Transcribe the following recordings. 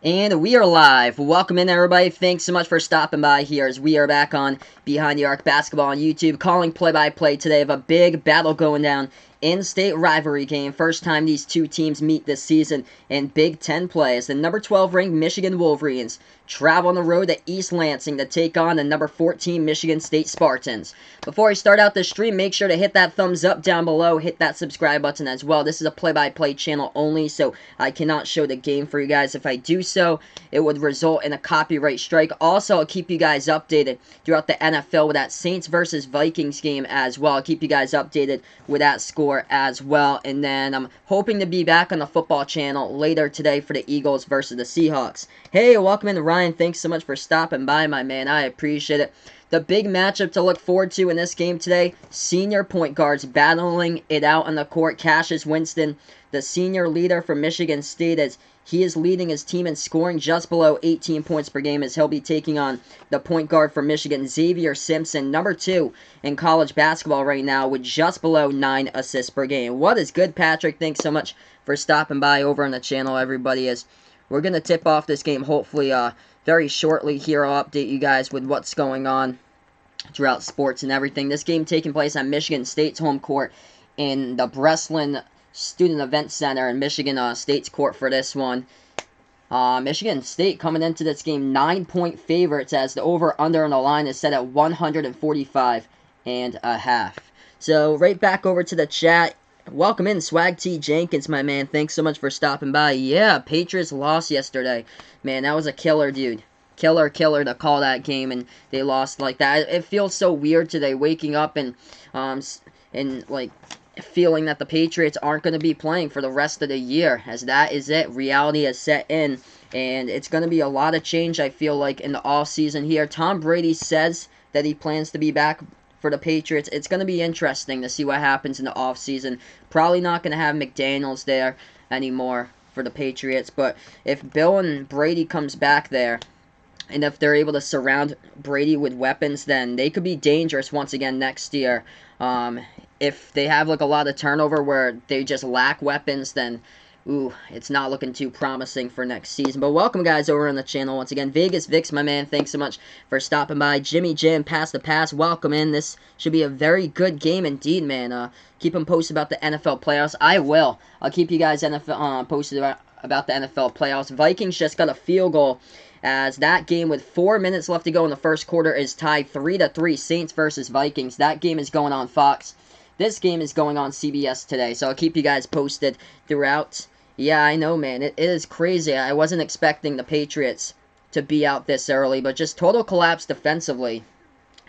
And we are live. Welcome in, everybody. Thanks so much for stopping by here as we are back on Behind the Arc Basketball on YouTube, calling play-by-play today of a big battle going down in-state rivalry game. First time these two teams meet this season in Big Ten play as the number 12 ranked Michigan Wolverines travel on the road to East Lansing to take on the number 14 Michigan State Spartans. Before I start out the stream, make sure to hit that thumbs up down below, hit that subscribe button as well. This is a play-by-play channel only, so I cannot show the game for you guys. If I do so, it would result in a copyright strike. Also, I'll keep you guys updated throughout the NFL with that Saints versus Vikings game as well. I'll keep you guys updated with that score as well. And then I'm hoping to be back on the football channel later today for the Eagles versus the Seahawks. Hey, welcome in, Ryan. Thanks so much for stopping by, my man. I appreciate it. The big matchup to look forward to in this game today, senior point guards battling it out on the court. Cassius Winston, the senior leader for Michigan State, as he is leading his team in scoring just below 18 points per game as he'll be taking on the point guard for Michigan, Xavier Simpson, number 2 in college basketball right now with just below 9 assists per game. What is good, Patrick? Thanks so much for stopping by over on the channel, everybody, as we're going to tip off this game hopefully very shortly here. I'll update you guys with what's going on throughout sports and everything. This game taking place on Michigan State's home court in the Breslin Student Event Center in Michigan State's court for this one. Michigan State coming into this game 9-point favorites as the over-under on the line is set at 145.5. So right back over to the chat. Welcome in, Swag T Jenkins, my man. Thanks so much for stopping by. Yeah, Patriots lost yesterday. Man, that was a killer, dude. Killer to call that game, and they lost like that. It feels so weird today, waking up and like feeling that the Patriots aren't going to be playing for the rest of the year, as that is it. Reality has set in, and it's going to be a lot of change, I feel like, in the offseason here. Tom Brady says that he plans to be back for the Patriots. It's going to be interesting to see what happens in the offseason. Probably not going to have McDaniels there anymore for the Patriots, but if Bill and Brady comes back there, and if they're able to surround Brady with weapons, then they could be dangerous once again next year. If they have like a lot of turnover where they just lack weapons, then it's not looking too promising for next season. But welcome, guys, over on the channel once again. Vegas Vix, my man, thanks so much for stopping by. Jimmy Jim, Pass the Pass, welcome in. This should be a very good game indeed, man. Keep them posted about the NFL playoffs. I will. I'll keep you guys posted about the NFL playoffs. Vikings just got a field goal, as that game with 4 minutes left to go in the first quarter is tied 3-3, Saints versus Vikings. That game is going on Fox. This game is going on CBS today, so I'll keep you guys posted throughout. Yeah, I know, man. It is crazy. I wasn't expecting the Patriots to be out this early, but just total collapse defensively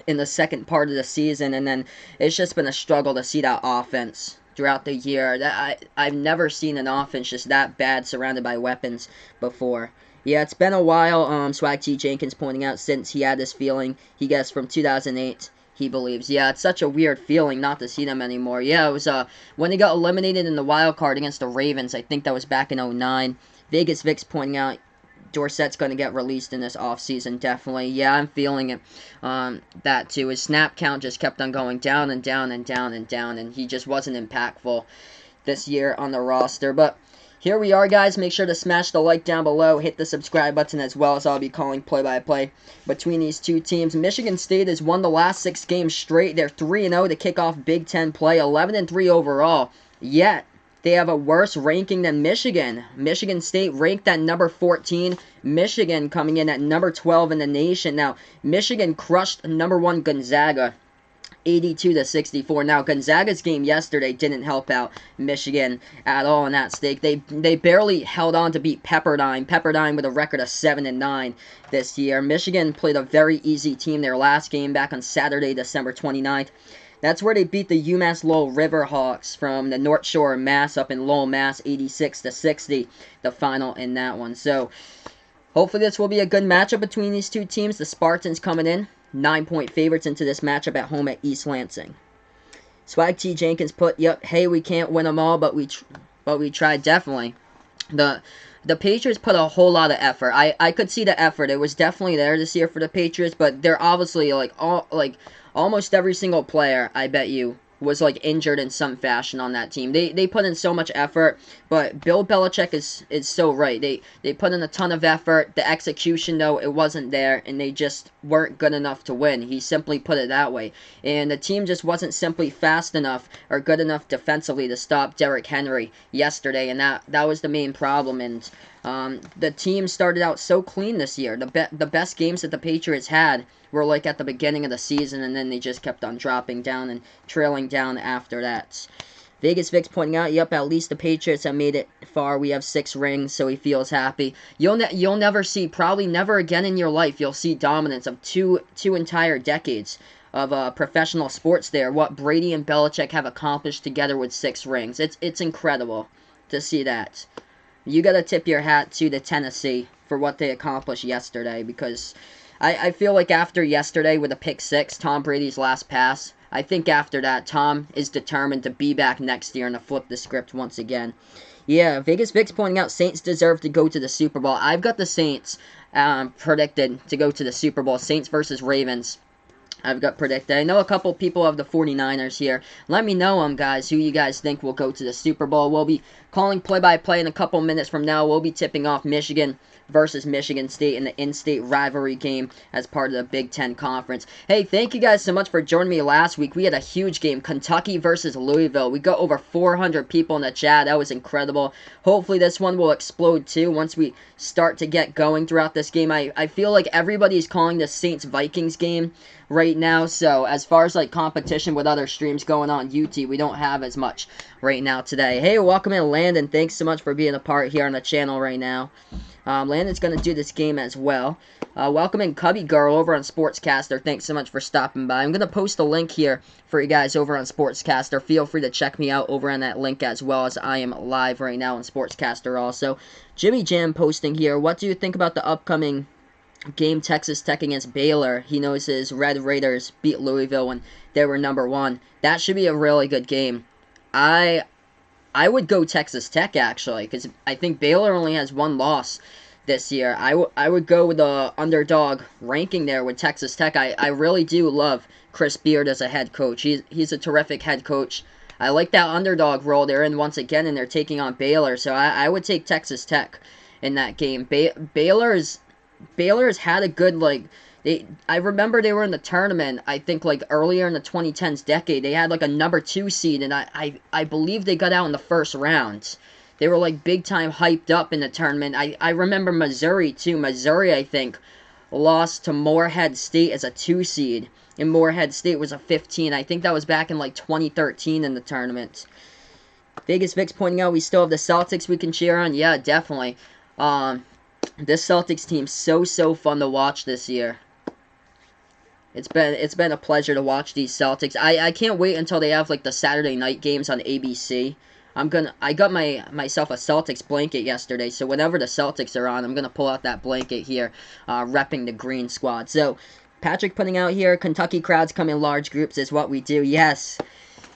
in the second part of the season, and then it's just been a struggle to see that offense throughout the year. I've never seen an offense just that bad surrounded by weapons before. Yeah, it's been a while, Swag T Jenkins pointing out, since he had this feeling, he guessed from 2008, he believes. Yeah, it's such a weird feeling not to see them anymore. Yeah, it was when they got eliminated in the wild card against the Ravens. I think that was back in 2009. Vegas Vix pointing out Dorsett's going to get released in this offseason, definitely. Yeah, I'm feeling it. That too. His snap count just kept on going down and down and down and down, and he just wasn't impactful this year on the roster. But here we are, guys. Make sure to smash the like down below. Hit the subscribe button as well, as I'll be calling play-by-play between these two teams. Michigan State has won the last 6 games straight. They're 3-0 to kick off Big Ten play, 11-3 overall. Yet, they have a worse ranking than Michigan. Michigan State ranked at number 14. Michigan coming in at number 12 in the nation. Now, Michigan crushed number 1 Gonzaga 82-64. Now, Gonzaga's game yesterday didn't help out Michigan at all in that stake. They barely held on to beat Pepperdine. Pepperdine with a record of 7-9 this year. Michigan played a very easy team their last game back on Saturday, December 29th. That's where they beat the UMass Lowell Riverhawks from the North Shore of Mass up in Lowell, Mass, 86-60, the final in that one. So, hopefully this will be a good matchup between these two teams. The Spartans coming in 9-point favorites into this matchup at home at East Lansing. Swag T Jenkins put, yep, hey, we can't win them all, but we tried, definitely. The Patriots put a whole lot of effort. I could see the effort. It was definitely there this year for the Patriots, but they're obviously almost every single player, I bet you, was like injured in some fashion on that team. They put in so much effort, but Bill Belichick is so right. They put in a ton of effort. The execution though, it wasn't there, and they just weren't good enough to win. He simply put it that way. And the team just wasn't simply fast enough or good enough defensively to stop Derrick Henry yesterday, and that was the main problem. And the team started out so clean this year. The best games that the Patriots had were like at the beginning of the season, and then they just kept on dropping down and trailing down after that. Vegas Vic's pointing out, yep, at least the Patriots have made it far. We have 6 rings, so he feels happy. You'll never see, probably never again in your life, you'll see dominance of two entire decades of professional sports there. What Brady and Belichick have accomplished together with 6 rings. It's incredible to see that. You got to tip your hat to the Tennessee for what they accomplished yesterday, because I feel like after yesterday with a pick 6, Tom Brady's last pass, I think after that, Tom is determined to be back next year and to flip the script once again. Yeah, Vegas Vic's pointing out Saints deserve to go to the Super Bowl. I've got the Saints predicted to go to the Super Bowl. Saints versus Ravens. I've got predicted. I know a couple people of the 49ers here. Let me know, guys, who you guys think will go to the Super Bowl. We'll be calling play-by-play in a couple minutes from now. We'll be tipping off Michigan versus Michigan State in the in-state rivalry game as part of the Big Ten Conference. Hey, thank you guys so much for joining me last week. We had a huge game, Kentucky versus Louisville. We got over 400 people in the chat. That was incredible. Hopefully this one will explode too once we start to get going throughout this game. I feel like everybody's calling this Saints-Vikings game right now, so as far as like competition with other streams going on UT, we don't have as much right now today. Hey, welcome in Landon. Thanks so much for being a part here on the channel right now. Landon's going to do this game as well. Welcome in Cubby Girl over on Sportscaster. Thanks so much for stopping by. I'm going to post a link here for you guys over on Sportscaster. Feel free to check me out over on that link as well, as I am live right now on Sportscaster also. Jimmy Jam posting here. What do you think about the upcoming game, Texas Tech against Baylor? He knows his Red Raiders beat Louisville when they were #1. That should be a really good game. I would go Texas Tech, actually, because I think Baylor only has 1 loss this year. I would go with the underdog ranking there with Texas Tech. I really do love Chris Beard as a head coach. He's a terrific head coach. I like that underdog role they're in once again, and they're taking on Baylor, so I would take Texas Tech in that game. Baylor's had a good, like, I remember they were in the tournament, I think, like, earlier in the 2010s decade. They had, like, a #2 seed, and I believe they got out in the first round. They were, like, big-time hyped up in the tournament. I remember Missouri, too. Missouri, I think, lost to Morehead State as a 2 seed, and Morehead State was a 15. I think that was back in, like, 2013 in the tournament. Vegas Vic's pointing out we still have the Celtics we can cheer on. Yeah, definitely. This Celtics team's so fun to watch this year. It's been a pleasure to watch these Celtics. I can't wait until they have like the Saturday night games on ABC. I got myself a Celtics blanket yesterday, so whenever the Celtics are on, I'm gonna pull out that blanket here, repping the green squad. So Patrick putting out here, Kentucky crowds come in large groups is what we do. Yes,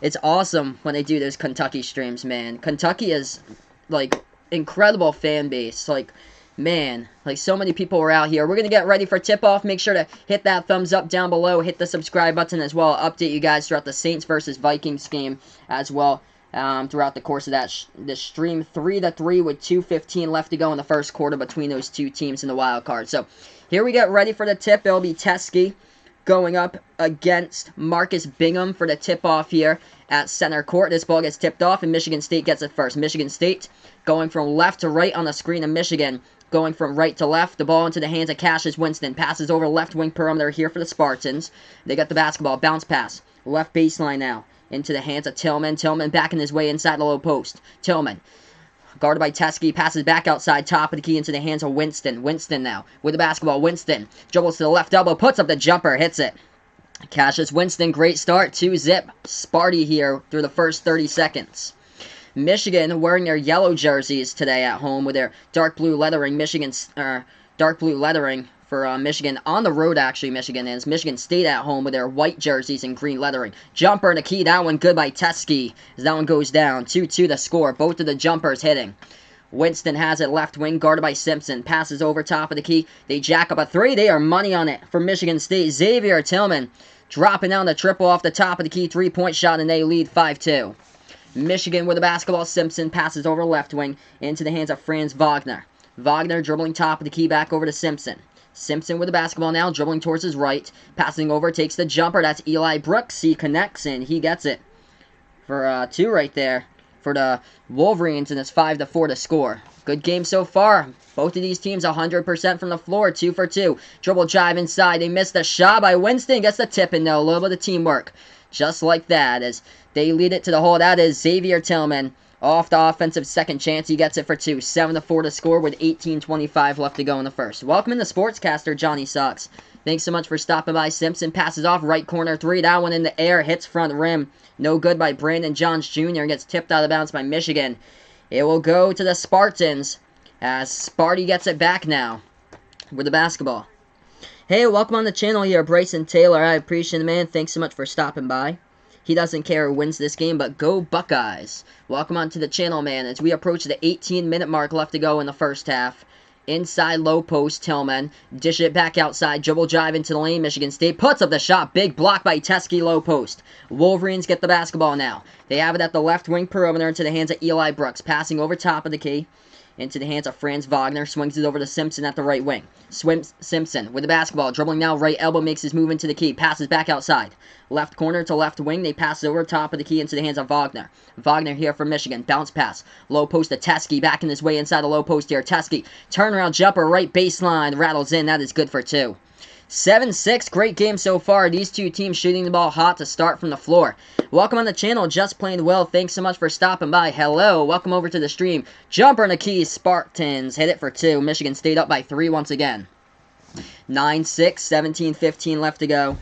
it's awesome when they do those Kentucky streams, man. Kentucky is like incredible fan base, like. Man, like so many people were out here. We're going to get ready for tip-off. Make sure to hit that thumbs up down below. Hit the subscribe button as well. I'll update you guys throughout the Saints versus Vikings game as well throughout the course of this stream. 3-3 with 2:15 left to go in the first quarter between those two teams in the wild card. So here we get ready for the tip. It'll be Teskey going up against Marcus Bingham for the tip-off here at center court. This ball gets tipped off, and Michigan State gets it first. Michigan State going from left to right on the screen of Michigan. Going from right to left, the ball into the hands of Cassius Winston. Passes over left wing perimeter here for the Spartans. They got the basketball. Bounce pass. Left baseline now. Into the hands of Tillman. Tillman backing his way inside the low post. Tillman. Guarded by Teskey. Passes back outside. Top of the key into the hands of Winston. Winston now with the basketball. Winston dribbles to the left elbow. Puts up the jumper. Hits it. Cassius Winston. Great start. 2-zip. Sparty here through the first 30 seconds. Michigan wearing their yellow jerseys today at home with their dark blue lettering. Dark blue lettering for Michigan. On the road, actually, Michigan is. Michigan State at home with their white jerseys and green lettering. Jumper in the key. That one good by Teskey as that one goes down. 2-2 the score. Both of the jumpers hitting. Winston has it left wing, guarded by Simpson. Passes over top of the key. They jack up a 3. They are money on it for Michigan State. Xavier Tillman dropping down the triple off the top of the key, 3-point shot, and they lead 5-2. Michigan with the basketball. Simpson passes over left wing into the hands of Franz Wagner. Wagner dribbling top of the key back over to Simpson. Simpson with the basketball now, dribbling towards his right. Passing over, takes the jumper. That's Eli Brooks. He connects, and he gets it for 2 right there for the Wolverines, and it's 5-4 to score. Good game so far. Both of these teams 100% from the floor, 2 for 2. Dribble drive inside. They missed a shot by Winston. Gets the tip in, though. A little bit of teamwork. Just like that, as they lead it to the hole. That is Xavier Tillman. Off the offensive second chance, he gets it for 2. 7-4 to score with 18:25 left to go in the first. Welcome in the sportscaster, Johnny Sox. Thanks so much for stopping by. Simpson passes off right corner 3. That one in the air, hits front rim. No good by Brandon Johns Jr. and gets tipped out of bounds by Michigan. It will go to the Spartans as Sparty gets it back now with the basketball. Hey, welcome on the channel here, Bryson Taylor. I appreciate it, man. Thanks so much for stopping by. He doesn't care who wins this game, but go Buckeyes. Welcome onto the channel, man, as we approach the 18-minute mark left to go in the first half. Inside low post, Tillman. Dish it back outside. Dribble drive into the lane. Michigan State puts up the shot. Big block by Teskey, low post. Wolverines get the basketball now. They have it at the left wing perimeter into the hands of Eli Brooks. Passing over top of the key into the hands of Franz Wagner. Swings it over to Simpson at the right wing. Simpson with the basketball. Dribbling now. Right elbow makes his move into the key. Passes back outside. Left corner to left wing. They pass it over top of the key into the hands of Wagner. Wagner here for Michigan. Bounce pass. Low post to Teskey. Backing his way inside the low post here. Teskey. Turnaround jumper. Right baseline. Rattles in. That is good for 2. 7-6. Great game so far. These two teams shooting the ball hot to start from the floor. Welcome on the channel. Just Playing Well. Thanks so much for stopping by. Hello. Welcome over to the stream. Jumper in the keys. Spartans hit it for 2. Michigan stayed up by 3 once again. 9-6. 17-15 left to go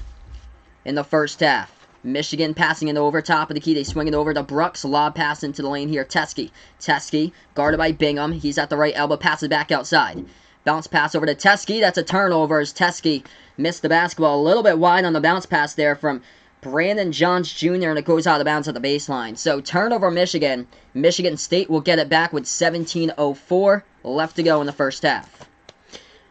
in the first half. Michigan passing it over top of the key. They swing it over to Brooks. Lob pass into the lane here. Teskey. Teskey guarded by Bingham. He's at the right elbow. Passes back outside. Bounce pass over to Teskey. That's a turnover as Teskey missed the basketball a little bit wide on the bounce pass there from Brandon Johns Jr. and it goes out of bounds at the baseline. So turnover Michigan. Michigan State will get it back with 17:04 left to go in the first half.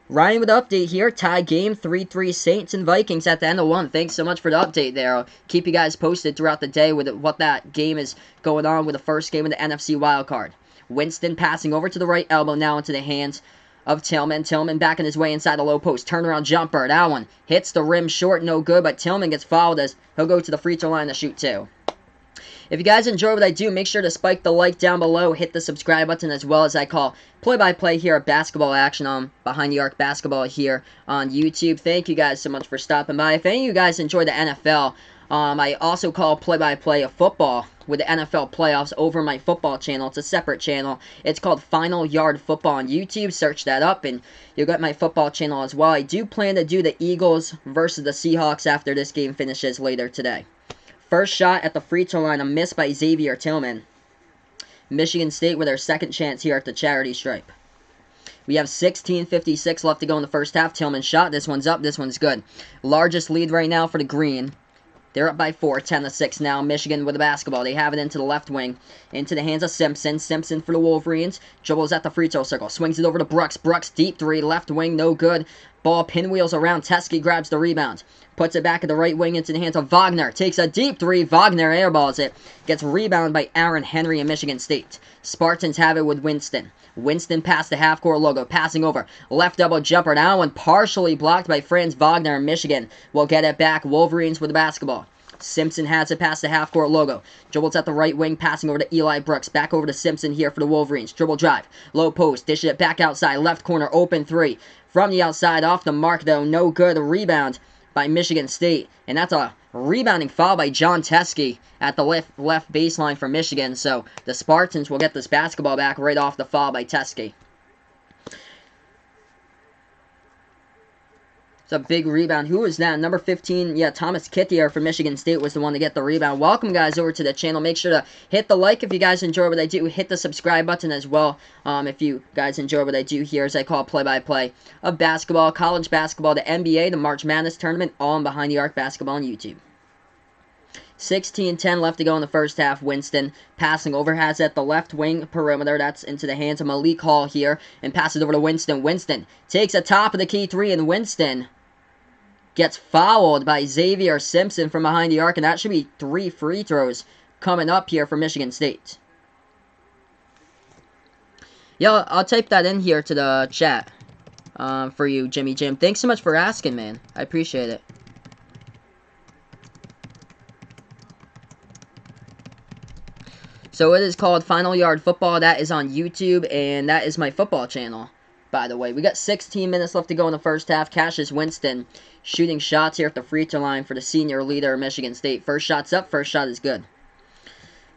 Ryan with the update here. Tie game 3-3 Saints and Vikings at the end of 1. Thanks so much for the update there. I'll keep you guys posted throughout the day with what that game is going on with the first game of the NFC wildcard. Winston passing over to the right elbow now into the hands of Tillman. Tillman backing his way inside the low post. Turnaround jumper. That one hits the rim short. No good, but Tillman gets fouled as he'll go to the free throw line to shoot 2. If you guys enjoy what I do, make sure to spike the like down below. Hit the subscribe button as well as I call play-by-play here at Basketball Action on Behind the Arc Basketball here on YouTube. Thank you guys so much for stopping by. If any of you guys enjoy the NFL, I also call play-by-play of football with the NFL playoffs over my football channel. It's a separate channel. It's called Final Yard Football on YouTube. Search that up and you'll get my football channel as well. I do plan to do the Eagles versus the Seahawks after this game finishes later today. First shot at the free throw line, a miss by Xavier Tillman. Michigan State with their second chance here at the charity stripe. We have 16:56 left to go in the first half. Tillman shot. This one's up. This one's good. Largest lead right now for the Green. They're up by 4, 10-6 now. Michigan with the basketball. They have it into the left wing. Into the hands of Simpson. Simpson for the Wolverines. Dribbles at the free throw circle. Swings it over to Brooks. Brooks deep 3. Left wing. No good. Ball pinwheels around. Teskey grabs the rebound. Puts it back at the right wing into the hands of Wagner. Takes a deep 3. Wagner airballs it. Gets rebounded by Aaron Henry in Michigan State. Spartans have it with Winston. Winston past the half-court logo. Passing over. Left double jumper. That one partially blocked by Franz Wagner in Michigan. Will get it back. Wolverines with the basketball. Simpson has it past the half-court logo. Dribbles at the right wing, passing over to Eli Brooks. Back over to Simpson here for the Wolverines. Dribble drive. Low post. Dish it back outside. Left corner. Open 3. From the outside. Off the mark, though. No good. A rebound by Michigan State. And that's a rebounding foul by John Teskey at the left baseline for Michigan. So the Spartans will get this basketball back right off the foul by Teskey. It's a big rebound. Who was that? Number 15, yeah, Thomas Kittier from Michigan State was the one to get the rebound. Welcome, guys, over to the channel. Make sure to hit the like if you guys enjoy what I do. Hit the subscribe button as well if you guys enjoy what I do here, as I call play-by-play of basketball, college basketball, the NBA, the March Madness tournament, all on Behind the Arc Basketball on YouTube. 16-10 left to go in the first half. Winston passing over, has at the left wing perimeter. That's into the hands of Malik Hall here, and passes over to Winston. Winston takes a top of the key 3, and Winston gets fouled by Xavier Simpson from behind the arc, and that should be 3 free throws coming up here for Michigan State. Yeah, I'll type that in here to the chat for you, Jimmy Jim. Thanks so much for asking, man. I appreciate it. So it is called Final Yard Football. That is on YouTube, and that is my football channel, by the way. We got 16 minutes left to go in the first half. Cassius Winston shooting shots here at the free throw line for the senior leader of Michigan State. First shot's up. First shot is good.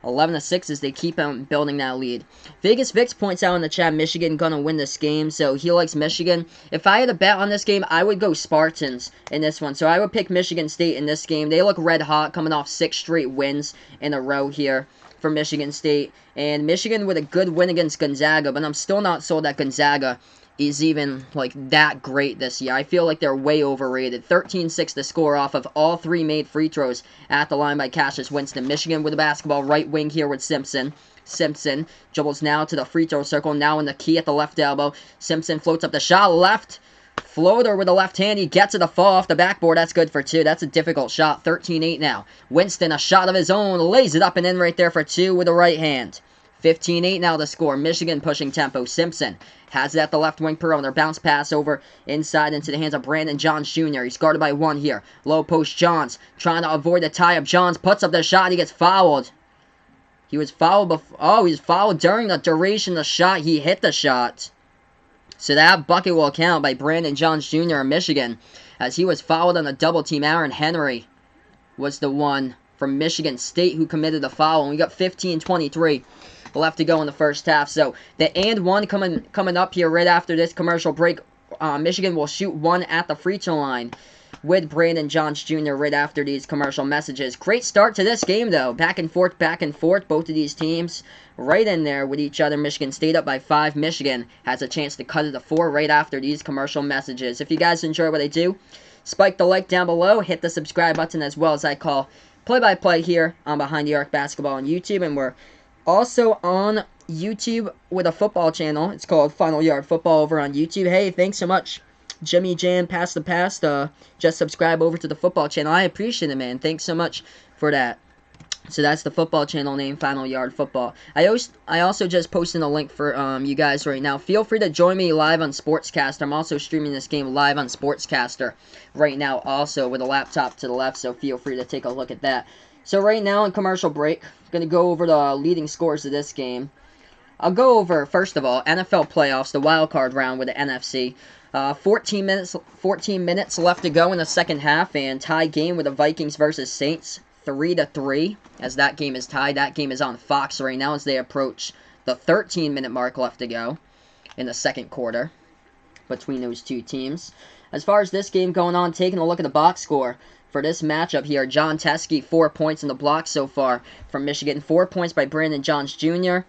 11-6 as they keep on building that lead. Vegas Vix points out in the chat, Michigan gonna win this game, so he likes Michigan. If I had a bet on this game, I would go Spartans in this one. So I would pick Michigan State in this game. They look red hot, coming off 6 straight wins in a row here for Michigan State. And Michigan with a good win against Gonzaga, but I'm still not sold that Gonzaga is even like that great this year. I feel like they're way overrated. 13-6 to score off of all 3 made free throws at the line by Cassius Winston. Michigan with the basketball, right wing here with Simpson. Simpson dribbles now to the free throw circle, now in the key at the left elbow. Simpson floats up the shot, left floater with the left hand. He gets it to fall off the backboard. That's good for 2. That's a difficult shot. 13-8 now. Winston, a shot of his own, lays it up and in right there for 2 with the right hand. 15-8 now to score. Michigan pushing tempo. Simpson has it at the left wing perimeter. Bounce pass over inside into the hands of Brandon Johns Jr. He's guarded by 1 here. Low post Johns trying to avoid the tie-up. Johns puts up the shot. He gets fouled. He was fouled before. Oh, he was fouled during the duration of the shot. He hit the shot. So that bucket will count by Brandon Johns Jr. of Michigan, as he was fouled on a double team. Aaron Henry was the one from Michigan State who committed the foul. And we got 15-23 left to go in the first half. So the and one coming up here right after this commercial break. Michigan will shoot 1 at the free throw line with Brandon Johns Jr. right after these commercial messages. Great start to this game, though. Back and forth, back and forth. Both of these teams right in there with each other. Michigan State up by 5. Michigan has a chance to cut it to 4 right after these commercial messages. If you guys enjoy what I do, spike the like down below. Hit the subscribe button as well, as I call play-by-play here on Behind the Arc Basketball on YouTube. And we're also on YouTube with a football channel. It's called Final Yard Football over on YouTube. Hey, thanks so much, Jimmy Jam, Pass the Past. Just subscribe over to the football channel. I appreciate it, man. Thanks so much for that. So that's the football channel name, Final Yard Football. I also just posted a link for you guys right now. Feel free to join me live on Sportscaster. I'm also streaming this game live on Sportscaster right now, also with a laptop to the left. So feel free to take a look at that. So right now in commercial break, I'm going to go over the leading scores of this game. I'll go over, first of all, NFL playoffs, the wild card round with the NFC. 14 minutes left to go in the second half, and tie game with the Vikings versus Saints, 3-3, as that game is tied. That game is on Fox right now as they approach the 13-minute mark left to go in the second quarter between those two teams. As far as this game going on, taking a look at the box score for this matchup here, John Teske, 4 points in the block so far from Michigan. 4 points by Brandon Johns Jr.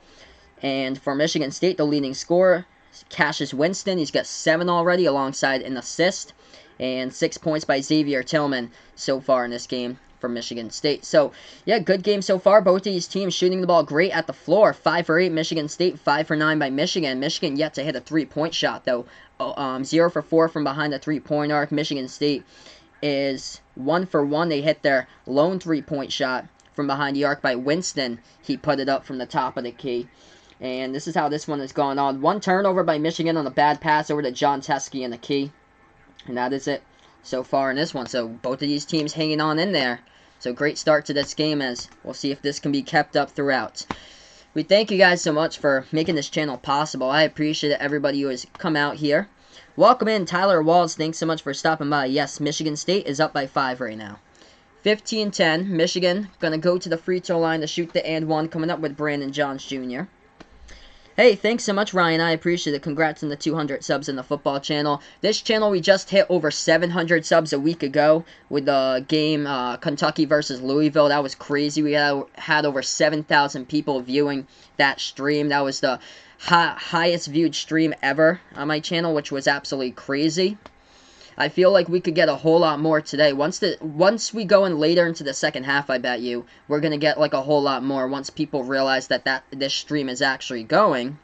And for Michigan State, the leading scorer, Cassius Winston. He's got 7 already alongside an assist. And 6 points by Xavier Tillman so far in this game for Michigan State. So, yeah, good game so far. Both of these teams shooting the ball great at the floor. 5 for 8 Michigan State, 5 for 9 by Michigan. Michigan yet to hit a 3-point shot, though. 0 for 4 from behind the 3-point arc. Michigan State is 1 for 1. They hit their lone 3-point shot from behind the arc by Winston. He put it up from the top of the key. And this is how this one has gone on. 1 turnover by Michigan on a bad pass over to John Teske in the key. And that is it so far in this one. So both of these teams hanging on in there. So great start to this game, as we'll see if this can be kept up throughout. We thank you guys so much for making this channel possible. I appreciate everybody who has come out here. Welcome in, Tyler Walls. Thanks so much for stopping by. Yes, Michigan State is up by 5 right now. 15-10. Michigan going to go to the free throw line to shoot the and one, coming up with Brandon Johns Jr. Hey, thanks so much, Ryan. I appreciate it. Congrats on the 200 subs in the football channel. This channel, we just hit over 700 subs a week ago with the game Kentucky versus Louisville. That was crazy. We had over 7,000 people viewing that stream. That was the highest viewed stream ever on my channel, which was absolutely crazy. I feel like we could get a whole lot more today. Once we go in later into the second half, I bet you, we're going to get like a whole lot more once people realize that this stream is actually going.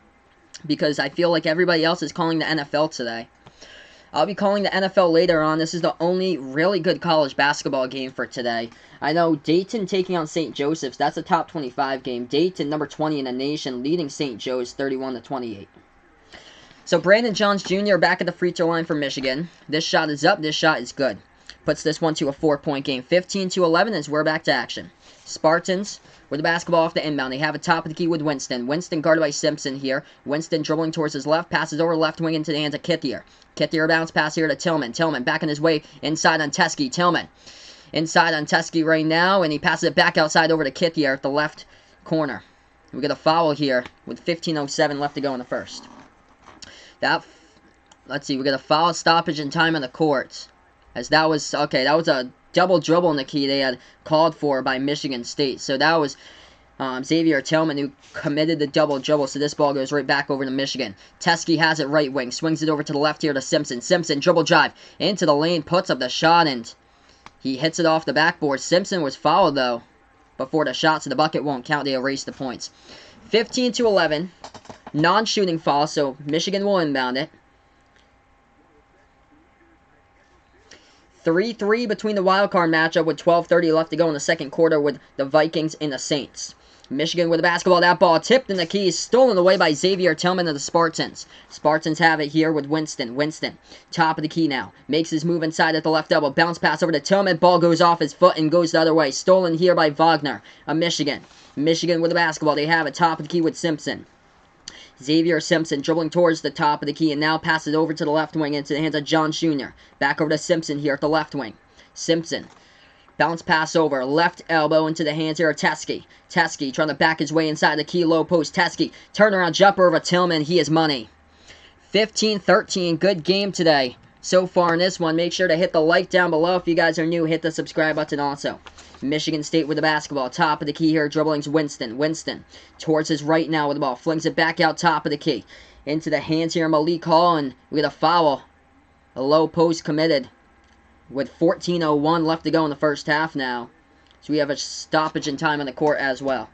Because I feel like everybody else is calling the NFL today. I'll be calling the NFL later on. This is the only really good college basketball game for today. I know Dayton taking on St. Joseph's. That's a top 25 game. Dayton, number 20 in the nation, leading St. Joe's 31-28. So Brandon Johns Jr. back at the free throw line for Michigan. This shot is up. This shot is good. Puts this one to a 4-point game. 15-11 as we're back to action. Spartans with the basketball off the inbound. They have a top of the key with Winston. Winston guarded by Simpson here. Winston dribbling towards his left. Passes over left wing into the hands of Kithier. Kithier bounce pass here to Tillman. Tillman back on his way inside on Teskey. Tillman inside on Teskey right now. And he passes it back outside over to Kithier at the left corner. We get a foul here with 15:07 left to go in the first. Let's see. We get a foul stoppage in time on the court. As that was a double dribble in the key they had called for by Michigan State. So that was Xavier Tillman who committed the double dribble. So this ball goes right back over to Michigan. Teskey has it right wing. Swings it over to the left here to Simpson. Simpson dribble drive into the lane. Puts up the shot and he hits it off the backboard. Simpson was fouled though before the shot. So the bucket won't count. They erase the points. 15-11. Non-shooting foul. So Michigan will inbound it. 3-3 between the wildcard matchup with 12:30 left to go in the second quarter with the Vikings and the Saints. Michigan with the basketball. That ball tipped in the keys. Stolen away by Xavier Tillman of the Spartans. Spartans have it here with Winston. Winston, top of the key now. Makes his move inside at the left elbow. Bounce pass over to Tillman. Ball goes off his foot and goes the other way. Stolen here by Wagner of Michigan. Michigan with the basketball. They have it top of the key with Simpson. Xavier Simpson dribbling towards the top of the key and now passes over to the left wing into the hands of John Jr. Back over to Simpson here at the left wing. Simpson. Bounce pass over. Left elbow into the hands here of Teskey. Teskey trying to back his way inside the key low post. Teskey. Turnaround jumper over Tillman. He is money. 15-13. Good game today so far in this one. Make sure to hit the like down below. If you guys are new, hit the subscribe button also. Michigan State with the basketball. Top of the key here. Dribbling's Winston. Winston towards his right now with the ball. Flings it back out top of the key. Into the hands here of Malik Hall. And we get a foul. A low post committed. With 14:01 left to go in the first half now. So we have a stoppage in time on the court as well.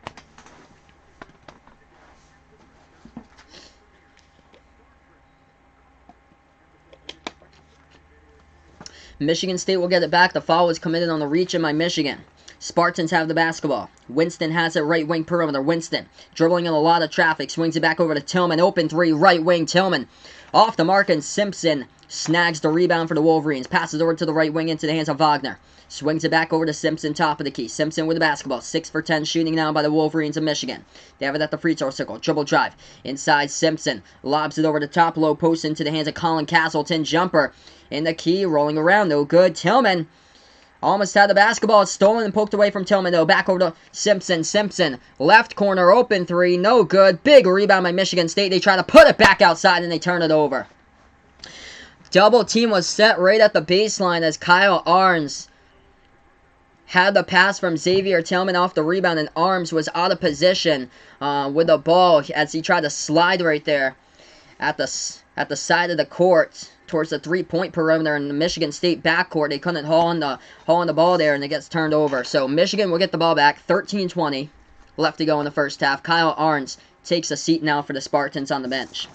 Michigan State will get it back. The foul was committed on the reach in by Michigan. Spartans have the basketball. Winston has it right wing perimeter. Winston dribbling in a lot of traffic. Swings it back over to Tillman. Open three. Right wing. Tillman off the mark and Simpson snags the rebound for the Wolverines. Passes over to the right wing into the hands of Wagner. Swings it back over to Simpson, top of the key. Simpson with the basketball. 6 for 10 shooting now by the Wolverines of Michigan. They have it at the free throw circle. Dribble drive. Inside Simpson. Lobs it over the top low post into the hands of Colin Castleton. Jumper in the key. Rolling around. No good. Tillman almost had the basketball. It's stolen and poked away from Tillman though. Back over to Simpson. Simpson. Left corner. Open three. No good. Big rebound by Michigan State. They try to put it back outside and they turn it over. Double team was set right at the baseline as Kyle Arns had the pass from Xavier Tillman off the rebound, and Arms was out of position with the ball as he tried to slide right there at the side of the court towards the three-point perimeter in the Michigan State backcourt. They couldn't haul on the ball there, and it gets turned over. So Michigan will get the ball back. 13:20 left to go in the first half. Kyle Arns takes a seat now for the Spartans on the bench.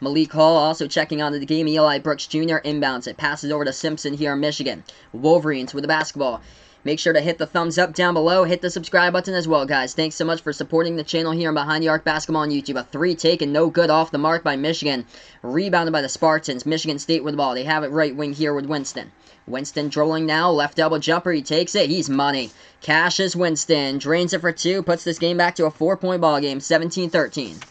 Malik Hall also checking onto the game. Eli Brooks Jr. inbounds it. Passes over to Simpson here in Michigan. Wolverines with the basketball. Make sure to hit the thumbs up down below. Hit the subscribe button as well, guys. Thanks so much for supporting the channel here on Behind the Arc Basketball on YouTube. A three taken, no good off the mark by Michigan. Rebounded by the Spartans. Michigan State with the ball. They have it right wing here with Winston. Winston dribbling now. Left elbow jumper. He takes it. He's money. Cashes Winston. Drains it for two. Puts this game back to a 4-point ball game. 17-13.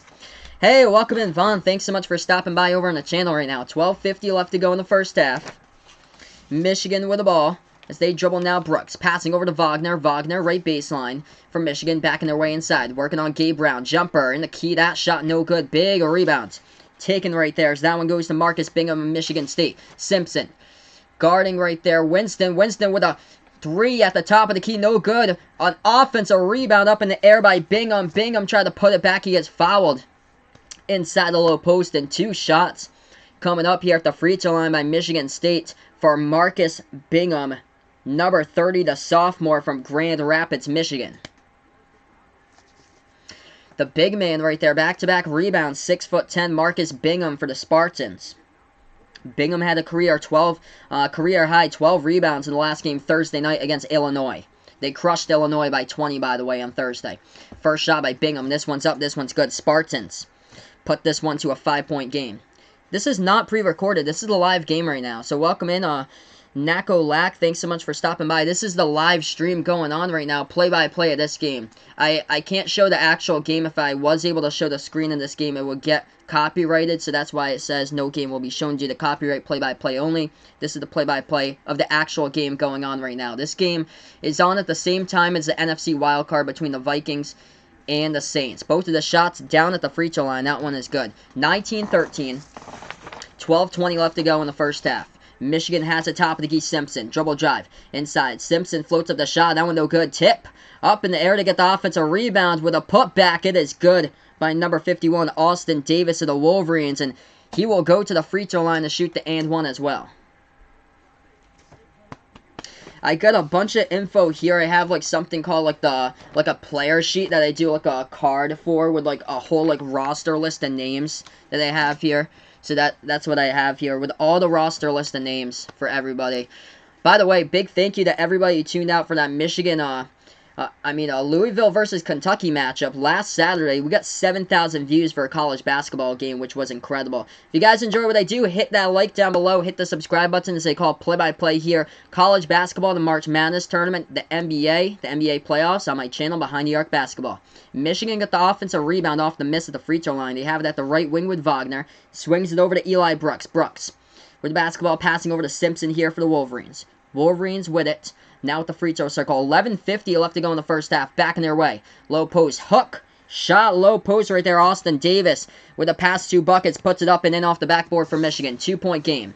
Hey, welcome in, Vaughn. Thanks so much for stopping by over on the channel right now. 12:50 left to go in the first half. Michigan with the ball as they dribble now. Brooks passing over to Wagner. Wagner right baseline for Michigan, backing their way inside. Working on Gabe Brown. Jumper in the key. That shot no good. Big rebound. Taken right there as that one goes to Marcus Bingham of Michigan State. Simpson guarding right there. Winston with a three at the top of the key. No good. An offensive rebound up in the air by Bingham. Bingham tried to put it back. He gets fouled inside the low post, and two shots coming up here at the free throw line by Michigan State for Marcus Bingham, number 30, the sophomore from Grand Rapids, Michigan. The big man right there, back-to-back rebounds, 6'10", Marcus Bingham for the Spartans. Bingham had a career high 12 rebounds in the last game Thursday night against Illinois. They crushed Illinois by 20, by the way, on Thursday. First shot by Bingham. This one's up. This one's good. Spartans put this one to a 5-point game. This is not pre-recorded. This is the live game right now. So welcome in, Nako Lack. Thanks so much for stopping by. This is the live stream going on right now. Play-by-play of this game. I can't show the actual game. If I was able to show the screen in this game, it would get copyrighted. So that's why it says no game will be shown due to copyright. Play-by-play only. This is the play-by-play of the actual game going on right now. This game is on at the same time as the NFC wildcard between the Vikings and the Saints. Both of the shots down at the free throw line. That one is good. 19-13. 12:20 left to go in the first half. Michigan has the top of the key. Simpson. Dribble drive. Inside. Simpson floats up the shot. That one no good. Tip. Up in the air to get the offensive rebound with a putback. It is good by number 51, Austin Davis of the Wolverines. And he will go to the free throw line to shoot the and one as well. I got a bunch of info here. I have like something called like a player sheet that I do like a card for with like a whole like roster list of names that I have here. So that's what I have here with all the roster list of names for everybody. By the way, big thank you to everybody who tuned out for that Michigan, Louisville versus Kentucky matchup last Saturday. We got 7,000 views for a college basketball game, which was incredible. If you guys enjoy what I do, hit that like down below. Hit the subscribe button as they call play-by-play here. College basketball, the March Madness tournament, the NBA playoffs on my channel, Behind the Arc Basketball. Michigan got the offensive rebound off the miss at the free throw line. They have it at the right wing with Wagner. Swings it over to Eli Brooks. Brooks with the basketball passing over to Simpson here for the Wolverines. Wolverines with it. Now with the free throw circle. 11:50 left to go in the first half. Back in their way. Low post. Hook. Shot low post right there. Austin Davis with a pass 2 buckets. Puts it up and in off the backboard for Michigan. 2-point game.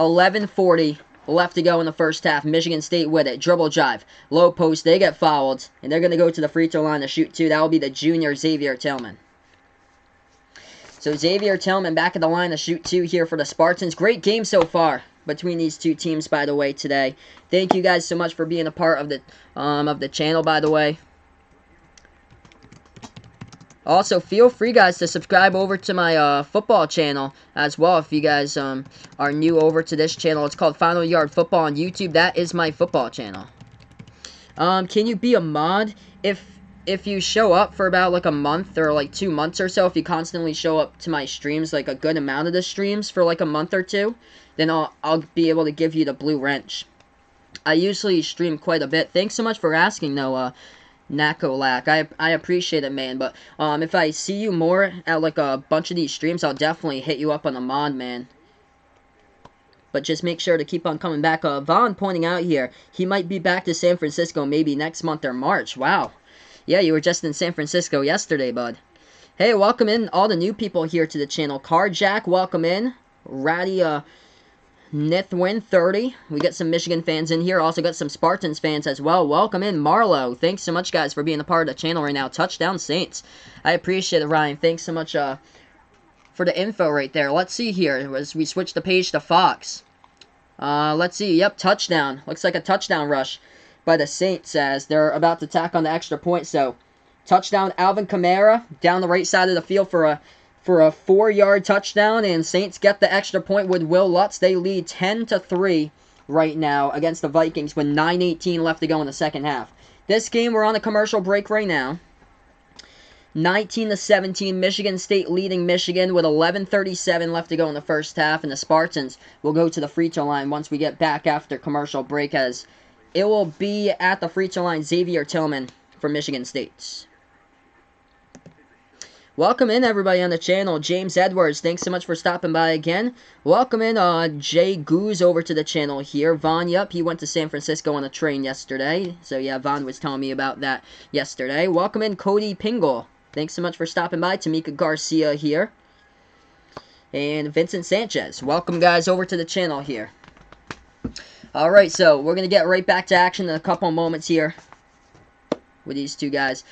11:40 left to go in the first half. Michigan State with it. Dribble drive. Low post. They get fouled. And they're going to go to the free throw line to shoot 2. That will be the junior Xavier Tillman. So Xavier Tillman back at the line to shoot 2 here for the Spartans. Great game so far between these two teams, by the way, today. Thank you guys so much for being a part of the channel, by the way. Also, feel free, guys, to subscribe over to my football channel as well. If you guys are new over to this channel, it's called Final Yard Football on YouTube. That is my football channel. Can you be a mod if you show up for about like a month or like 2 months or so? If you constantly show up to my streams, like a good amount of the streams for like a month or 2, then I'll be able to give you the blue wrench. I usually stream quite a bit. Thanks so much for asking, though, Nako Lack. I appreciate it, man. But if I see you more at like a bunch of these streams, I'll definitely hit you up on the mod, man. But just make sure to keep on coming back. Vaughn pointing out here, he might be back to San Francisco maybe next month or March. Wow. Yeah, you were just in San Francisco yesterday, bud. Hey, welcome in all the new people here to the channel. Carjack, welcome in. Ratty, Nithwin 30. We got some Michigan fans in here. Also got some Spartans fans as well. Welcome in, Marlo. Thanks so much, guys, for being a part of the channel right now. Touchdown Saints. I appreciate it, Ryan. Thanks so much for the info right there. Let's see here as we switch the page to Fox. Let's see. Yep, touchdown. Looks like a touchdown rush by the Saints as they're about to tack on the extra point. So, touchdown Alvin Kamara down the right side of the field for a 4-yard touchdown, and Saints get the extra point with Will Lutz. They lead 10-3 right now against the Vikings with 9:18 left to go in the second half. This game, we're on a commercial break right now. 19-17, Michigan State leading Michigan with 11:37 left to go in the first half, and the Spartans will go to the free throw line once we get back after commercial break, as it will be at the free throw line Xavier Tillman for Michigan State. Welcome in, everybody on the channel. James Edwards, thanks so much for stopping by again. Welcome in, Jay Goose over to the channel here. Vaughn, yep, he went to San Francisco on a train yesterday. So, yeah, Vaughn was telling me about that yesterday. Welcome in, Cody Pingle. Thanks so much for stopping by. Tamika Garcia here. And Vincent Sanchez. Welcome, guys, over to the channel here. Alright, so we're going to get right back to action in a couple moments here with these two guys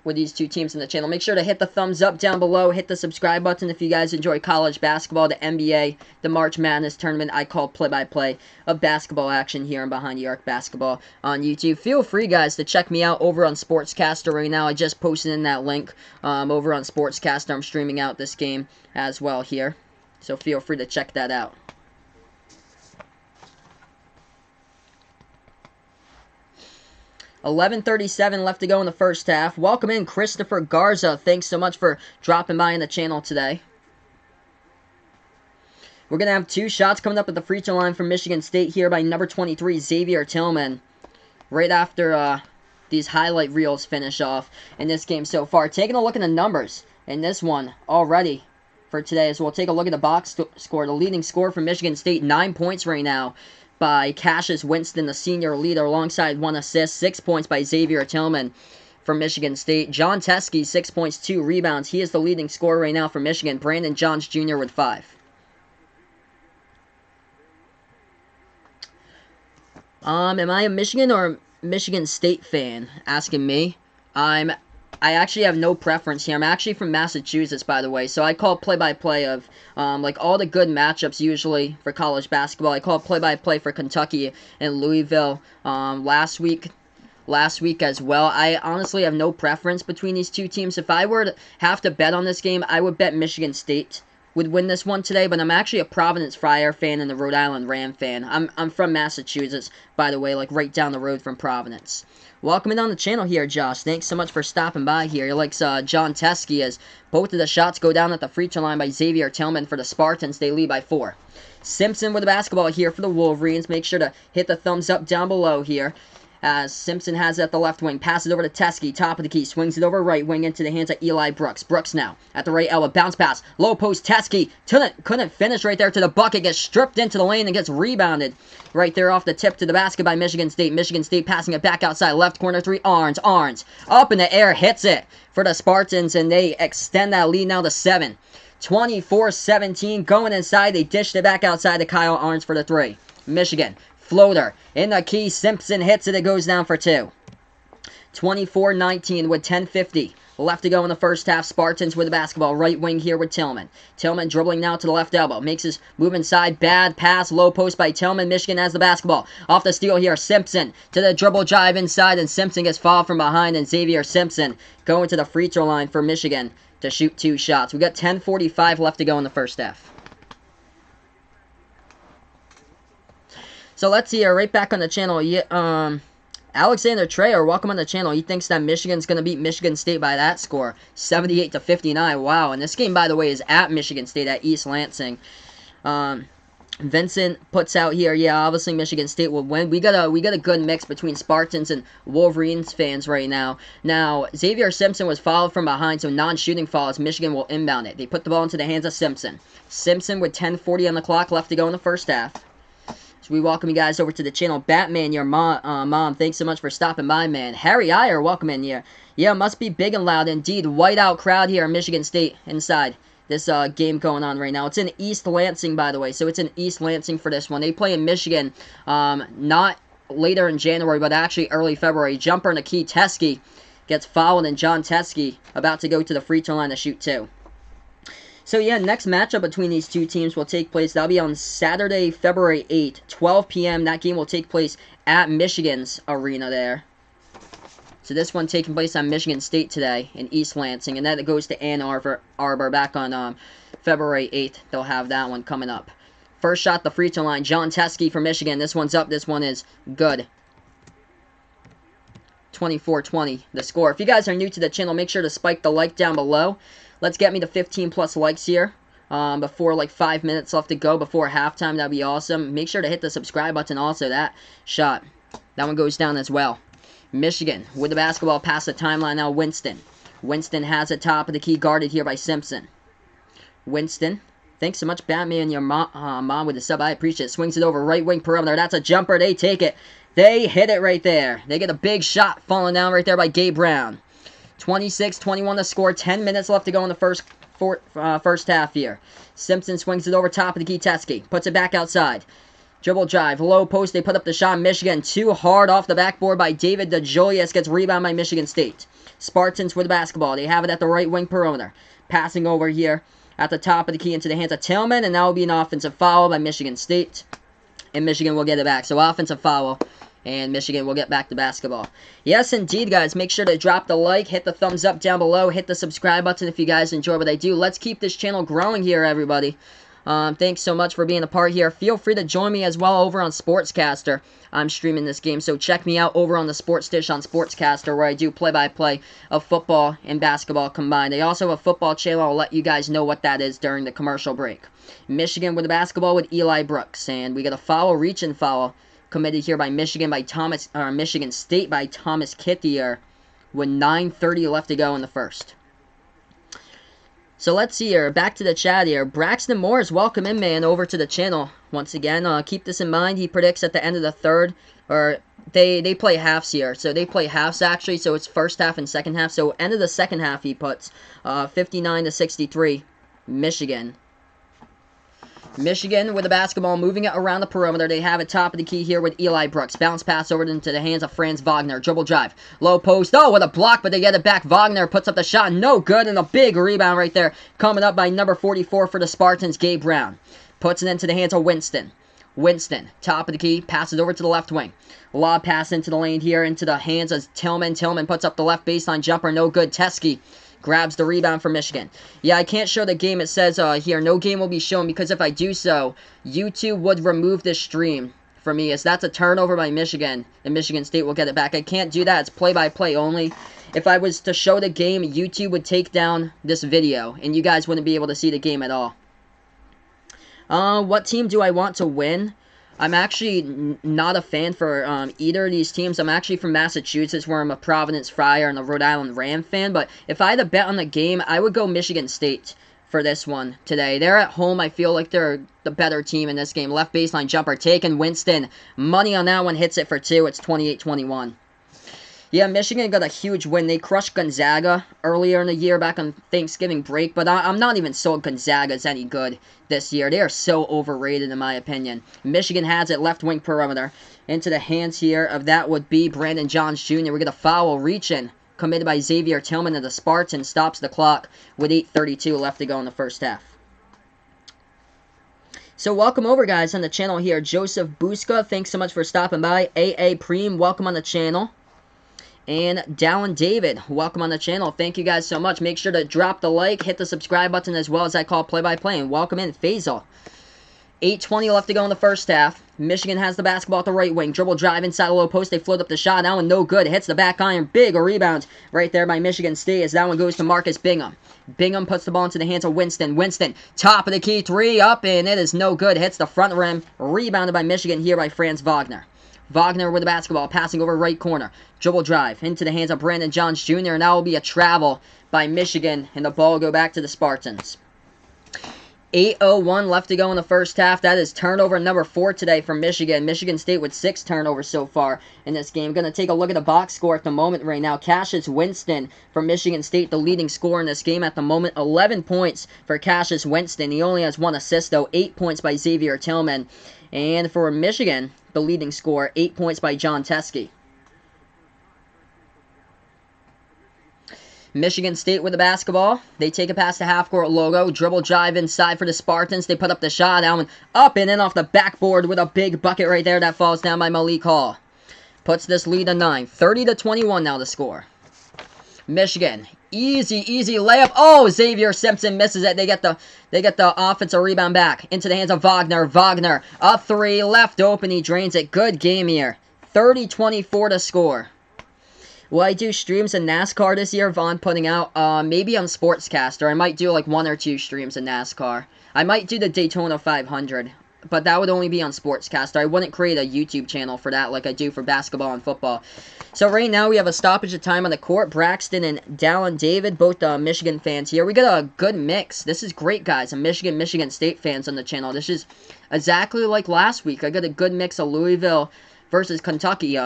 with these two teams in the channel. Make sure to hit the thumbs up down below. Hit the subscribe button if you guys enjoy college basketball, the NBA, the March Madness tournament. I call play-by-play of basketball action here on Behind the Arc Basketball on YouTube. Feel free, guys, to check me out over on Sportscaster right now. I just posted in that link over on Sportscaster. I'm streaming out this game as well here. So feel free to check that out. $11:37 left to go in the first half. Welcome in Christopher Garza. Thanks so much for dropping by in the channel today. We're going to have 2 shots coming up at the free throw line from Michigan State here by number 23, Xavier Tillman. Right after these highlight reels finish off in this game so far. Taking a look at the numbers in this one already for today. So we'll take a look at the box score. The leading score for Michigan State, 9 points right now by Cassius Winston, the senior leader, alongside 1 assist. 6 points by Xavier Tillman from Michigan State. John Teske, 6 points, 2 rebounds. He is the leading scorer right now for Michigan. Brandon Johns Jr. with 5. Am I a Michigan or Michigan State fan? Asking me. I actually have no preference here. I'm actually from Massachusetts, by the way, so I call play-by-play of, like, all the good matchups usually for college basketball. I call play-by-play for Kentucky and Louisville last week as well. I honestly have no preference between these two teams. If I were to have to bet on this game, I would bet Michigan State would win this one today, but I'm actually a Providence Friar fan and a Rhode Island Ram fan. I'm from Massachusetts, by the way, like right down the road from Providence. Welcome in on the channel here, Josh. Thanks so much for stopping by here. He likes John Teske as both of the shots go down at the free throw line by Xavier Tillman for the Spartans. They lead by 4. Simpson with the basketball here for the Wolverines. Make sure to hit the thumbs up down below here. As Simpson has it at the left wing, passes over to Teske, top of the key, swings it over right wing into the hands of Eli Brooks. Brooks now at the right elbow, bounce pass, low post, Teske couldn't finish right there to the bucket, gets stripped into the lane and gets rebounded right there off the tip to the basket by Michigan State. Michigan State passing it back outside, left corner 3, Arns up in the air, hits it for the Spartans, and they extend that lead now to 7. 24-17, going inside, they dished it back outside to Kyle Arns for the 3. Michigan. Floater in the key. Simpson hits it. It goes down for 2. 24-19 with 10:50 left to go in the first half. Spartans with the basketball. Right wing here with Tillman. Tillman dribbling now to the left elbow. Makes his move inside. Bad pass. Low post by Tillman. Michigan has the basketball. Off the steal here. Simpson to the dribble drive inside. And Simpson gets fouled from behind. And Xavier Simpson going to the free throw line for Michigan to shoot 2 shots. We got 10:45 left to go in the first half. So let's see here, right back on the channel. Alexander Trayer, welcome on the channel. He thinks that Michigan's going to beat Michigan State by that score, 78-59. Wow, and this game, by the way, is at Michigan State at East Lansing. Vincent puts out here, yeah, obviously Michigan State will win. We got a good mix between Spartans and Wolverines fans right now. Now, Xavier Simpson was fouled from behind, so non-shooting fouls. Michigan will inbound it. They put the ball into the hands of Simpson. Simpson with 10:40 on the clock left to go in the first half. So we welcome you guys over to the channel. Batman, your mom, thanks so much for stopping by, man. Harry Iyer, welcome in here. Yeah, must be big and loud indeed. Whiteout crowd here in Michigan State inside this game going on right now. It's in East Lansing, by the way, so it's in East Lansing for this one. They play in Michigan, not later in January, but actually early February. Jumper in the key, Teske gets fouled, and John Teske about to go to the free throw line to shoot 2. So yeah, next matchup between these two teams will take place. That'll be on Saturday, February 8th, 12 p.m. That game will take place at Michigan's arena there. So this one taking place on Michigan State today in East Lansing. And then it goes to Ann Arbor back on February 8th. They'll have that one coming up. First shot, the free throw line. John Teske for Michigan. This one's up. This one is good. 24-20 the score. If you guys are new to the channel, make sure to spike the like down below. Let's get me to 15 plus likes here before like 5 minutes left to go before halftime. That'd be awesome. Make sure to hit the subscribe button also. That shot, that one goes down as well. Michigan with the basketball past the timeline now. Winston has it top of the key, guarded here by Simpson. Winston, thanks so much, Batman, your mom with the sub. I appreciate it. Swings it over right wing perimeter. That's a jumper. They take it. They hit it right there. They get a big shot falling down right there by Gabe Brown. 26-21 to score. 10 minutes left to go in the first half here. Simpson swings it over top of the key. Teske puts it back outside. Dribble drive. Low post. They put up the shot. Michigan too hard off the backboard by David DeJulius. Gets rebound by Michigan State. Spartans with the basketball. They have it at the right wing perimeter. Passing over here at the top of the key into the hands of Tillman. And that will be an offensive foul by Michigan State. And Michigan will get it back. So offensive foul. And Michigan will get back to basketball. Yes, indeed, guys. Make sure to drop the like, hit the thumbs up down below, hit the subscribe button if you guys enjoy what I do. Let's keep this channel growing here, everybody. Thanks so much for being a part here. Feel free to join me as well over on Sportscaster. I'm streaming this game, so check me out over on the Sports Dish on Sportscaster, where I do play-by-play of football and basketball combined. They also have a football channel. I'll let you guys know what that is during the commercial break. Michigan with the basketball with Eli Brooks, and we got a foul, reach and foul, committed here by Michigan State by Thomas Kithier, with 9:30 left to go in the first. So let's see here. Back to the chat here. Braxton Morris, welcome in, man, over to the channel. Once again, keep this in mind. He predicts at the end of the third, or they play halves here. So they play halves, actually. So it's first half and second half. So end of the second half, he puts 59-63, Michigan. Michigan with the basketball, moving it around the perimeter. They have it top of the key here with Eli Brooks. Bounce pass over into the hands of Franz Wagner. Dribble drive. Low post. Oh, with a block, but they get it back. Wagner puts up the shot. No good, and a big rebound right there. Coming up by number 44 for the Spartans, Gabe Brown. Puts it into the hands of Winston. Winston, top of the key, passes over to the left wing. Lob pass into the lane here, into the hands of Tillman. Tillman puts up the left baseline jumper. No good. Teskey grabs the rebound for Michigan. Yeah, I can't show the game. It says here, no game will be shown, because if I do so, YouTube would remove this stream for me, as that's a turnover by Michigan, and Michigan State will get it back. I can't do that. It's play-by-play only. If I was to show the game, YouTube would take down this video, and you guys wouldn't be able to see the game at all. What team do I want to win? I'm actually not a fan for either of these teams. I'm actually from Massachusetts, where I'm a Providence Friar and a Rhode Island Ram fan. But if I had to bet on the game, I would go Michigan State for this one today. They're at home. I feel like they're the better team in this game. Left baseline jumper taken. Winston, money on that one, hits it for two. It's 28-21. Yeah, Michigan got a huge win. They crushed Gonzaga earlier in the year, back on Thanksgiving break, but I'm not even sold Gonzaga's any good this year. They are so overrated, in my opinion. Michigan has it, left wing perimeter, into the hands here of that would be Brandon Johns Jr. We get a foul, reaching, committed by Xavier Tillman, and the Spartans stops the clock with 8:32 left to go in the first half. So welcome over, guys, on the channel here. Joseph Buska, thanks so much for stopping by. AA Preem, welcome on the channel. And Dallin David, welcome on the channel. Thank you guys so much. Make sure to drop the like, hit the subscribe button, as well as I call play-by-play. And welcome in, Faisal. 8:20 left to go in the first half. Michigan has the basketball at the right wing. Dribble drive inside the low post. They float up the shot. That one no good. Hits the back iron. Big a rebound right there by Michigan State, as that one goes to Marcus Bingham. Bingham puts the ball into the hands of Winston. Winston, top of the key, three up, and it is no good. Hits the front rim. Rebounded by Michigan here by Franz Wagner. Wagner with the basketball, passing over right corner. Dribble drive into the hands of Brandon Johns Jr. And that will be a travel by Michigan, and the ball will go back to the Spartans. 8:01 left to go in the first half. That is turnover number 4 today for Michigan. Michigan State with 6 turnovers so far in this game. Going to take a look at the box score at the moment right now. Cassius Winston for Michigan State, the leading scorer in this game at the moment. 11 points for Cassius Winston. He only has 1 assist, though. 8 points by Xavier Tillman. And for Michigan, the leading scorer, 8 points by John Teskey. Michigan State with the basketball. They take it past the half-court logo. Dribble drive inside for the Spartans. They put up the shot. That one up and in off the backboard with a big bucket right there that falls down by Malik Hall. Puts this lead to 9. 30-21 now the score. Michigan, easy layup. Oh, Xavier Simpson misses it. They get the offensive rebound back into the hands of Wagner. Wagner, a 3, left open. He drains it. Good game here. 30-24 to score. Will I do streams in NASCAR this year? Vaughn putting out, maybe on Sportscaster. I might do like 1 or 2 streams in NASCAR. I might do the Daytona 500, but that would only be on Sportscaster. I wouldn't create a YouTube channel for that like I do for basketball and football. So right now we have a stoppage of time on the court. Braxton and Dallin David, both Michigan fans here. We got a good mix. This is great, guys. And Michigan State fans on the channel. This is exactly like last week. I got a good mix of Louisville versus Kentucky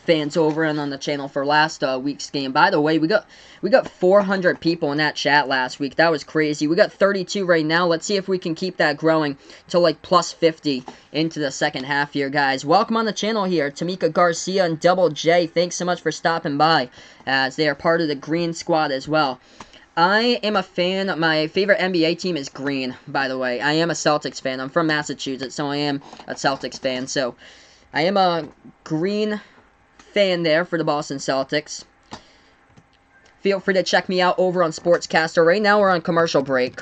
fans over and on the channel for last week's game. By the way, we got 400 people in that chat last week. That was crazy. We got 32 right now. Let's see if we can keep that growing to like plus 50 into the second half here, guys. Welcome on the channel here, Tamika Garcia and Double J. Thanks so much for stopping by, as they are part of the Green Squad as well. I am a fan. My favorite NBA team is green, by the way. I am a Celtics fan. I'm from Massachusetts, so I am a Celtics fan. So I am a green fan there for the Boston Celtics. Feel free to check me out over on Sportscaster. Right now we're on commercial break.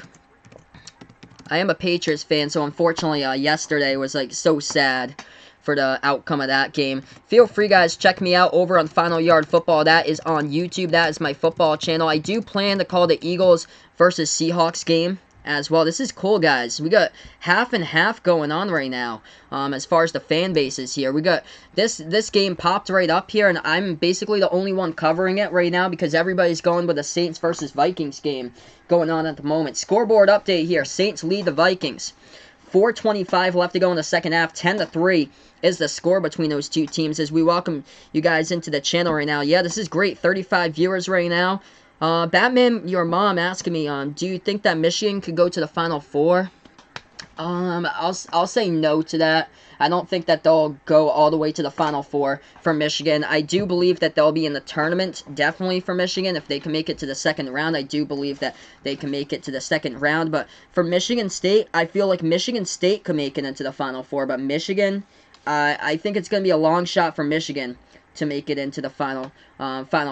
I am a Patriots fan, so unfortunately, yesterday was like so sad for the outcome of that game. Feel free, guys, check me out over on Final Yard Football. That is on YouTube. That is my football channel. I do plan to call the Eagles versus Seahawks game as well. This is cool, guys. We got half and half going on right now as far as the fan bases here. We got this game popped right up here, and I'm basically the only one covering it right now because everybody's going with the Saints versus Vikings game going on at the moment. Scoreboard update here. Saints lead the Vikings. 4:25 left to go in the second half. 10-3 is the score between those two teams as we welcome you guys into the channel right now. Yeah, this is great. 35 viewers right now. Batman, your mom asking me, do you think that Michigan could go to the Final Four? I'll say no to that. I don't think that they'll go all the way to the Final Four for Michigan. I do believe that they'll be in the tournament, definitely for Michigan. If they can make it to the second round, I do believe that they can make it to the second round. But for Michigan State, I feel like Michigan State could make it into the Final Four. But Michigan, I think it's going to be a long shot for Michigan to make it into the Final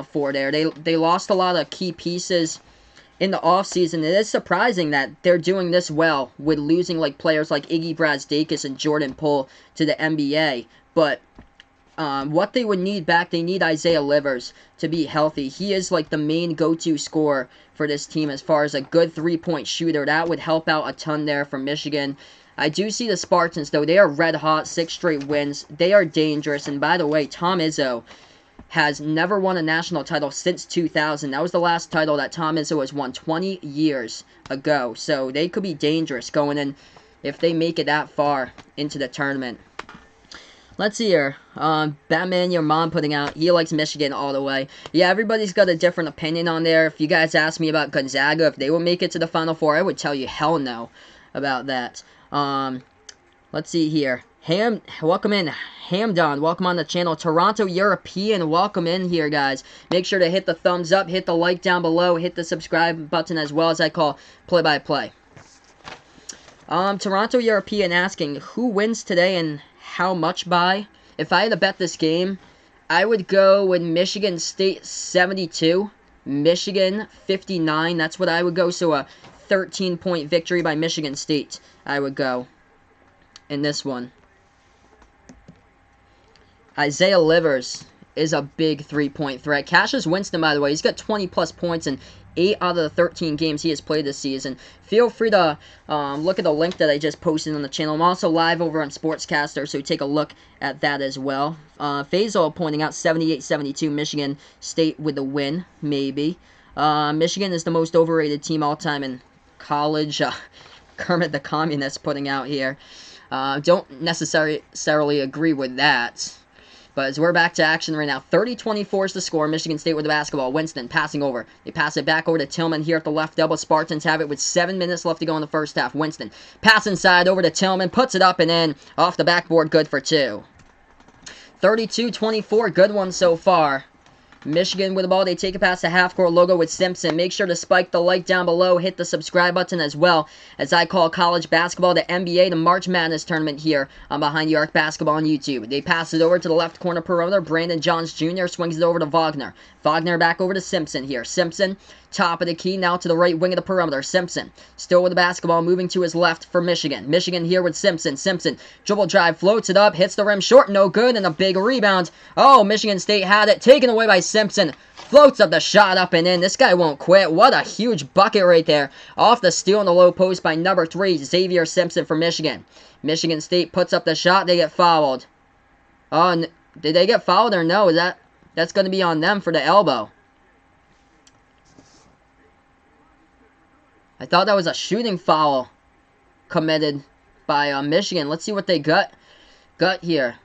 Four there. They lost a lot of key pieces in the offseason. It is surprising that they're doing this well with losing like players like Iggy Brazdeikis and Jordan Poole to the NBA. But what they would need back, they need Isaiah Livers to be healthy. He is like the main go-to scorer for this team as far as a good three-point shooter. That would help out a ton there for Michigan. I do see the Spartans, though. They are red hot, 6 straight wins. They are dangerous. And by the way, Tom Izzo has never won a national title since 2000. That was the last title that Tom Izzo has won 20 years ago. So they could be dangerous going in if they make it that far into the tournament. Let's see here. Batman, your mom putting out, he likes Michigan all the way. Yeah, everybody's got a different opinion on there. If you guys ask me about Gonzaga, if they will make it to the Final Four, I would tell you hell no about that. Let's see here. Welcome in. Hamdon, welcome on the channel. Toronto European, welcome in here, guys. Make sure to hit the thumbs up, hit the like down below, hit the subscribe button as well as I call play-by-play. Toronto European asking, who wins today and how much by? If I had to bet this game, I would go with Michigan State 72, Michigan 59. That's what I would go. So a 13-point victory by Michigan State, I would go in this one. Isaiah Livers is a big three-point threat. Cassius Winston, by the way, he's got 20-plus points in 8 out of the 13 games he has played this season. Feel free to look at the link that I just posted on the channel. I'm also live over on Sportscaster, so take a look at that as well. Faisal pointing out 78-72, Michigan State with the win, maybe. Michigan is the most overrated team all time in college. Kermit the Communist putting out here. Don't necessarily agree with that. But as we're back to action right now, 30-24 is the score. Michigan State with the basketball. Winston passing over. They pass it back over to Tillman here at the left double. Spartans have it with 7 minutes left to go in the first half. Winston pass inside over to Tillman. Puts it up and in. Off the backboard. Good for 2. 32-24. Good one so far. Michigan with the ball. They take it past the half-court logo with Simpson. Make sure to spike the like down below. Hit the subscribe button as well as I call college basketball, the NBA, the March Madness tournament here on Behind the Arc Basketball on YouTube. They pass it over to the left corner perimeter. Brandon Johns Jr. swings it over to Wagner. Wagner back over to Simpson here. Simpson, top of the key, now to the right wing of the perimeter. Simpson still with the basketball, moving to his left for Michigan. Michigan here with Simpson. Simpson, dribble drive, floats it up, hits the rim short, no good, and a big rebound. Oh, Michigan State had it, taken away by Simpson. Floats up the shot up and in. This guy won't quit. What a huge bucket right there. Off the steal in the low post by number 3, Xavier Simpson for Michigan. Michigan State puts up the shot. They get fouled. Oh, did they get fouled or no? That's going to be on them for the elbow. I thought that was a shooting foul committed by Michigan. Let's see what they got here.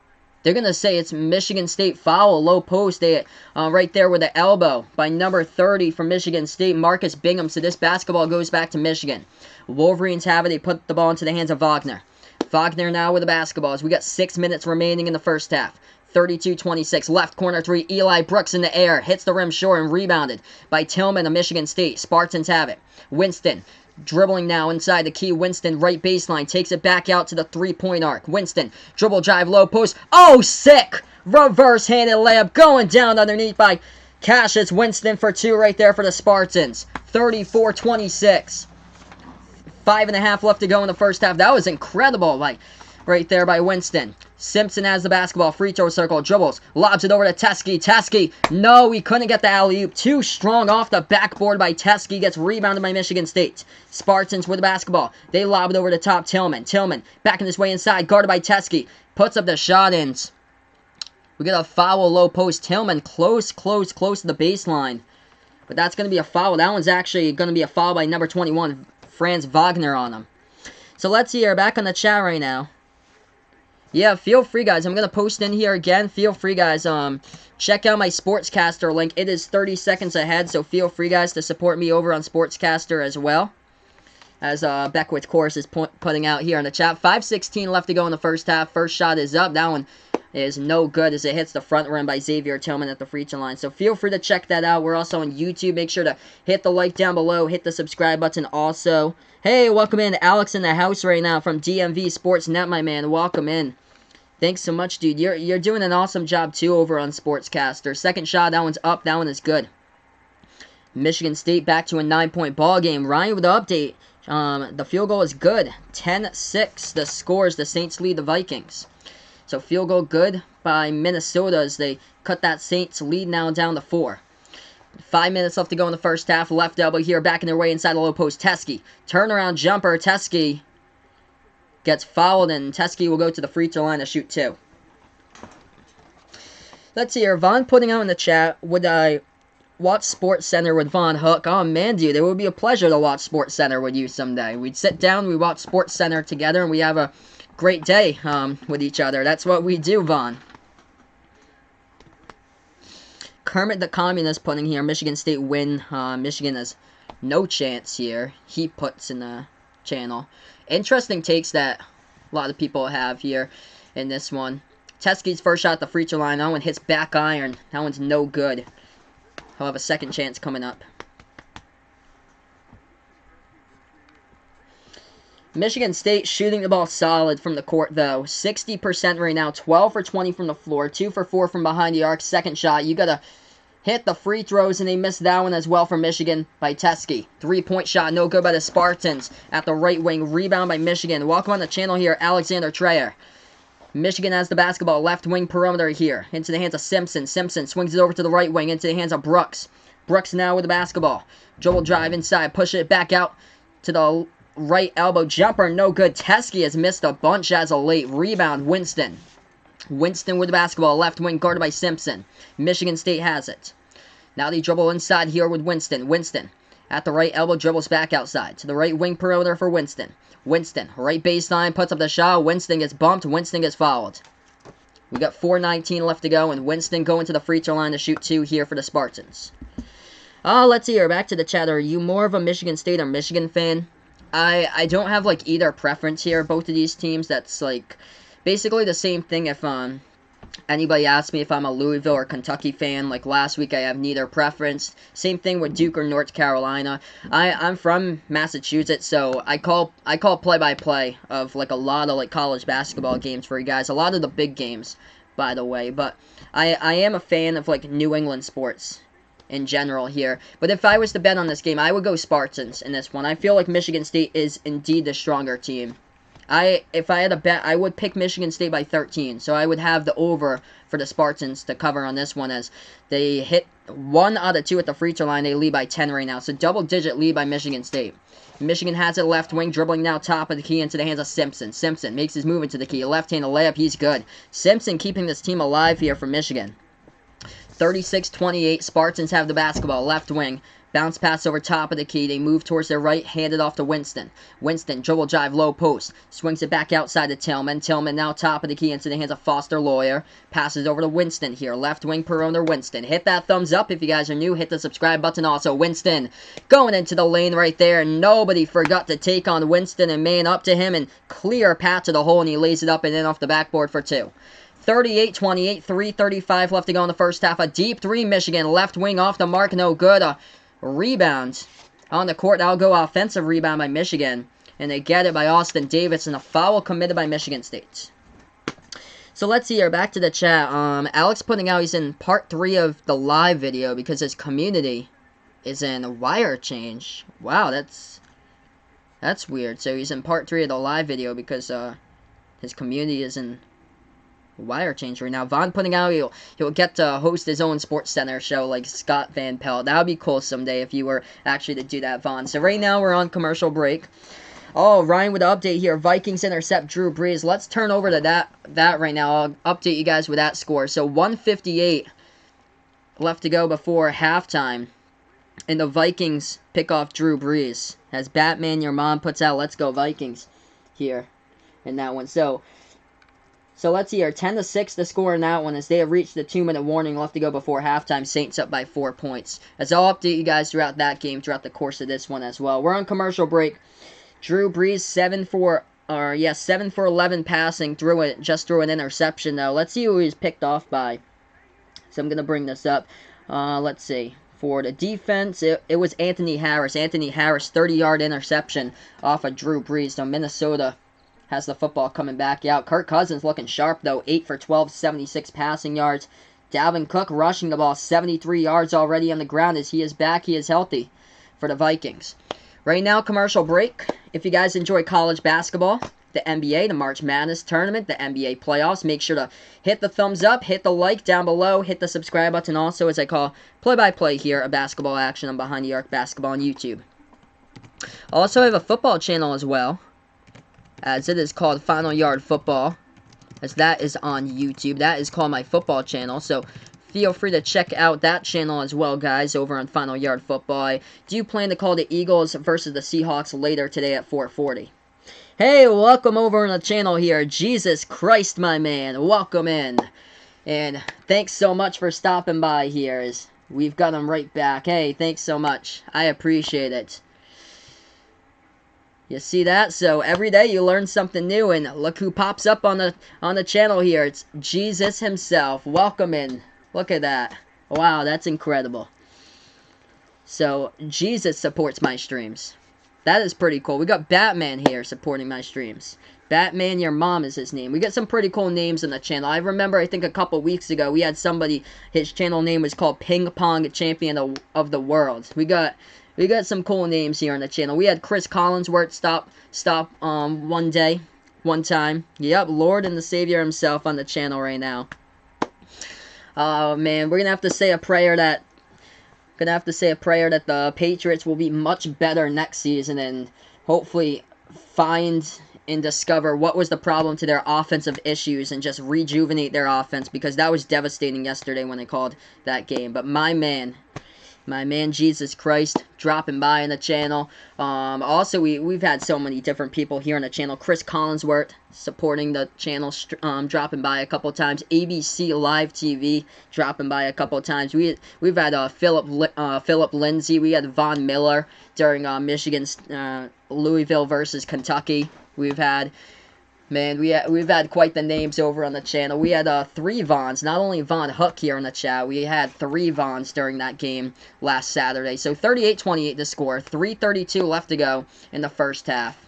They're going to say it's Michigan State foul, low post. They right there with the elbow by number 30 from Michigan State, Marcus Bingham. So this basketball goes back to Michigan. Wolverines have it. They put the ball into the hands of Wagner. Wagner now with the basketball as we got 6 minutes remaining in the first half. 32-26, left corner 3, Eli Brooks in the air, hits the rim short and rebounded by Tillman of Michigan State. Spartans have it. Winston, dribbling now inside the key. Winston, right baseline, takes it back out to the three-point arc. Winston, dribble drive, low post. Oh, sick! Reverse-handed layup going down underneath by Cassius Winston for 2 right there for the Spartans. 34-26. 5.5 left to go in the first half. That was incredible, like, right there by Winston. Simpson has the basketball, free throw circle, dribbles, lobs it over to Teskey. Teskey, no, he couldn't get the alley-oop. Too strong off the backboard by Teskey, gets rebounded by Michigan State. Spartans with the basketball. They lob it over to top Tillman. Tillman backing his way inside, guarded by Teskey. Puts up the shot in. We get a foul low post. Tillman close to the baseline. But that's going to be a foul. That one's actually going to be a foul by number 21, Franz Wagner on him. So let's see here. Back on the chat right now. Yeah, feel free, guys. I'm going to post in here again. Feel free, guys. Check out my Sportscaster link. It is 30 seconds ahead, so feel free, guys, to support me over on Sportscaster as well. As Beckwith Course is putting out here in the chat. 5:16 left to go in the first half. First shot is up. That one is no good as it hits the front rim by Xavier Tillman at the free throw line. So feel free to check that out. We're also on YouTube. Make sure to hit the like down below. Hit the subscribe button also. Hey, welcome in. Alex in the house right now from DMV Sports Net, my man. Welcome in. Thanks so much, dude. You're doing an awesome job, too, over on Sportscaster. Second shot, that one's up. That one is good. Michigan State back to a 9-point ball game. Ryan with the update. The field goal is good. 10-6. The scores. The Saints lead the Vikings. So field goal good by Minnesota as they cut that Saints lead now down to 4. 5 minutes left to go in the first half. Left elbow here, backing their way inside the low post. Teskey. Turnaround jumper. Teskey gets fouled, and Teskey will go to the free throw line to shoot 2. Let's see here. Vaughn putting out in the chat, would I watch Sports Center with Von Hook? Oh, man, dude, it would be a pleasure to watch Sports Center with you someday. We'd sit down, we watch Sports Center together, and we have a great day with each other. That's what we do, Vaughn. Kermit the Communist putting here, Michigan State win. Michigan has no chance here. He puts in the channel. Interesting takes that a lot of people have here in this one. Teskey's first shot at the free throw line. That one hits back iron. That one's no good. He'll have a second chance coming up. Michigan State shooting the ball solid from the court, though. 60% right now. 12 for 20 from the floor. 2 for 4 from behind the arc. Second shot. You got to hit the free throws, and they missed that one as well for Michigan by Teskey. 3-point shot. No good by the Spartans at the right wing. Rebound by Michigan. Welcome on the channel here, Alexander Trayer. Michigan has the basketball. Left wing perimeter here. Into the hands of Simpson. Simpson swings it over to the right wing. Into the hands of Brooks. Brooks now with the basketball. Dribble drive inside. Push it back out to the right elbow jumper, no good. Teskey has missed a bunch as a late. Rebound, Winston. Winston with the basketball, left wing guarded by Simpson. Michigan State has it. Now they dribble inside here with Winston. Winston at the right elbow, dribbles back outside. To the right wing perimeter for Winston. Winston, right baseline, puts up the shot. Winston gets bumped. Winston gets fouled. We got 4:19 left to go, and Winston going to the free throw line to shoot 2 here for the Spartans. Let's see here. Back to the chat. Are you more of a Michigan State or Michigan fan? I don't have, like, either preference here. Both of these teams, that's, like, basically the same thing if, anybody asks me if I'm a Louisville or Kentucky fan. Like, last week, I have neither preference. Same thing with Duke or North Carolina. I'm from Massachusetts, so I call play-by-play of, like, a lot of, like, college basketball games for you guys. A lot of the big games, by the way. But I am a fan of, like, New England sports in general here. But if I was to bet on this game, I would go Spartans in this one. I feel like Michigan State is indeed the stronger team. If I had a bet, I would pick Michigan State by 13. So I would have the over for the Spartans to cover on this one as they hit 1 out of 2 at the free throw line. They lead by 10 right now. So double-digit lead by Michigan State. Michigan has it left wing, dribbling now top of the key into the hands of Simpson. Simpson makes his move into the key. Left-handed layup, he's good. Simpson keeping this team alive here for Michigan. 36-28, Spartans have the basketball, left wing. Bounce pass over top of the key. They move towards their right, hand it off to Winston. Winston, dribble drive, low post. Swings it back outside to Tillman. Tillman now top of the key into the hands of Foster Lawyer. Passes over to Winston here. Left wing perimeter, Winston. Hit that thumbs up if you guys are new. Hit the subscribe button also. Winston going into the lane right there. Nobody forgot to take on Winston and man up to him and clear path to the hole, and he lays it up and in off the backboard for 2. 38-28, 3:35 left to go in the first half. A deep 3, Michigan. Left wing off the mark, no good. A rebound on the court. That'll go offensive rebound by Michigan. And they get it by Austin Davis, and a foul committed by Michigan State. So let's see here. Back to the chat. Alex putting out he's in part 3 of the live video because his community is in a wire change. Wow, that's That's weird. So he's in part 3 of the live video because his community is in wire change right now. Vaughn putting out he'll get to host his own Sports Center show like Scott Van Pelt. That would be cool someday if you were actually to do that, Vaughn. So right now we're on commercial break. Oh, Ryan with the update here. Vikings intercept Drew Brees. Let's turn over to that right now. I'll update you guys with that score. So 1:58 left to go before halftime. And the Vikings pick off Drew Brees. As Batman Your Mom puts out, let's go Vikings here in that one. So let's see here. 10-6 the score in that one as they have reached the 2-minute warning left to go before halftime. Saints up by 4 points. As I'll update you guys throughout that game, throughout the course of this one as well. We're on commercial break. Drew Brees 7 for 11 passing. Just threw an interception though. Let's see who he's picked off by. So I'm gonna bring this up. Let's see. For the defense, it was Anthony Harris. Anthony Harris 30-yard interception off of Drew Brees. So Minnesota has the football coming back out. Kirk Cousins looking sharp though. 8 for 12, 76 passing yards. Dalvin Cook rushing the ball 73 yards already on the ground as he is back. He is healthy for the Vikings. Right now, commercial break. If you guys enjoy college basketball, the NBA, the March Madness tournament, the NBA playoffs, make sure to hit the thumbs up, hit the like down below, hit the subscribe button also as I call play-by-play here of basketball action on Behind the Arc Basketball on YouTube. Also, I have a football channel as well, as it is called Final Yard Football, as that is on YouTube. That is called my football channel, so feel free to check out that channel as well, guys, over on Final Yard Football. I do plan to call the Eagles versus the Seahawks later today at 4:40. Hey, welcome over on the channel here. Jesus Christ, my man. Welcome in. And thanks so much for stopping by here. As we've got them right back. Hey, thanks so much. I appreciate it. You see that? So every day you learn something new, and look who pops up on the channel here. It's Jesus himself. Welcome in. Look at that. Wow, that's incredible. So Jesus supports my streams. That is pretty cool. We got Batman here supporting my streams. Batman Your Mom is his name. We got some pretty cool names on the channel. I remember, I think a couple weeks ago, we had somebody, his channel name was called Ping Pong Champion of the World. We got some cool names here on the channel. We had Chris Collinsworth stop one time. Yep, Lord and the Savior himself on the channel right now. Oh man, we're gonna have to say a prayer that the Patriots will be much better next season and hopefully find and discover what was the problem to their offensive issues and just rejuvenate their offense, because that was devastating yesterday when they called that game. But my man Jesus Christ dropping by on the channel. Also, we've had so many different people here on the channel. Chris Collinsworth supporting the channel, dropping by a couple times. ABC Live TV dropping by a couple times. We've had Philip Lindsay. We had Von Miller during Michigan's Louisville versus Kentucky. We've had quite the names over on the channel. We had 3 Vons, not only Von Hook here in the chat. We had 3 Vons during that game last Saturday. So 38-28 the score. 3:32 left to go in the first half.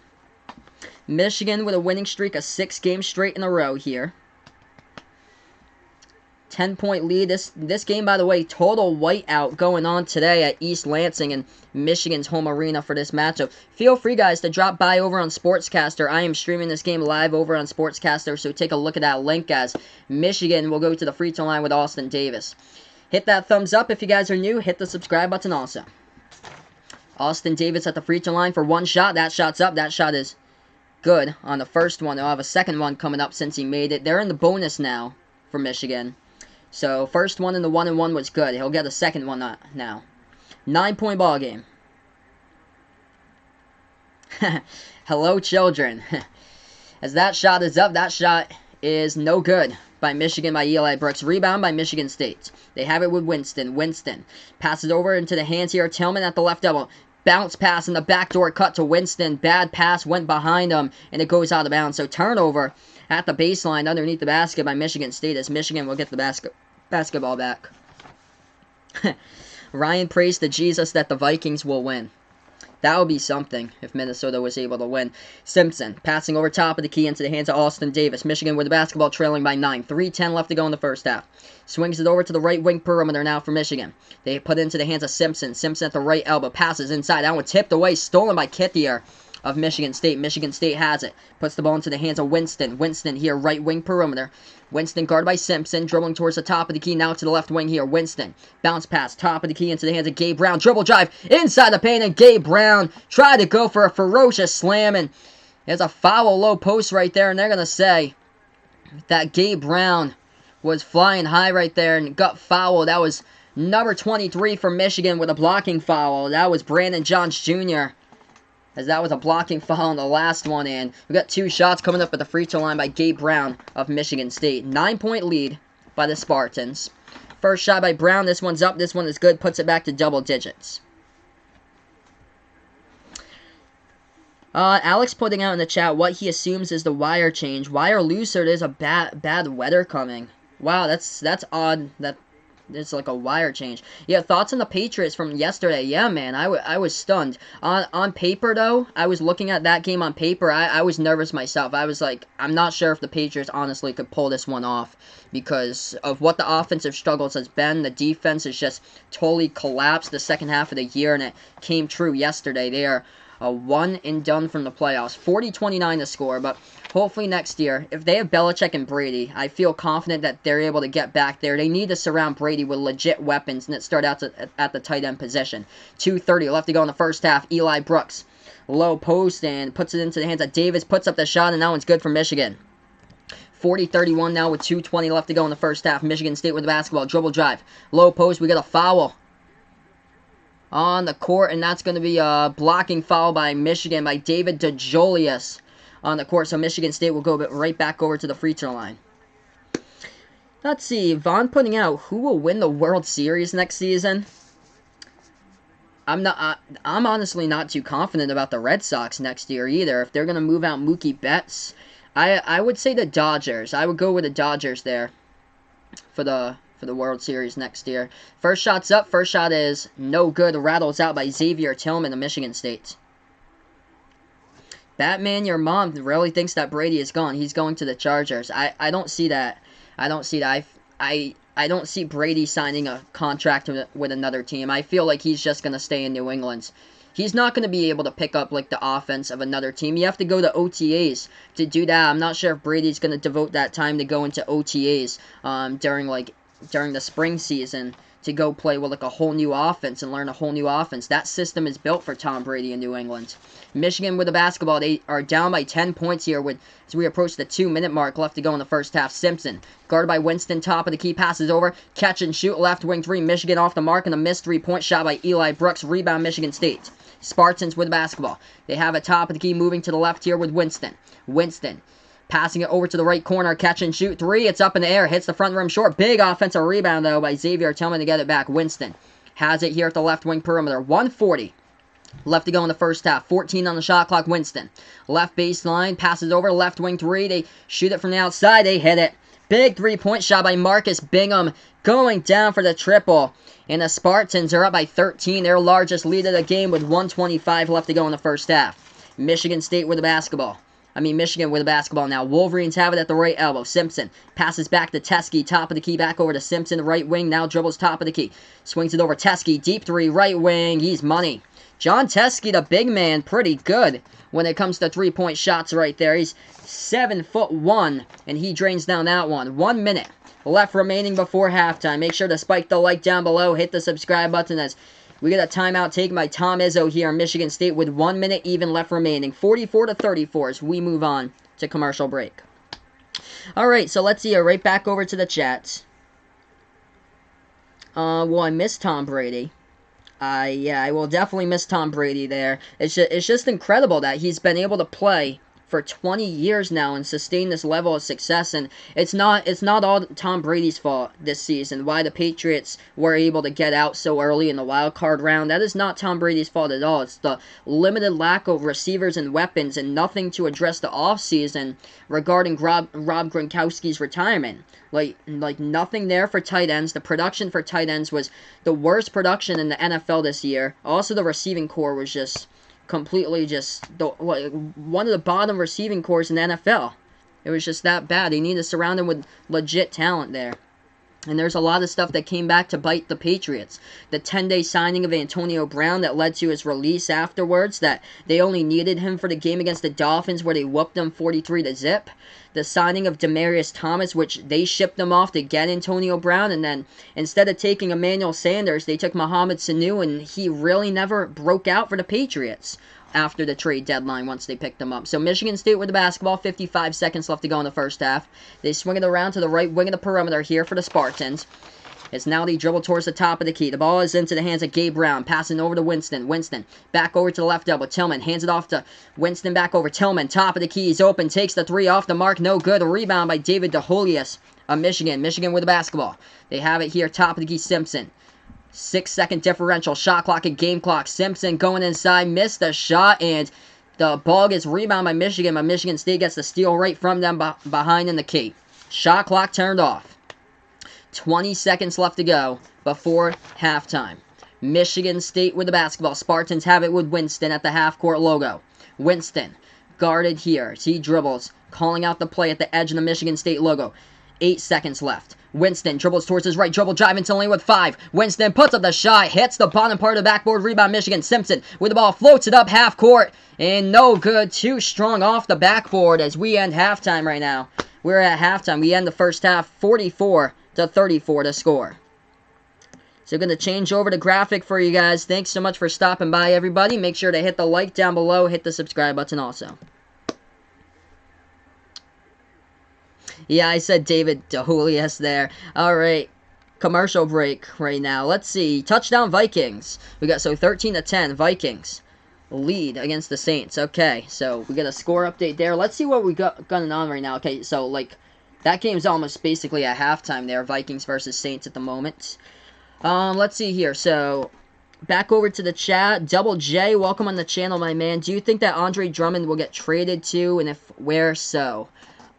Michigan with a winning streak of 6 games straight in a row here. 10-point lead. This game, by the way, total whiteout going on today at East Lansing and Michigan's home arena for this matchup. Feel free, guys, to drop by over on Sportscaster. I am streaming this game live over on Sportscaster, so take a look at that link as Michigan will go to the free throw line with Austin Davis. Hit that thumbs up if you guys are new. Hit the subscribe button also. Austin Davis at the free throw line for one shot. That shot's up. That shot is good on the first one. They'll have a second one coming up since he made it. They're in the bonus now for Michigan. So, first one in the 1-and-1 was good. He'll get a second one now. 9-point ball game. Hello, children. As that shot is up, that shot is no good by Michigan, by Eli Brooks. Rebound by Michigan State. They have it with Winston. Winston passes over into the hands here. Tillman at the left elbow. Bounce pass in the backdoor cut to Winston. Bad pass went behind him, and it goes out of bounds. So, turnover at the baseline underneath the basket by Michigan State as Michigan will get the basketball back. Ryan prays to Jesus that the Vikings will win. That would be something if Minnesota was able to win. Simpson passing over top of the key into the hands of Austin Davis. Michigan with the basketball trailing by 9. 3:10 left to go in the first half. Swings it over to the right wing perimeter now for Michigan. They put it into the hands of Simpson. Simpson at the right elbow. Passes inside. That one tipped away. Stolen by Kithier. of Michigan State. Michigan State has it. Puts the ball into the hands of Winston. Winston here, right wing perimeter. Winston guarded by Simpson, dribbling towards the top of the key, now to the left wing here. Winston, bounce pass, top of the key into the hands of Gabe Brown. Dribble drive, inside the paint, and Gabe Brown tried to go for a ferocious slam, and there's a foul low post right there, and they're going to say that Gabe Brown was flying high right there and got fouled. That was number 23 for Michigan with a blocking foul. That was Brandon Johns Jr., as that was a blocking foul on the last one, and we got 2 shots coming up at the free throw line by Gabe Brown of Michigan State. 9-point lead by the Spartans. First shot by Brown. This one's up. This one is good. Puts it back to double digits. Alex putting out in the chat what he assumes is the wire change. Wire loose, or there's a bad weather coming. Wow, that's odd. That it's like a wire change. Yeah, thoughts on the Patriots from yesterday? Yeah, man, I was stunned. On paper, though, I was looking at that game on paper. I was nervous myself. I was like, I'm not sure if the Patriots honestly could pull this one off because of what the offensive struggles has been. The defense has just totally collapsed the second half of the year, and it came true yesterday. They are a one and done from the playoffs. 40-29 to score, but hopefully next year, if they have Belichick and Brady, I feel confident that they're able to get back there. They need to surround Brady with legit weapons, and it start out at the tight end position. 2:30 left to go in the first half. Eli Brooks, low post, and puts it into the hands of Davis, puts up the shot, and that one's good for Michigan. 40-31 now with 2:20 left to go in the first half. Michigan State with the basketball. Dribble drive. Low post, we got a foul on the court, and that's going to be a blocking foul by Michigan, by David DeJulius on the court. So Michigan State will go right back over to the free throw line. Let's see. Vaughn putting out who will win the World Series next season. I'm honestly not too confident about the Red Sox next year either. If they're going to move out Mookie Betts, I would say the Dodgers. I would go with the Dodgers there for the World Series next year. First shot's up. First shot is no good. Rattles out by Xavier Tillman of Michigan State. Batman, your mom really thinks that Brady is gone. He's going to the Chargers. I don't see that. I don't see that. I don't see Brady signing a contract with another team. I feel like he's just going to stay in New England. He's not going to be able to pick up like the offense of another team. You have to go to OTAs to do that. I'm not sure if Brady's going to devote that time to go into OTAs during the spring season to go play with like a whole new offense and learn a whole new offense. That system is built for Tom Brady in New England. Michigan with the basketball. They are down by 10 points here as we approach the 2-minute mark left to go in the first half. Simpson, guarded by Winston, top of the key, passes over, catch and shoot, left wing three. Michigan off the mark, and a missed 3-point shot by Eli Brooks. Rebound Michigan State. Spartans with the basketball. They have it top of the key, moving to the left here with Winston. Winston passing it over to the right corner, catch and shoot 3. It's up in the air, hits the front rim short. Big offensive rebound, though, by Xavier Tillman to get it back. Winston has it here at the left wing perimeter. 1:40 left to go in the first half. 14 on the shot clock. Winston, left baseline, passes over, left wing 3. They shoot it from the outside. They hit it. Big 3-point shot by Marcus Bingham, going down for the triple. And the Spartans are up by 13, their largest lead of the game, with 1:25 left to go in the first half. Michigan State with the basketball. Michigan with the basketball now. Wolverines have it at the right elbow. Simpson passes back to Teskey. Top of the key, back over to Simpson. Right wing, now dribbles top of the key. Swings it over Teskey. Deep 3, right wing. He's money. John Teskey, the big man, pretty good when it comes to 3-point shots right there. He's 7'1", and he drains down that one. 1 minute left remaining before halftime. Make sure to spike the like down below. Hit the subscribe button as we get a timeout taken by Tom Izzo here in Michigan State with 1 minute even left remaining. 44-34 as we move on to commercial break. Alright, so let's see. Right back over to the chat. Well, I miss Tom Brady. Yeah, I will definitely miss Tom Brady there. It's just incredible that he's been able to play for 20 years now and sustain this level of success, and it's not all Tom Brady's fault this season. Why the Patriots were able to get out so early in the wild card round, that is not Tom Brady's fault at all. It's the limited lack of receivers and weapons, and nothing to address the offseason regarding Rob Gronkowski's retirement. Like nothing there for tight ends. The production for tight ends was the worst production in the NFL this year. Also, the receiving core was just completely one of the bottom receiving cores in the NFL. It was just that bad. They need to surround him with legit talent there. And there's a lot of stuff that came back to bite the Patriots. The 10-day signing of Antonio Brown that led to his release afterwards, that they only needed him for the game against the Dolphins where they whooped them 43-0. The signing of Demaryius Thomas, which they shipped them off to get Antonio Brown, and then instead of taking Emmanuel Sanders, they took Mohamed Sanu, and he really never broke out for the Patriots after the trade deadline once they picked them up. So Michigan State with the basketball, 55 seconds left to go in the first half. They swing it around to the right wing of the perimeter here for the Spartans. It's now the dribble towards the top of the key. The ball is into the hands of Gabe Brown, passing over to Winston. Winston back over to the left elbow. Tillman hands it off to Winston, back over. Tillman, top of the key, he's open, takes the three off the mark, no good. A rebound by David DeJulius of Michigan. Michigan with the basketball. They have it here, top of the key, Simpson. 6-second differential, shot clock and game clock. Simpson going inside, missed the shot, and the ball gets rebounded by Michigan, but Michigan State gets the steal right from them behind in the key. Shot clock turned off. 20 seconds left to go before halftime. Michigan State with the basketball. Spartans have it with Winston at the half-court logo. Winston guarded here as he dribbles, calling out the play at the edge of the Michigan State logo. 8 seconds left. Winston dribbles towards his right, dribble drive into the lane with 5. Winston puts up the shot, hits the bottom part of the backboard, rebound Michigan. Simpson with the ball, floats it up half court, and no good. Too strong off the backboard as we end halftime right now. We're at halftime. We end the first half 44-34 to score. So going to change over the graphic for you guys. Thanks so much for stopping by, everybody. Make sure to hit the like down below, hit the subscribe button also. Yeah, I said David DeJulius there. Alright, commercial break right now. Let's see, touchdown Vikings. We got, so 13-10, Vikings lead against the Saints. Okay, so we got a score update there. Let's see what we got going on right now. Okay, so, like, that game's almost basically at halftime there, Vikings versus Saints at the moment. Let's see here, so back over to the chat. Double J, welcome on the channel, my man. Do you think that Andre Drummond will get traded to, and if where so?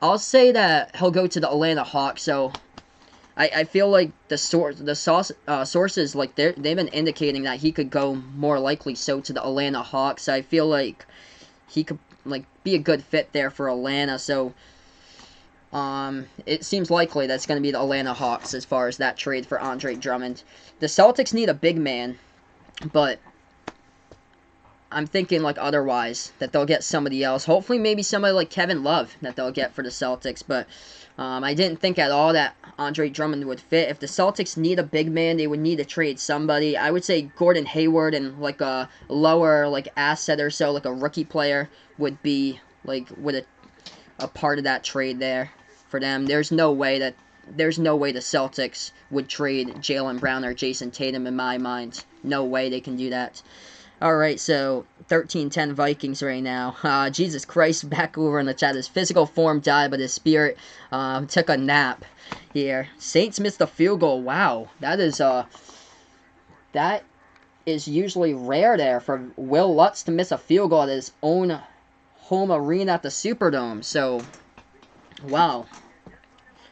I'll say that he'll go to the Atlanta Hawks. So I feel like the sources, like they've been indicating that he could go more likely so to the Atlanta Hawks. I feel like he could like be a good fit there for Atlanta. So it seems likely that's going to be the Atlanta Hawks as far as that trade for Andre Drummond. The Celtics need a big man, but I'm thinking like otherwise, that they'll get somebody else. Hopefully maybe somebody like Kevin Love that they'll get for the Celtics. But I didn't think at all that Andre Drummond would fit. If the Celtics need a big man, they would need to trade somebody. I would say Gordon Hayward and like a lower like asset or so, like a rookie player would be like with a part of that trade there for them. There's no way the Celtics would trade Jaylen Brown or Jason Tatum in my mind. No way they can do that. Alright, so 13-10 Vikings right now. Jesus Christ, back over in the chat. His physical form died, but his spirit took a nap here. Saints missed a field goal. Wow, that is usually rare there for Will Lutz to miss a field goal at his own home arena at the Superdome. So, wow.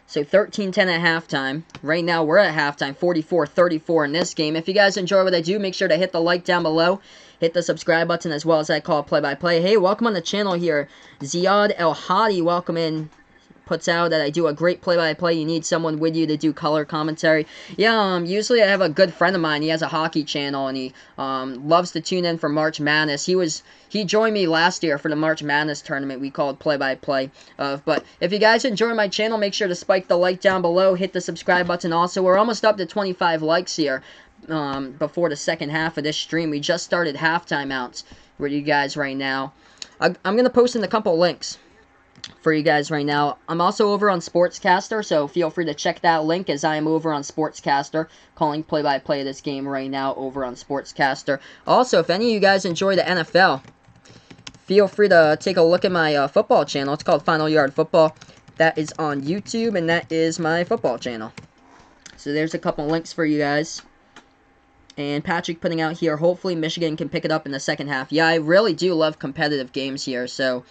So 13-10 at halftime. Right now we're at halftime, 44-34 in this game. If you guys enjoy what I do, make sure to hit the like down below. Hit the subscribe button as well as I call play-by-play. Hey, welcome on the channel here. Ziad El Hadi, welcome in. Puts out that I do a great play-by-play. You need someone with you to do color commentary. Yeah, usually I have a good friend of mine. He has a hockey channel, and he loves to tune in for March Madness. He joined me last year for the March Madness tournament we called play-by-play. But if you guys enjoy my channel, make sure to spike the like down below. Hit the subscribe button also. We're almost up to 25 likes here before the second half of this stream. We just started halftime outs for you guys right now. I'm going to post in a couple links for you guys right now. I'm also over on Sportscaster, so feel free to check that link as I am over on Sportscaster, calling play-by-play of this game right now over on Sportscaster. Also, if any of you guys enjoy the NFL, feel free to take a look at my football channel. It's called Final Yard Football. That is on YouTube, and that is my football channel. So there's a couple links for you guys. And Patrick putting out here, hopefully Michigan can pick it up in the second half. Yeah, I really do love competitive games here, so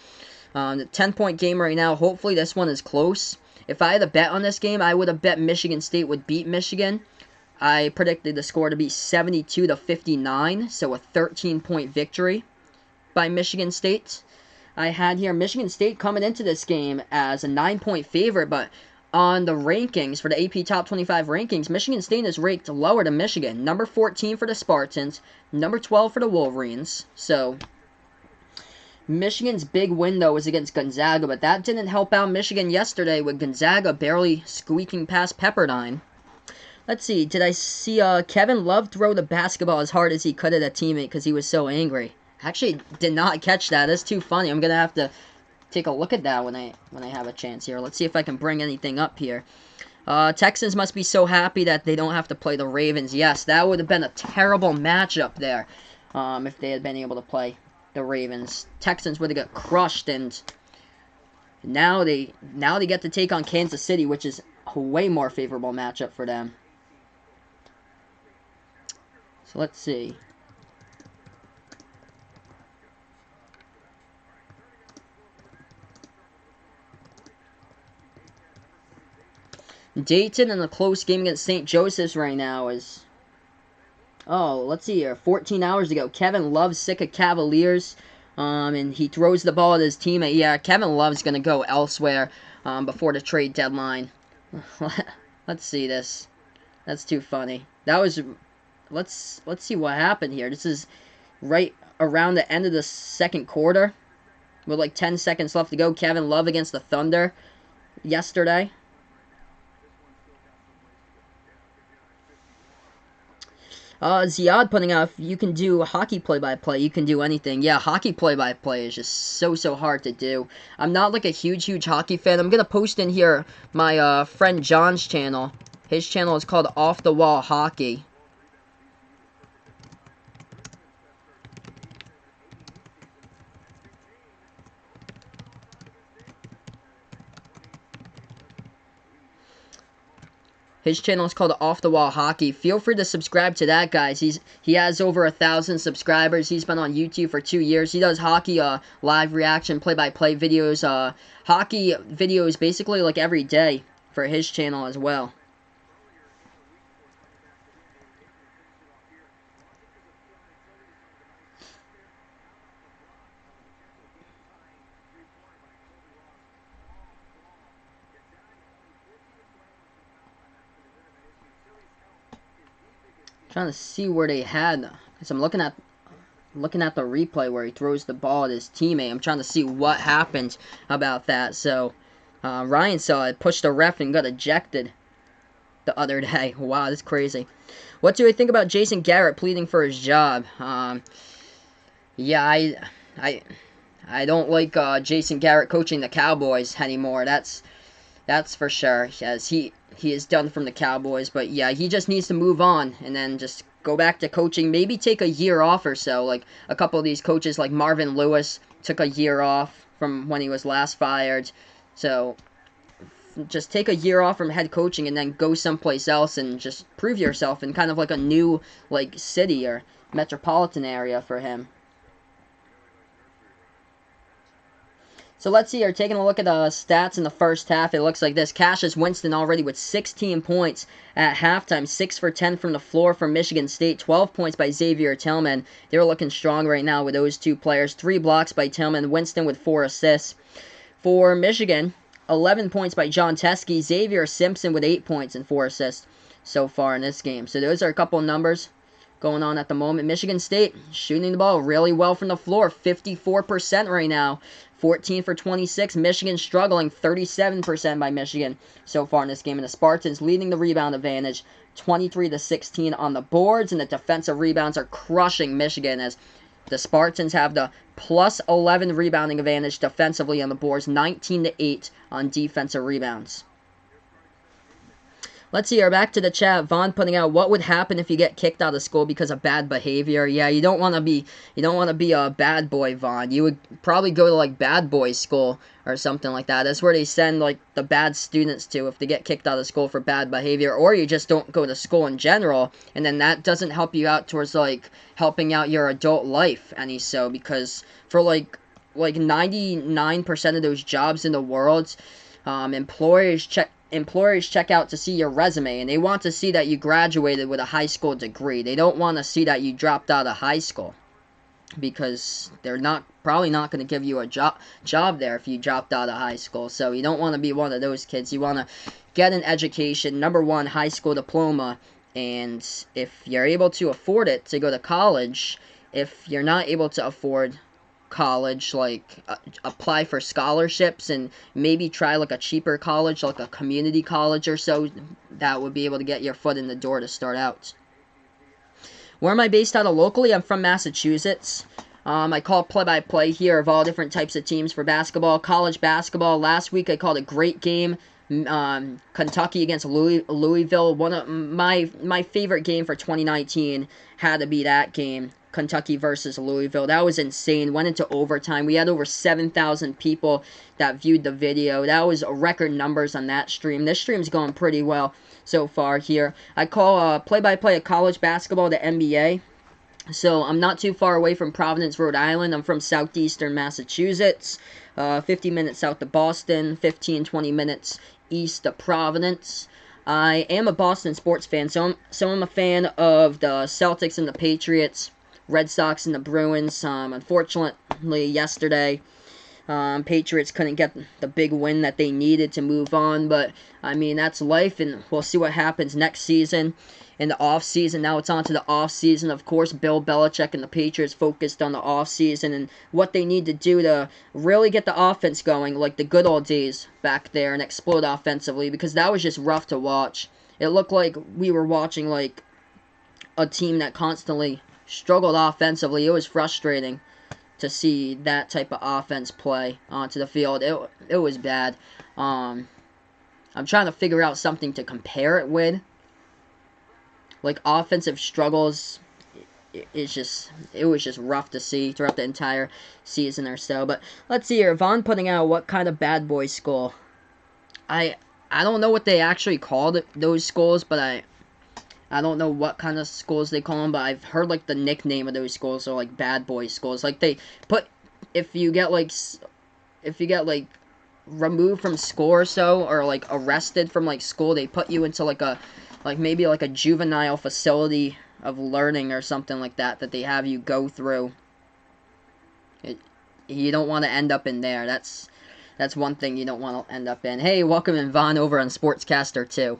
the 10-point game right now, hopefully this one is close. If I had a bet on this game, I would have bet Michigan State would beat Michigan. I predicted the score to be 72-59, so a 13-point victory by Michigan State. I had here Michigan State coming into this game as a 9-point favorite, but on the rankings, for the AP Top 25 rankings, Michigan State is ranked lower than Michigan. Number 14 for the Spartans, number 12 for the Wolverines. So, Michigan's big win, though, was against Gonzaga, but that didn't help out Michigan yesterday with Gonzaga barely squeaking past Pepperdine. Let's see, did I see Kevin Love throw the basketball as hard as he could at a teammate because he was so angry? Actually, did not catch that. That's too funny. I'm going to have to take a look at that when I have a chance here. Let's see if I can bring anything up here. Texans must be so happy that they don't have to play the Ravens. Yes, that would have been a terrible matchup there if they had been able to play the Ravens. Texans would have got crushed, and now they get to take on Kansas City, which is a way more favorable matchup for them. So let's see. Dayton in a close game against St. Joseph's right now is... Oh, let's see here. 14 hours ago, Kevin Love's sick of Cavaliers, and he throws the ball at his teammate. Yeah, Kevin Love's going to go elsewhere before the trade deadline. Let's see this. That's too funny. That was... Let's see what happened here. This is right around the end of the second quarter, with like 10 seconds left to go. Kevin Love against the Thunder yesterday. Ziad putting out, if you can do hockey play-by-play, you can do anything. Yeah, hockey play-by-play is just so hard to do. I'm not like a huge hockey fan. I'm going to post in here my friend John's channel. His channel is called Off the Wall Hockey. His channel is called Off the Wall Hockey. Feel free to subscribe to that, guys. He has over 1,000 subscribers. He's been on YouTube for 2 years. He does hockey live reaction, play-by-play videos, hockey videos basically like every day for his channel as well. Trying to see where they had, because I'm looking at the replay where he throws the ball at his teammate. I'm trying to see what happened about that. So Ryan saw it, pushed the ref, and got ejected the other day. Wow, that's crazy. What do we think about Jason Garrett pleading for his job? Yeah, I don't like Jason Garrett coaching the Cowboys anymore. That's for sure, as he is done from the Cowboys. But yeah, he just needs to move on and then just go back to coaching. Maybe take a year off or so. Like a couple of these coaches, like Marvin Lewis, took a year off from when he was last fired. So just take a year off from head coaching and then go someplace else and just prove yourself in kind of like a new like city or metropolitan area for him. So let's see here, taking a look at the stats in the first half, it looks like this. Cassius Winston already with 16 points at halftime, 6 for 10 from the floor for Michigan State, 12 points by Xavier Tillman. They're looking strong right now with those two players. 3 blocks by Tillman, Winston with 4 assists. For Michigan, 11 points by John Teske, Xavier Simpson with 8 points and 4 assists so far in this game. So those are a couple of numbers going on at the moment. Michigan State shooting the ball really well from the floor, 54% right now. 14 for 26. Michigan struggling, 37% by Michigan so far in this game. And the Spartans leading the rebound advantage, 23-16 on the boards. And the defensive rebounds are crushing Michigan as the Spartans have the plus 11 rebounding advantage defensively on the boards, 19-8 on defensive rebounds. Let's see here, back to the chat. Vaughn putting out, what would happen if you get kicked out of school because of bad behavior? Yeah, you don't want to be a bad boy, Vaughn. You would probably go to like bad boy school or something like that. That's where they send like the bad students to if they get kicked out of school for bad behavior, or you just don't go to school in general, and then that doesn't help you out towards like helping out your adult life any so, because for like 99% of those jobs in the world, employers check out to see your resume, and they want to see that you graduated with a high school degree. They don't want to see that you dropped out of high school, because they're probably not going to give you a job there if you dropped out of high school. So you don't want to be one of those kids. You want get an education, number one, high school diploma, and if you're able to afford it to go to college, if you're not able to afford college, like apply for scholarships and maybe try like a cheaper college, like a community college or so, that would be able to get your foot in the door to start out. Where am I based out of locally? I'm from Massachusetts. I call play-by-play here of all different types of teams for basketball. College basketball, last week I called a great game. Kentucky against Louisville. One of my favorite game for 2019 had to be that game. Kentucky versus Louisville. That was insane. Went into overtime. We had over 7,000 people that viewed the video. That was record numbers on that stream. This stream's going pretty well so far here. I call play-by-play of college basketball, the NBA. So I'm not too far away from Providence, Rhode Island. I'm from southeastern Massachusetts. 50 minutes south of Boston. 15-20 minutes east of Providence. I am a Boston sports fan, so I'm a fan of the Celtics and the Patriots, Red Sox and the Bruins. Unfortunately, yesterday, Patriots couldn't get the big win that they needed to move on, but, I mean, that's life, and we'll see what happens next season. In the offseason, now it's on to the offseason. Of course, Bill Belichick and the Patriots focused on the offseason and what they need to do to really get the offense going like the good old days back there and explode offensively, because that was just rough to watch. It looked like we were watching like a team that constantly struggled offensively. It was frustrating to see that type of offense play onto the field. It was bad. I'm trying to figure out something to compare it with. Like offensive struggles, it was just rough to see throughout the entire season or so. But let's see here, Vaughn putting out what kind of bad boy school. I don't know what they actually called those schools, but I don't know what kind of schools they call them. But I've heard like the nickname of those schools are like bad boy schools. Like they put if you get like removed from school or so, or like arrested from like school, they put you into maybe like a juvenile facility of learning or something like that they have you go through. You don't want to end up in there. That's one thing you don't want to end up in. Hey, welcome in Vaughn over on Sportscaster 2.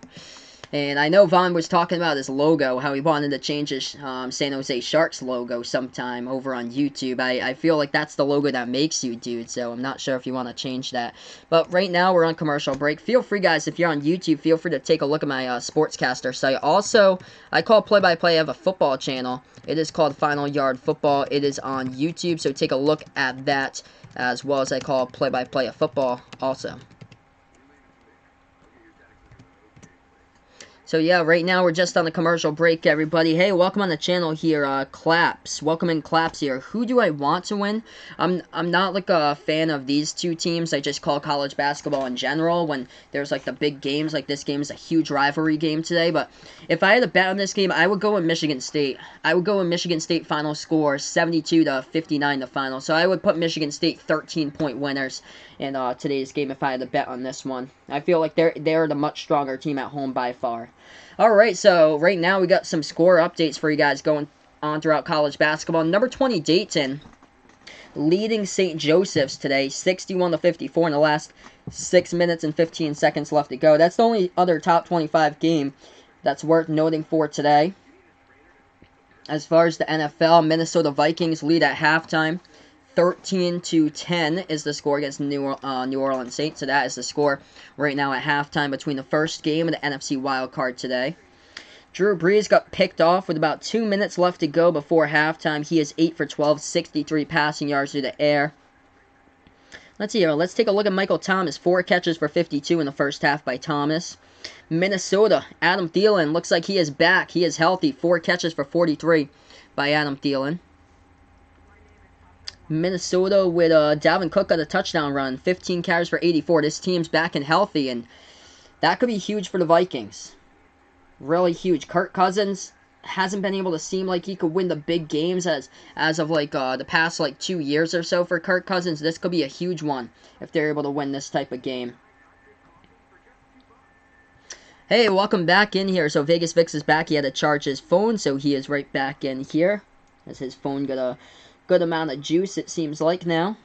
And I know Vaughn was talking about his logo, how he wanted to change his San Jose Sharks logo sometime over on YouTube. I feel like that's the logo that makes you, dude, so I'm not sure if you want to change that. But right now, we're on commercial break. Feel free, guys, if you're on YouTube, feel free to take a look at my Sportscaster site. Also, I call play-by-play. I have a football channel. It is called Final Yard Football. It is on YouTube, so take a look at that, as well as I call play-by-play of football also. So yeah, right now we're just on the commercial break, everybody. Hey, welcome on the channel here, Claps. Welcome in, Claps here. Who do I want to win? I'm not like a fan of these two teams. I just call college basketball in general when there's like the big games. Like this game is a huge rivalry game today. But if I had to bet on this game, I would go with Michigan State. I would go with Michigan State final score 72-59 the final. So I would put Michigan State 13-point winners in today's game if I had to bet on this one. I feel like they're the much stronger team at home by far. Alright, so right now we got some score updates for you guys going on throughout college basketball. Number 20, Dayton, leading St. Joseph's today, 61-54 in the last 6 minutes and 15 seconds left to go. That's the only other top 25 game that's worth noting for today. As far as the NFL, Minnesota Vikings lead at halftime. 13-10 is the score against New Orleans Saints. So that is the score right now at halftime between the first game and the NFC wildcard today. Drew Brees got picked off with about 2 minutes left to go before halftime. He is 8 for 12, 63 passing yards through the air. Let's see here. Let's take a look at Michael Thomas. 4 catches for 52 in the first half by Thomas. Minnesota, Adam Thielen looks like he is back. He is healthy. 4 catches for 43 by Adam Thielen. Minnesota with Dalvin Cook got a touchdown run, 15 carries for 84. This team's back and healthy, and that could be huge for the Vikings. Really huge. Kirk Cousins hasn't been able to seem like he could win the big games as of like the past like 2 years or so for Kirk Cousins. This could be a huge one if they're able to win this type of game. Hey, welcome back in here. So Vegas Vix is back. He had to charge his phone, so he is right back in here as his phone got a good amount of juice, it seems like now.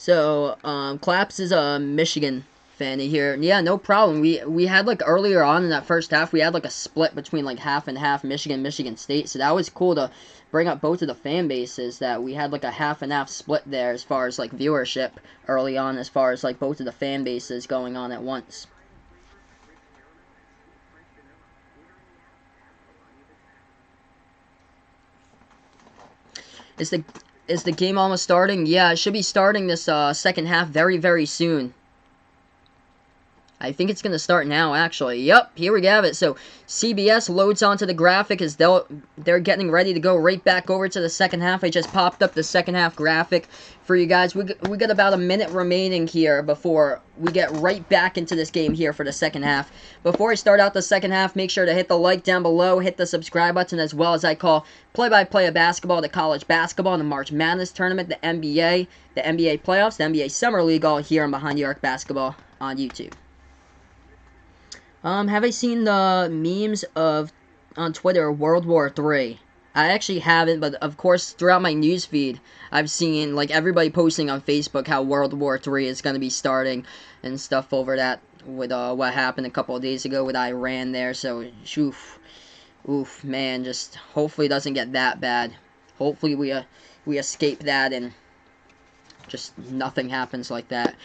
So, Claps is a Michigan fan here. Yeah, no problem. We had like earlier on in that first half, we had like a split between like half and half Michigan State. So that was cool to bring up both of the fan bases, that we had like a half and half split there as far as like viewership early on, as far as like both of the fan bases going on at once. Is the game almost starting? Yeah, it should be starting this second half very, very soon. I think it's going to start now, actually. Yep, here we have it. So, CBS loads onto the graphic as they're getting ready to go right back over to the second half. I just popped up the second half graphic for you guys. We got about a minute remaining here before we get right back into this game here for the second half. Before I start out the second half, make sure to hit the like down below, hit the subscribe button, as well as I call play-by-play of basketball, the college basketball, and the March Madness tournament, the NBA playoffs, the NBA Summer League, all here on Behind the Arc Basketball on YouTube. Have I seen the memes of, on Twitter, World War III? I actually haven't, but of course, throughout my newsfeed, I've seen, like, everybody posting on Facebook how World War III is going to be starting and stuff over that with, what happened a couple of days ago with Iran there, so, oof, man, just hopefully it doesn't get that bad. Hopefully we escape that and just nothing happens like that.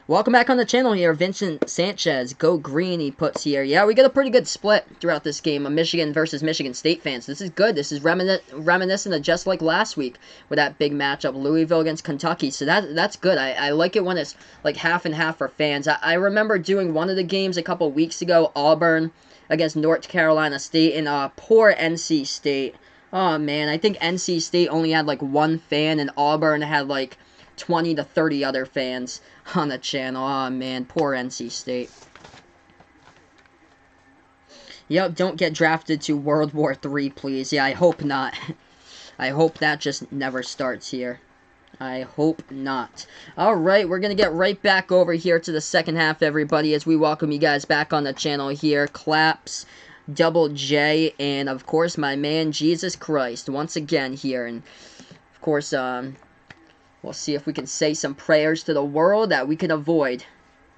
Welcome back on the channel here, Vincent Sanchez. Go green, he puts here. Yeah, we got a pretty good split throughout this game of Michigan versus Michigan State fans. This is good. This is reminiscent of just like last week with that big matchup, Louisville against Kentucky. So that's good. I like it when it's like half and half for fans. I remember doing one of the games a couple weeks ago, Auburn against North Carolina State, and poor NC State. Oh, man, I think NC State only had like one fan, and Auburn had like 20 to 30 other fans on the channel. Oh man, poor NC State. Yep, don't get drafted to World War III, please. Yeah, I hope not. I hope that just never starts here. I hope not. Alright, we're going to get right back over here to the second half, everybody, as we welcome you guys back on the channel here. Claps, Double J, and of course my man Jesus Christ once again here. And of course, we'll see if we can say some prayers to the world that we can avoid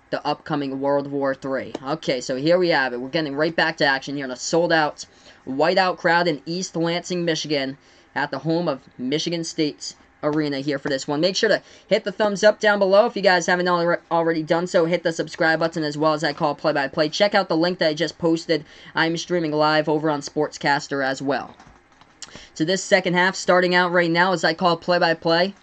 the upcoming World War III. Okay, so here we have it. We're getting right back to action here in a sold-out, whiteout crowd in East Lansing, Michigan, at the home of Michigan State's arena here for this one. Make sure to hit the thumbs up down below if you guys haven't already done so. Hit the subscribe button, as well as I call play-by-play. Check out the link that I just posted. I'm streaming live over on Sportscaster as well. So this second half, starting out right now, as I call play-by-play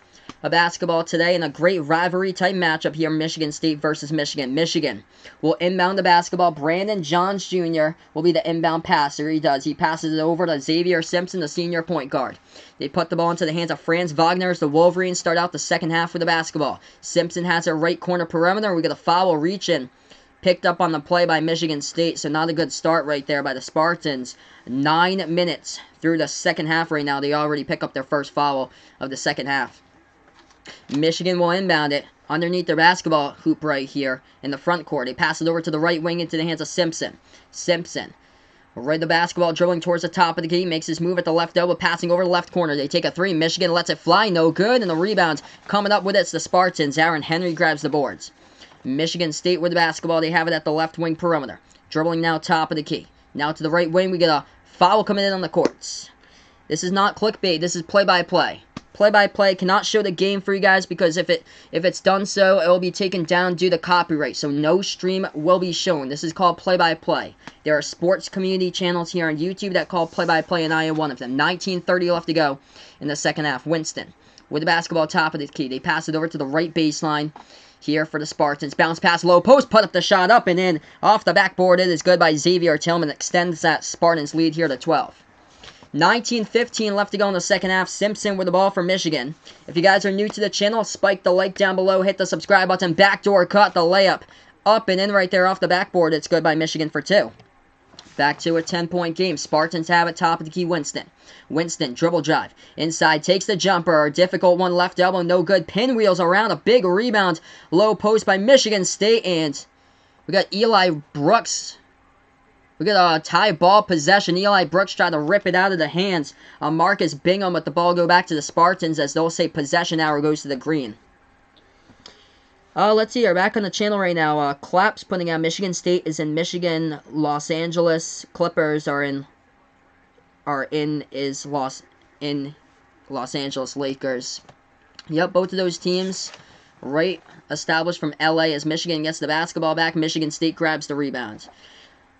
of basketball today, in a great rivalry-type matchup here, Michigan State versus Michigan. Michigan will inbound the basketball. Brandon Johns Jr. will be the inbound passer. He passes it over to Xavier Simpson, the senior point guard. They put the ball into the hands of Franz Wagner as the Wolverines start out the second half with the basketball. Simpson has a right corner perimeter. We get a foul reaching. Picked up on the play by Michigan State, so not a good start right there by the Spartans. 9 minutes through the second half right now. They already pick up their first foul of the second half. Michigan will inbound it underneath their basketball hoop right here in the front court. They pass it over to the right wing into the hands of Simpson. Simpson, right the basketball, dribbling towards the top of the key, makes his move at the left elbow, passing over the left corner. They take a three. Michigan lets it fly, no good, and the rebound coming up with it's the Spartans. Aaron Henry grabs the boards. Michigan State with the basketball. They have it at the left wing perimeter. Dribbling now top of the key. Now to the right wing, we get a foul coming in on the courts. This is not clickbait. This is play-by-play. Play-by-play cannot show the game for you guys because if it's done so, it will be taken down due to copyright. So no stream will be shown. This is called play-by-play. There are sports community channels here on YouTube that call play-by-play, and I am one of them. 19:30 left to go in the second half. Winston with the basketball top of the key. They pass it over to the right baseline here for the Spartans. Bounce pass, low post, put up the shot, up and in. Off the backboard, it is good by Xavier Tillman. Extends that Spartans lead here to 12. 19:15 left to go in the second half. Simpson with the ball for Michigan. If you guys are new to the channel, spike the like down below, hit the subscribe button, backdoor cut, the layup, up and in right there off the backboard. It's good by Michigan for 2. Back to a 10-point game. Spartans have it top of the key, Winston. Winston, dribble drive. Inside, takes the jumper. Difficult one, left elbow, no good. Pinwheels around, a big rebound. Low post by Michigan State, and we got Eli Brooks. We got a tie ball possession. Eli Brooks tried to rip it out of the hands of Marcus Bingham, but the ball go back to the Spartans as they'll say possession arrow goes to the green. Let's see here. Back on the channel right now. Claps putting out Michigan State is in Michigan. Los Angeles Clippers are in Los Angeles Lakers. Yep, both of those teams right established from LA as Michigan gets the basketball back. Michigan State grabs the rebound.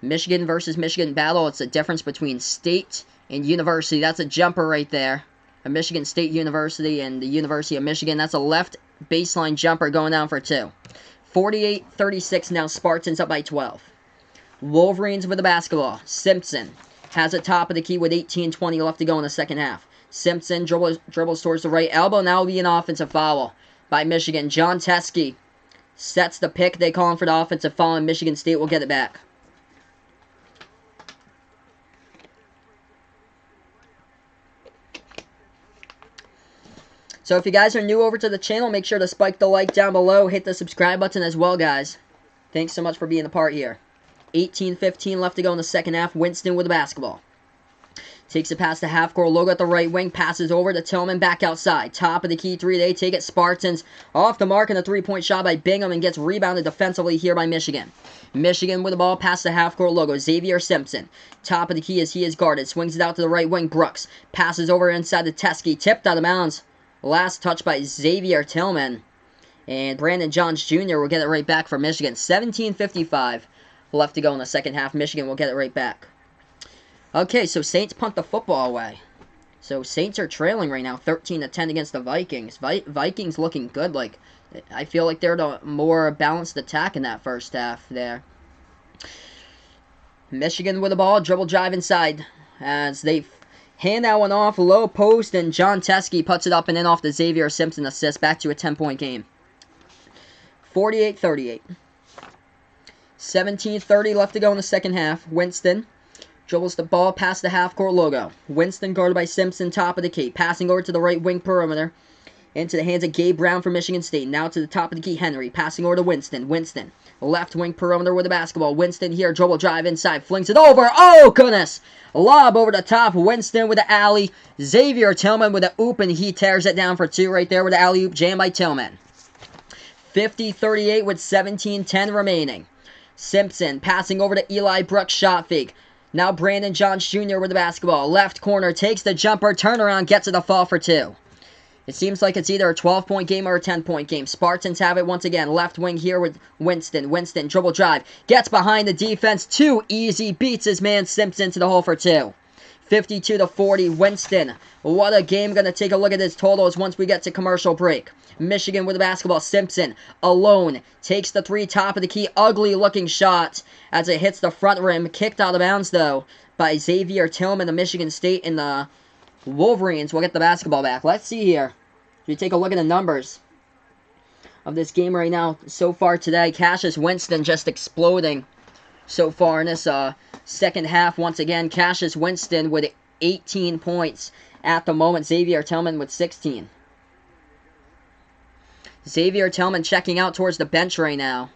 Michigan versus Michigan battle. It's a difference between state and university. That's a jumper right there. A Michigan State University and the University of Michigan. That's a left baseline jumper going down for 2. 48-36 now. Spartans up by 12. Wolverines with the basketball. Simpson has it top of the key with 18:20 left to go in the second half. Simpson dribbles towards the right elbow. Now will be an offensive foul by Michigan. John Teske sets the pick. They call him for the offensive foul, and Michigan State will get it back. So if you guys are new over to the channel, make sure to spike the like down below. Hit the subscribe button as well, guys. Thanks so much for being a part here. 18:15 left to go in the second half. Winston with the basketball. Takes it past the half-court logo at the right wing. Passes over to Tillman back outside. Top of the key three. They take it. Spartans off the mark and a three-point shot by Bingham and gets rebounded defensively here by Michigan. Michigan with the ball past the half-court logo. Xavier Simpson. Top of the key as he is guarded. Swings it out to the right wing. Brooks passes over inside to Teske. Tipped out of bounds. Last touch by Xavier Tillman. And Brandon Johns Jr. will get it right back for Michigan. 17:55 left to go in the second half. Michigan will get it right back. Okay, so Saints punt the football away. So Saints are trailing right now, 13-10 against the Vikings. Vikings looking good. Like, I feel like they're the more balanced attack in that first half there. Michigan with the ball, dribble drive inside as they hand that one off, low post, and John Teske puts it up and in off the Xavier Simpson assist. Back to a 10-point game. 48-38. 17:30 left to go in the second half. Winston dribbles the ball past the half-court logo. Winston guarded by Simpson, top of the key. Passing over to the right wing perimeter. Into the hands of Gabe Brown for Michigan State. Now to the top of the key, Henry. Passing over to Winston. Winston, left wing perimeter with the basketball. Winston here, dribble drive inside. Flings it over. Oh, goodness. Lob over the top. Winston with the alley. Xavier Tillman with the oop, and he tears it down for 2 right there with the alley-oop jam by Tillman. 50-38 with 17:10 remaining. Simpson passing over to Eli Brooks, shot fake. Now Brandon Johns Jr. with the basketball. Left corner, takes the jumper, turnaround, gets it a fall for 2. It seems like it's either a 12-point game or a 10-point game. Spartans have it once again. Left wing here with Winston. Winston, dribble drive. Gets behind the defense. Too easy. Beats his man Simpson to the hole for 2. 52-40. Winston. What a game. Going to take a look at his totals once we get to commercial break. Michigan with the basketball. Simpson alone. Takes the 3, top of the key. Ugly looking shot as it hits the front rim. Kicked out of bounds though by Xavier Tillman of Michigan State, in the Wolverines will get the basketball back. Let's see here. We take a look at the numbers of this game right now so far today. Cassius Winston just exploding so far in this second half. Once again, Cassius Winston with 18 points at the moment. Xavier Tillman with 16. Xavier Tillman checking out towards the bench right now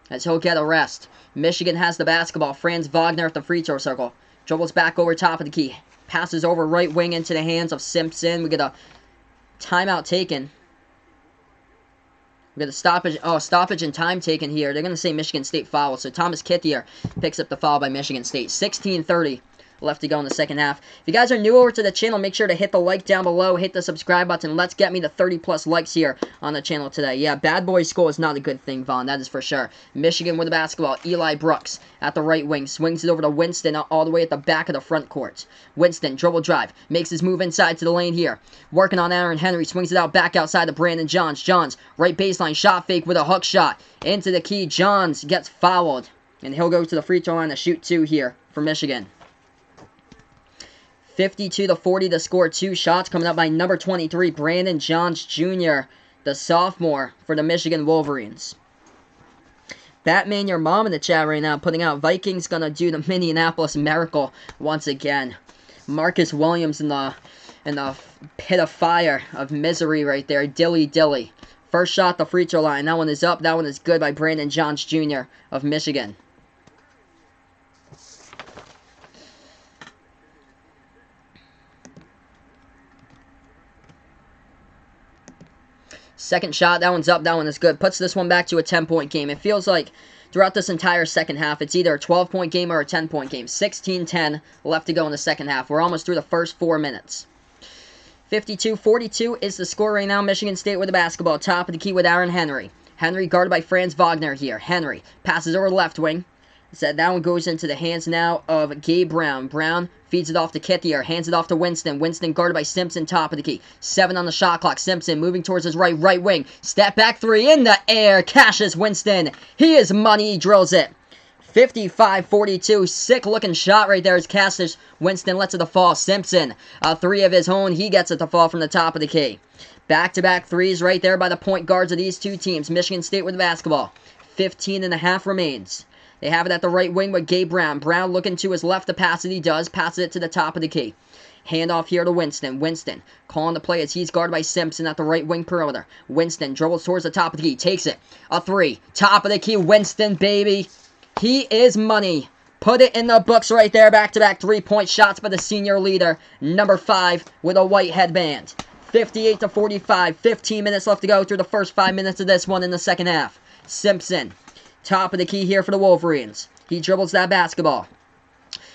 as he'll get a rest. Michigan has the basketball. Franz Wagner at the free throw circle. Dribbles back over top of the key. Passes over right wing into the hands of Simpson. We get a timeout taken. We get a stoppage and time taken here. They're going to say Michigan State foul. So Thomas Kithier picks up the foul by Michigan State. 16:30 left to go in the second half. If you guys are new over to the channel, make sure to hit the like down below. Hit the subscribe button. Let's get me to 30+ likes here on the channel today. Yeah, bad boy school is not a good thing, Vaughn. That is for sure. Michigan with the basketball. Eli Brooks at the right wing. Swings it over to Winston all the way at the back of the front court. Winston, dribble drive. Makes his move inside to the lane here. Working on Aaron Henry. Swings it out back outside to Brandon Johns. Johns, right baseline. Shot fake with a hook shot. Into the key. Johns gets fouled. And he'll go to the free throw line to shoot 2 here for Michigan. 52-40 to score 2 shots, coming up by number 23, Brandon Johns Jr., the sophomore for the Michigan Wolverines. Batman, your mom in the chat right now, putting out Vikings gonna do the Minneapolis Miracle once again. Marcus Williams in the pit of fire of misery right there. Dilly dilly. First shot, the free throw line. That one is up. That one is good by Brandon Johns Jr. of Michigan. Second shot, that one's up, that one is good. Puts this one back to a 10-point game. It feels like throughout this entire second half, it's either a 12-point game or a 10-point game. 16-10 left to go in the second half. We're almost through the first 4 minutes. 52-42 is the score right now. Michigan State with the basketball. Top of the key with Aaron Henry. Henry guarded by Franz Wagner here. Henry passes over left wing. That one goes into the hands now of Gabe Brown. Brown feeds it off to Kithier. Hands it off to Winston. Winston guarded by Simpson, top of the key. 7 on the shot clock. Simpson moving towards his right wing. Step back 3 in the air. Cashes Winston. He is money. He drills it. 55-42. Sick looking shot right there as Cassius Winston lets it fall. Simpson, a 3 of his own. He gets it to fall from the top of the key. Back-to-back threes right there by the point guards of these two teams. Michigan State with the basketball. 15.5 remains. They have it at the right wing with Gabe Brown. Brown looking to his left to pass it. He does. Passes it to the top of the key. Handoff here to Winston. Winston calling the play as he's guarded by Simpson at the right wing perimeter. Winston dribbles towards the top of the key. Takes it. A 3. Top of the key. Winston, baby. He is money. Put it in the books right there. Back-to-back 3-point shots by the senior leader. Number 5 with a white headband. 58-45. 15 minutes left to go through the first 5 minutes of this one in the second half. Simpson. Top of the key here for the Wolverines. He dribbles that basketball.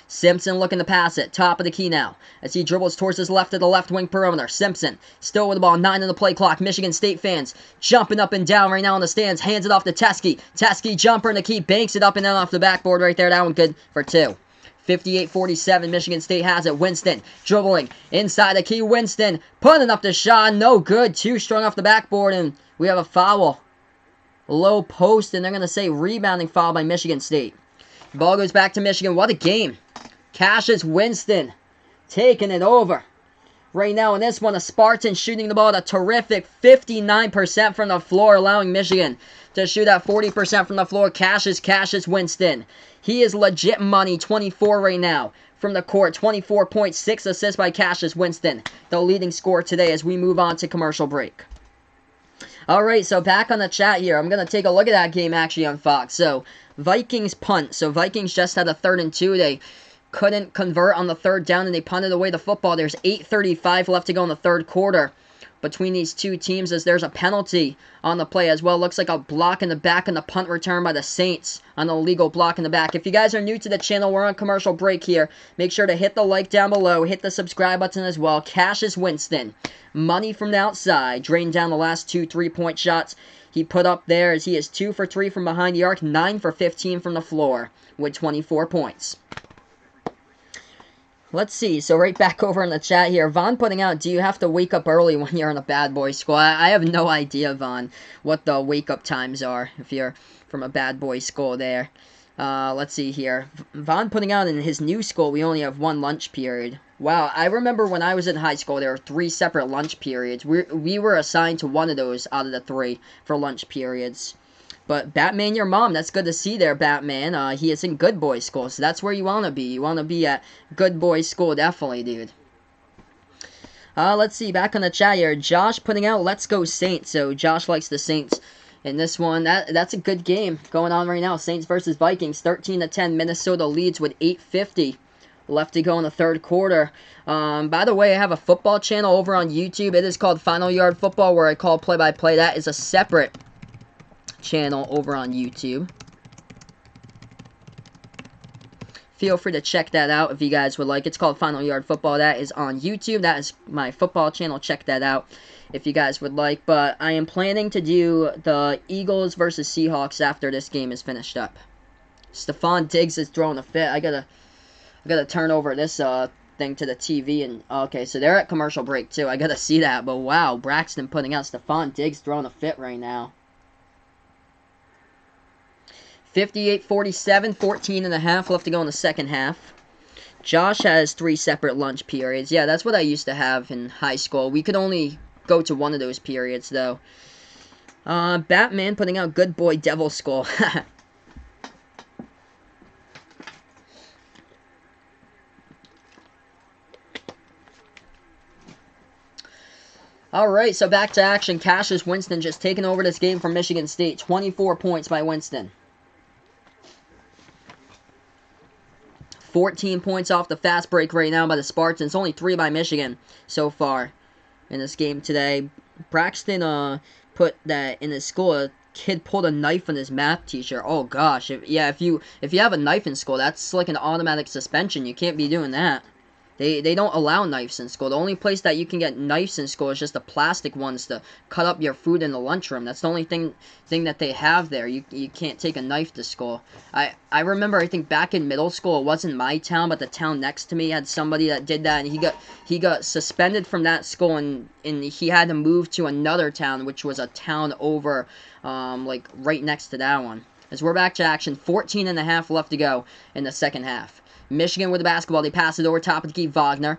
Simpson looking to pass it. Top of the key now. As he dribbles towards his left at the left wing perimeter. Simpson still with the ball. 9 on the play clock. Michigan State fans jumping up and down right now in the stands. Hands it off to Teskey. Teskey jumper in the key. Banks it up and down off the backboard right there. That one good for 2. 58-47. Michigan State has it. Winston dribbling inside the key. Winston putting up the shot. No good. 2 strung off the backboard. And we have a foul. Low post, and they're going to say rebounding foul by Michigan State. Ball goes back to Michigan. What a game. Cassius Winston taking it over. Right now in this one, the Spartans shooting the ball at a terrific 59% from the floor, allowing Michigan to shoot at 40% from the floor. Cassius Winston. He is legit money. 24 right now from the court. 24.6 assists by Cassius Winston. The leading scorer today as we move on to commercial break. Alright, so back on the chat here. I'm going to take a look at that game actually on Fox. So, Vikings punt. So, Vikings just had a 3rd and 2. They couldn't convert on the 3rd down and they punted away the football. There's 8:35 left to go in the 3rd quarter between these two teams as there's a penalty on the play as well. Looks like a block in the back and the punt return by the Saints on the legal block in the back. If you guys are new to the channel, we're on commercial break here. Make sure to hit the like down below. Hit the subscribe button as well. Cassius Winston. Money from the outside. Drained down the last 2 3-point shots he put up there as he is 2 for 3 from behind the arc. 9 for 15 from the floor with 24 points. Let's see, so right back over in the chat here. Vaughn putting out, do you have to wake up early when you're in a bad boy school? I have no idea, Vaughn, what the wake-up times are if you're from a bad boy school there. Let's see here. Vaughn putting out in his new school, we only have 1 lunch period. Wow, I remember when I was in high school, there were 3 separate lunch periods. We were assigned to one of those out of the 3 for lunch periods. But Batman, your mom, that's good to see there, Batman. He is in good boy school, so that's where you want to be. You want to be at good boy school, definitely, dude. Let's see, back on the chat here. Josh putting out, let's go Saints. So Josh likes the Saints in this one. That's a good game going on right now. Saints versus Vikings, 13-10. Minnesota leads with 8:50 left to go in the 3rd quarter. By the way, I have a football channel over on YouTube. It is called Final Yard Football, where I call play-by-play. That is a separate channel over on YouTube. Feel free to check that out if you guys would like. It's called Final Yard Football. That is on YouTube. That is my football channel. Check that out if you guys would like. But I am planning to do the Eagles versus Seahawks after this game is finished up. Stephon Diggs is throwing a fit. I gotta turn over this thing to the TV and okay, so they're at commercial break too. I gotta see that. But wow, Braxton putting out Stephon Diggs throwing a fit right now. 58-47, 14.5 left to go in the second half. Josh has 3 separate lunch periods. Yeah, that's what I used to have in high school. We could only go to one of those periods, though. Batman putting out good boy Devil Skull. Alright, so back to action. Cassius Winston just taking over this game from Michigan State. 24 points by Winston. 14 points off the fast break right now by the Spartans. Only 3 by Michigan so far in this game today. Braxton put that in his school, a kid pulled a knife on his math teacher. Oh gosh, if you have a knife in school, that's like an automatic suspension. You can't be doing that. They don't allow knives in school. The only place that you can get knives in school is just the plastic ones to cut up your food in the lunchroom. That's the only thing that they have there. You can't take a knife to school. I remember, I think back in middle school, it wasn't my town, but the town next to me had somebody that did that, and he got suspended from that school, and he had to move to another town, which was a town over, like right next to that one. As we're back to action, 14.5 left to go in the second half. Michigan with the basketball. They pass it over top of the key. Wagner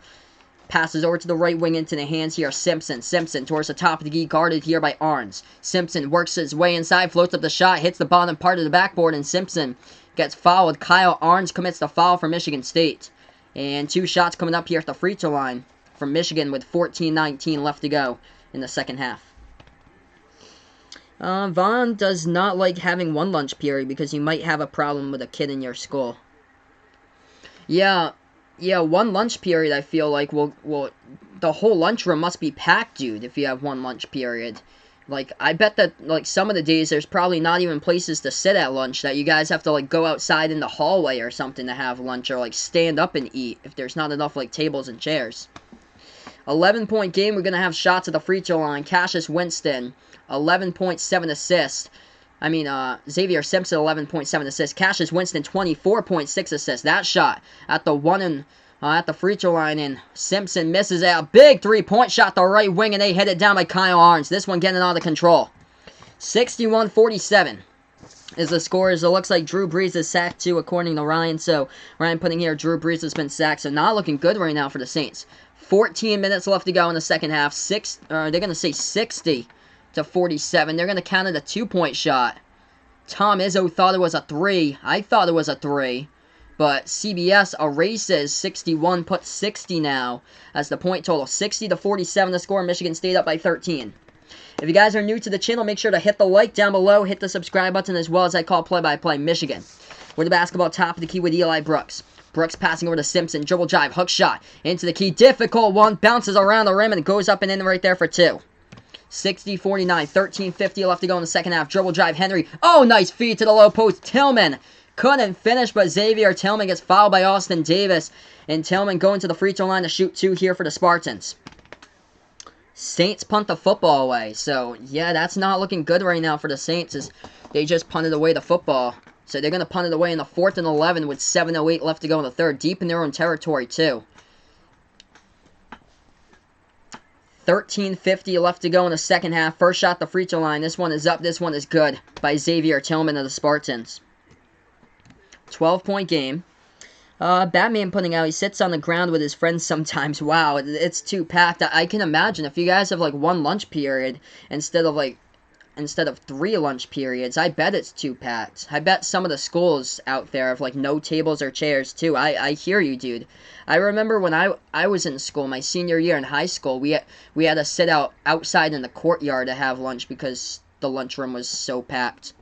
passes over to the right wing into the hands here. Simpson towards the top of the key. Guarded here by Arns. Simpson works his way inside. Floats up the shot. Hits the bottom part of the backboard. And Simpson gets fouled. Kyle Arns commits the foul for Michigan State. And 2 shots coming up here at the free throw line from Michigan with 14:19 left to go in the second half. Vaughn does not like having one lunch period because you might have a problem with a kid in your school. Yeah, one lunch period, I feel like, will the whole lunchroom must be packed, dude, if you have one lunch period. Like, I bet that, like, some of the days there's probably not even places to sit at lunch, that you guys have to, like, go outside in the hallway or something to have lunch, or, like, stand up and eat if there's not enough, like, tables and chairs. 11-point game, we're going to have shots at the free throw line. Cassius Winston, 11.7 assists. Xavier Simpson, 11.7 assists. Cassius Winston, 24.6 assists. That shot at the at the free throw line, and Simpson misses a big 3-point shot the right wing, and they hit it down by Kyle Arns. This one getting out of control. 61-47 is the score. It looks like Drew Brees is sacked too, according to Ryan. So Ryan putting here, Drew Brees has been sacked. So not looking good right now for the Saints. 14 minutes left to go in the second half. They're going to say 60-47. They're going to count it a 2-point shot. Tom Izzo thought it was a 3. I thought it was a 3. But CBS erases 61, puts 60 now as the point total. 60-47 the score. Michigan State up by 13. If you guys are new to the channel, make sure to hit the like down below. Hit the subscribe button as well as I call play-by-play Michigan. With the basketball top of the key with Eli Brooks. Brooks passing over to Simpson. Dribble drive. Hook shot. Into the key. Difficult one. Bounces around the rim and goes up and in right there for 2. 60-49, 13:50 left to go in the second half. Dribble drive, Henry. Oh, nice feed to the low post. Tillman couldn't finish, but Xavier Tillman gets fouled by Austin Davis. And Tillman going to the free throw line to shoot 2 here for the Spartans. Saints punt the football away. So, yeah, that's not looking good right now for the Saints, as they just punted away the football. So they're going to punt it away in the 4th and 11 with 7:08 left to go in the third. Deep in their own territory, too. 13:50 left to go in the second half. First shot, the free throw line. This one is up. This one is good by Xavier Tillman of the Spartans. 12-point game. Batman putting out, he sits on the ground with his friends sometimes. Wow, it's too packed. I can imagine if you guys have like one lunch period instead of 3 lunch periods, I bet it's too packed. I bet some of the schools out there have like no tables or chairs too. I hear you, dude. I remember when I was in school, my senior year in high school, we had to sit outside in the courtyard to have lunch because the lunchroom was so packed.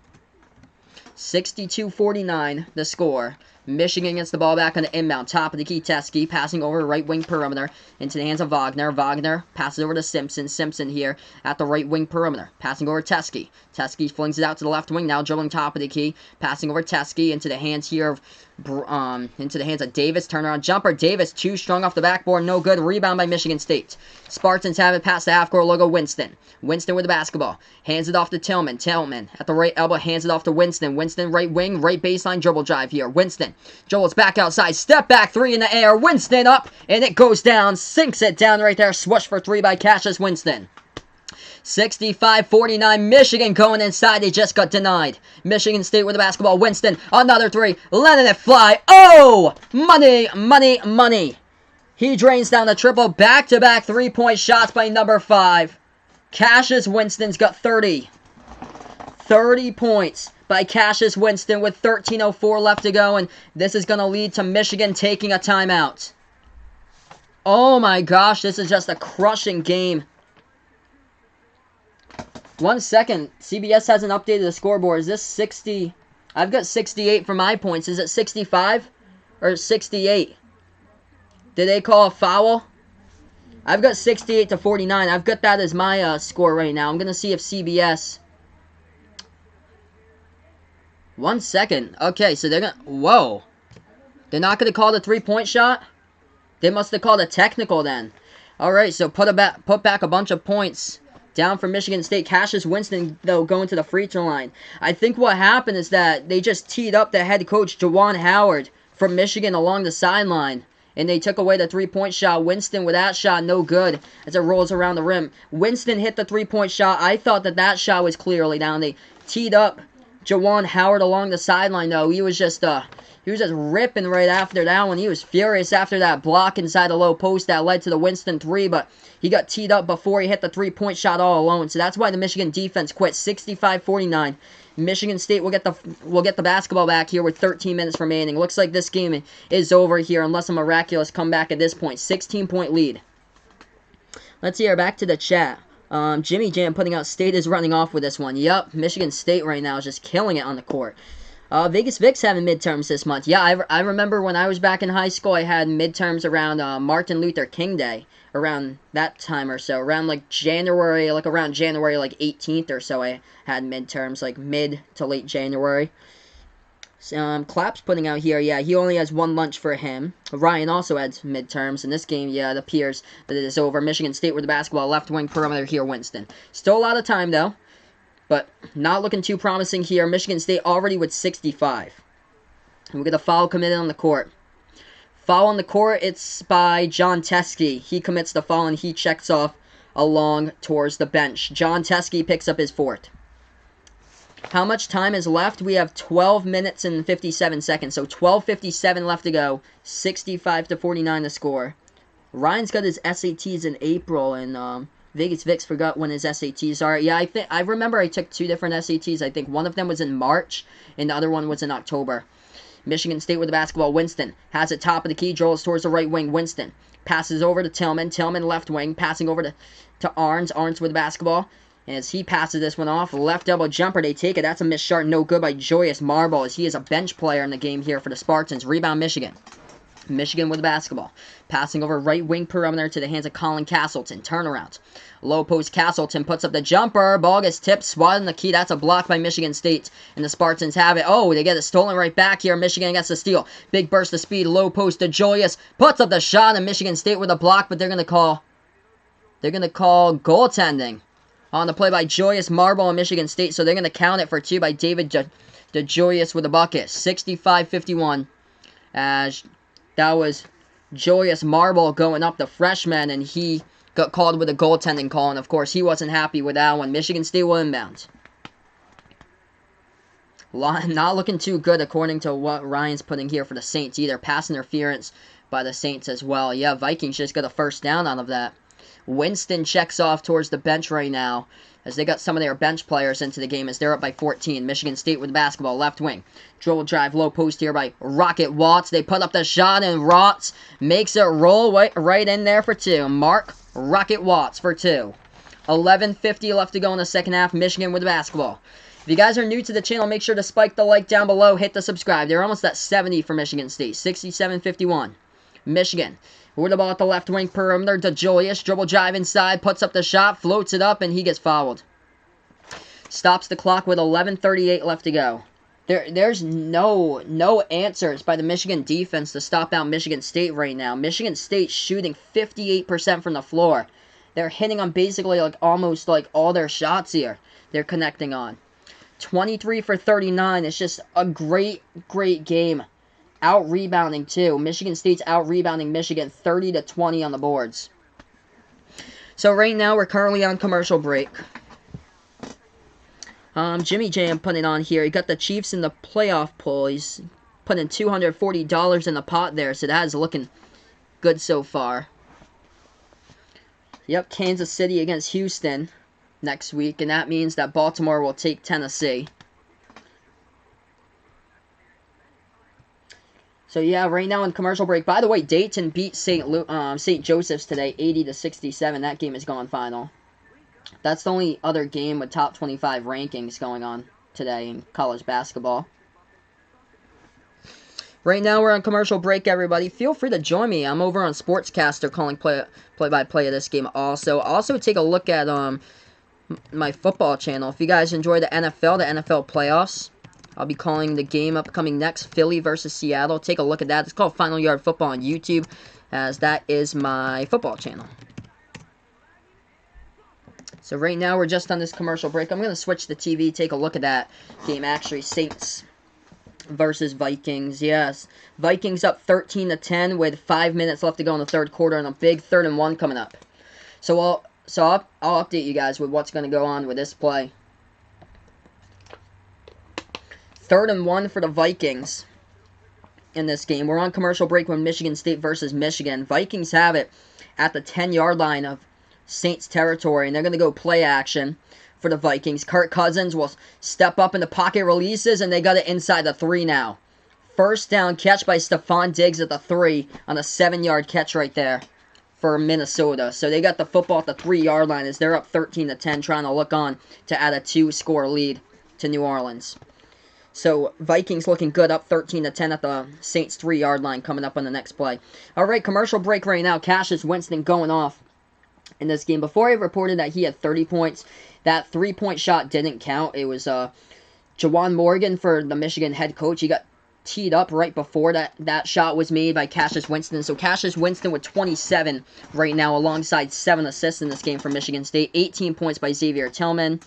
62-49 the score. Michigan gets the ball back on the inbound. Top of the key, Teskey passing over right wing perimeter into the hands of Wagner. Wagner passes over to Simpson. Simpson here at the right wing perimeter. Passing over Teskey. Teskey flings it out to the left wing. Now dribbling top of the key. Passing over Teskey into the hands here of Davis. Turnaround jumper. Davis too strong off the backboard. No good. Rebound by Michigan State. Spartans have it past the half-court logo. Winston with the basketball. Hands it off to Tillman. Tillman at the right elbow. Hands it off to Winston. Winston right wing. Right baseline dribble drive here. Winston. Joel's back outside. Step back 3 in the air. Winston up. And it goes down. Sinks it down right there. Swoosh for 3 by Cassius Winston. 65-49. Michigan going inside. They just got denied. Michigan State with the basketball. Winston. Another 3. Letting it fly. Oh! Money, money, money. He drains down the triple. Back-to-back 3-point shots by number 5. Cassius Winston's got 30. 30 points by Cassius Winston with 13:04 left to go. And this is going to lead to Michigan taking a timeout. Oh my gosh. This is just a crushing game. 1 second. CBS hasn't updated the scoreboard. Is this 60? I've got 68 for my points. Is it 65 or 68? Did they call a foul? I've got 68 to 49. I've got that as my score right now. I'm going to see if CBS... 1 second. Okay, so they're going to... Whoa. They're not going to call the three-point shot? They must have called a technical then. Alright, so put back a bunch of points down for Michigan State. Cassius Winston, though, going to the free throw line. I think what happened is that they just teed up the head coach, Juwan Howard, from Michigan along the sideline. And they took away the three-point shot. Winston with that shot, no good as it rolls around the rim. Winston hit the three-point shot. I thought that shot was clearly down. They teed up Juwan Howard along the sideline, though. He was just ripping right after that one. He was furious after that block inside the low post that led to the Winston three, but he got teed up before he hit the three-point shot all alone. So that's why the Michigan defense quit. 65-49. Michigan State will get the basketball back here with 13 minutes remaining. Looks like this game is over here unless a miraculous comeback at this point. 16-point lead. Let's see, back to the chat. Jimmy Jam putting out State is running off with this one. Yup, Michigan State right now is just killing it on the court. Vegas Vic's having midterms this month. Yeah, I remember when I was back in high school, I had midterms around Martin Luther King Day. Around that time or so. Around like January, like 18th or so, I had midterms, like mid to late January. Clap's putting out here, yeah, he only has one lunch for him. Ryan also has midterms. In this game, yeah, it appears that it is over. Michigan State with the basketball, left wing perimeter here, Winston. Still a lot of time, though. But not looking too promising here. Michigan State already with 65. And we get a foul committed on the court. Foul on the court, it's by John Teskey. He commits the foul and he checks off along towards the bench. John Teskey picks up his fourth. How much time is left? We have 12 minutes and 57 seconds. So 12:57 left to go. 65-49 the score. Ryan's got his SATs in April, and Vegas Vic's forgot when his SATs are. Yeah, I remember I took 2 different SATs. I think one of them was in March, and the other one was in October. Michigan State with the basketball. Winston has it top of the key. Dribbles towards the right wing. Winston passes over to Tillman. Tillman left wing. Passing over to Arns. Arns with the basketball. As he passes this one off. Left elbow jumper. They take it. That's a missed shot. No good by Joyous Marble, as he is a bench player in the game here for the Spartans. Rebound Michigan. Michigan with the basketball. Passing over right wing perimeter to the hands of Colin Castleton. Turnaround. Low post Castleton puts up the jumper. Ball gets tipped. Swat in the key. That's a block by Michigan State. And the Spartans have it. Oh, they get it stolen right back here. Michigan gets the steal. Big burst of speed. Low post to Joyous. Puts up the shot. And Michigan State with a block. But they're going to call goaltending on the play by Joyous Marble and Michigan State. So they're going to count it for 2 by David DeJoyous with a bucket. 65-51. As that was Joyous Marble going up the freshman, and he got called with a goaltending call, and of course he wasn't happy with that one. Michigan State will inbound. Not looking too good according to what Ryan's putting here for the Saints either. Pass interference by the Saints as well. Yeah, Vikings just got a first down out of that. Winston checks off towards the bench right now, as they got some of their bench players into the game as they're up by 14. Michigan State with the basketball, left wing. Dribble drive, low post here by Rocket Watts. They put up the shot, and Watts makes it roll right in there for 2. Mark Rocket Watts for 2. 11:50 left to go in the second half. Michigan with the basketball. If you guys are new to the channel, make sure to spike the like down below. Hit the subscribe. They're almost at 70 for Michigan State. 67-51. Michigan with the ball at the left wing perimeter to Joyous. Dribble drive inside, puts up the shot, floats it up, and he gets fouled. Stops the clock with 11:38 left to go. There's no answers by the Michigan defense to stop out Michigan State right now. Michigan State shooting 58% from the floor. They're hitting on basically almost all their shots here. They're connecting on. 23 for 39. It's just a great game. Out-rebounding, too. Michigan State's out-rebounding Michigan 30-20 on the boards. So right now, we're currently on commercial break. Jimmy Jam putting it on here. He got the Chiefs in the playoff poll. He's putting $240 in the pot there, so that is looking good so far. Yep, Kansas City against Houston next week, and that means that Baltimore will take Tennessee. So yeah, right now in commercial break. By the way, Dayton beat St. Joseph's today, 80-67. That game is gone final. That's the only other game with top 25 rankings going on today in college basketball. Right now we're on commercial break, everybody. Feel free to join me. I'm over on Sportscaster calling play-by-play of this game also. Also take a look at my football channel. If you guys enjoy the NFL playoffs, I'll be calling the game upcoming next, Philly versus Seattle. Take a look at that. It's called Final Yard Football on YouTube, as that is my football channel. So right now we're just on this commercial break. I'm going to switch the TV, take a look at that game actually. Saints versus Vikings. Yes, Vikings up 13-10 with 5 minutes left to go in the third quarter, and a big 3rd and 1 coming up. So I'll update you guys with what's going to go on with this play. 3rd and 1 for the Vikings in this game. We're on commercial break with Michigan State versus Michigan. Vikings have it at the 10-yard line of Saints territory, and they're going to go play action for the Vikings. Kirk Cousins will step up in the pocket, releases, and they got it inside the 3 now. First down catch by Stephon Diggs at the 3 on a 7-yard catch right there for Minnesota. So they got the football at the 3-yard line as they're up 13-10, trying to look on to add a 2-score lead to New Orleans. So Vikings looking good, up 13-10 at the Saints 3-yard line coming up on the next play. All right, commercial break right now. Cassius Winston going off in this game. Before, he reported that he had 30 points. That 3-point shot didn't count. It was Jawan Morgan for the Michigan head coach. He got teed up right before that shot was made by Cassius Winston. So Cassius Winston with 27 right now, alongside 7 assists in this game for Michigan State. 18 points by Xavier Tillman.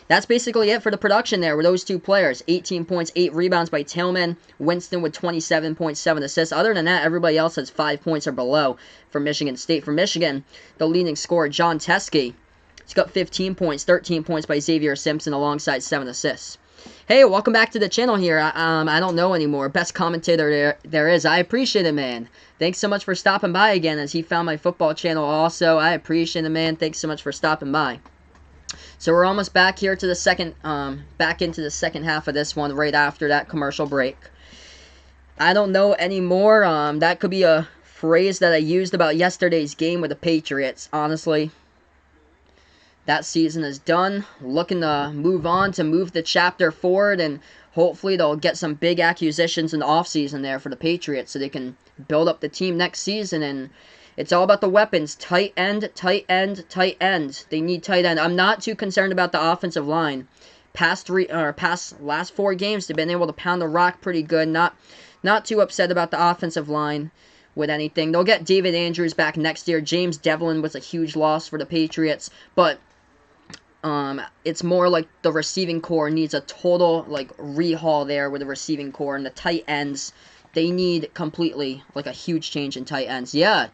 That's basically it for the production there with those two players. 18 points, 8 rebounds by Tillman. Winston with 27.7 assists. Other than that, everybody else has 5 points or below for Michigan State. For Michigan, the leading scorer, John Teske, he's got 15 points, 13 points by Xavier Simpson alongside 7 assists. Hey, welcome back to the channel here. I don't know anymore. Best commentator there is. I appreciate it, man. Thanks so much for stopping by again, as he found my football channel also. I appreciate it, man. Thanks so much for stopping by. So we're almost back here to the second, back into the second half of this one, right after that commercial break. I don't know anymore. That could be a phrase that I used about yesterday's game with the Patriots. Honestly, that season is done. Looking to move on, to move the chapter forward, and hopefully they'll get some big acquisitions in the offseason there for the Patriots, so they can build up the team next season. And it's all about the weapons. Tight end, tight end, tight end. They need tight end. I'm not too concerned about the offensive line. Past last 4 games, they've been able to pound the rock pretty good. Not too upset about the offensive line with anything. They'll get David Andrews back next year. James Devlin was a huge loss for the Patriots, but it's more like the receiving core needs a total rehaul there with the receiving core, and the tight ends, they need completely a huge change in tight ends. Yeah.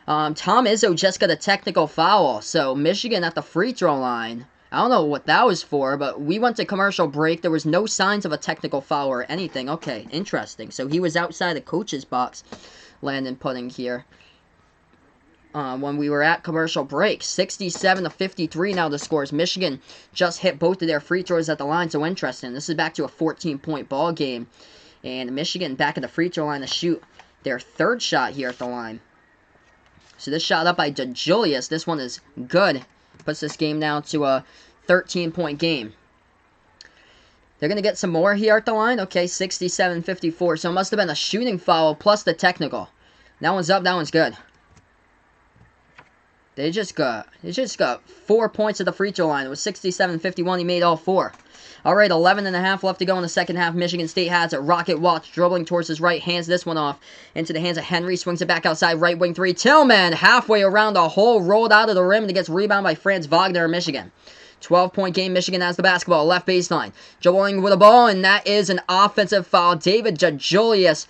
Tom Izzo just got a technical foul, so Michigan at the free throw line. I don't know what that was for, but we went to commercial break. There was no signs of a technical foul or anything. Okay, interesting. So he was outside the coach's box, Landon putting here. When we were at commercial break, 67-53 now the scores. Michigan just hit both of their free throws at the line, so interesting. This is back to a 14-point ball game, and Michigan back at the free throw line to shoot their 3rd shot here at the line. So this shot up by DeJulius, this one is good. Puts this game down to a 13-point game. They're going to get some more here at the line. Okay, 67-54. So it must have been a shooting foul plus the technical. That one's up, that one's good. They just got 4 points at the free throw line. It was 67-51. He made all 4. All right, 11.5 left to go in the second half. Michigan State has it. Rocket Watts dribbling towards his right. Hands this one off into the hands of Henry. Swings it back outside. Right wing 3. Tillman halfway around the hole. Rolled out of the rim. And it gets rebounded by Franz Wagner of Michigan. 12-point game. Michigan has the basketball. Left baseline. Dribbling with a ball. And that is an offensive foul. David DeJulius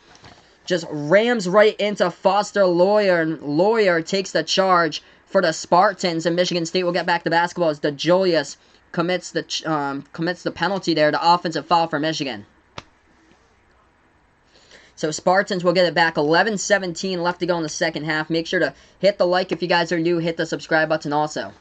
just rams right into Foster Lawyer. And Lawyer takes the charge for the Spartans, and Michigan State will get back the basketball as DeJulius commits the penalty there, the offensive foul for Michigan. So Spartans will get it back. 11-17 left to go in the second half. Make sure to hit the like if you guys are new. Hit the subscribe button also.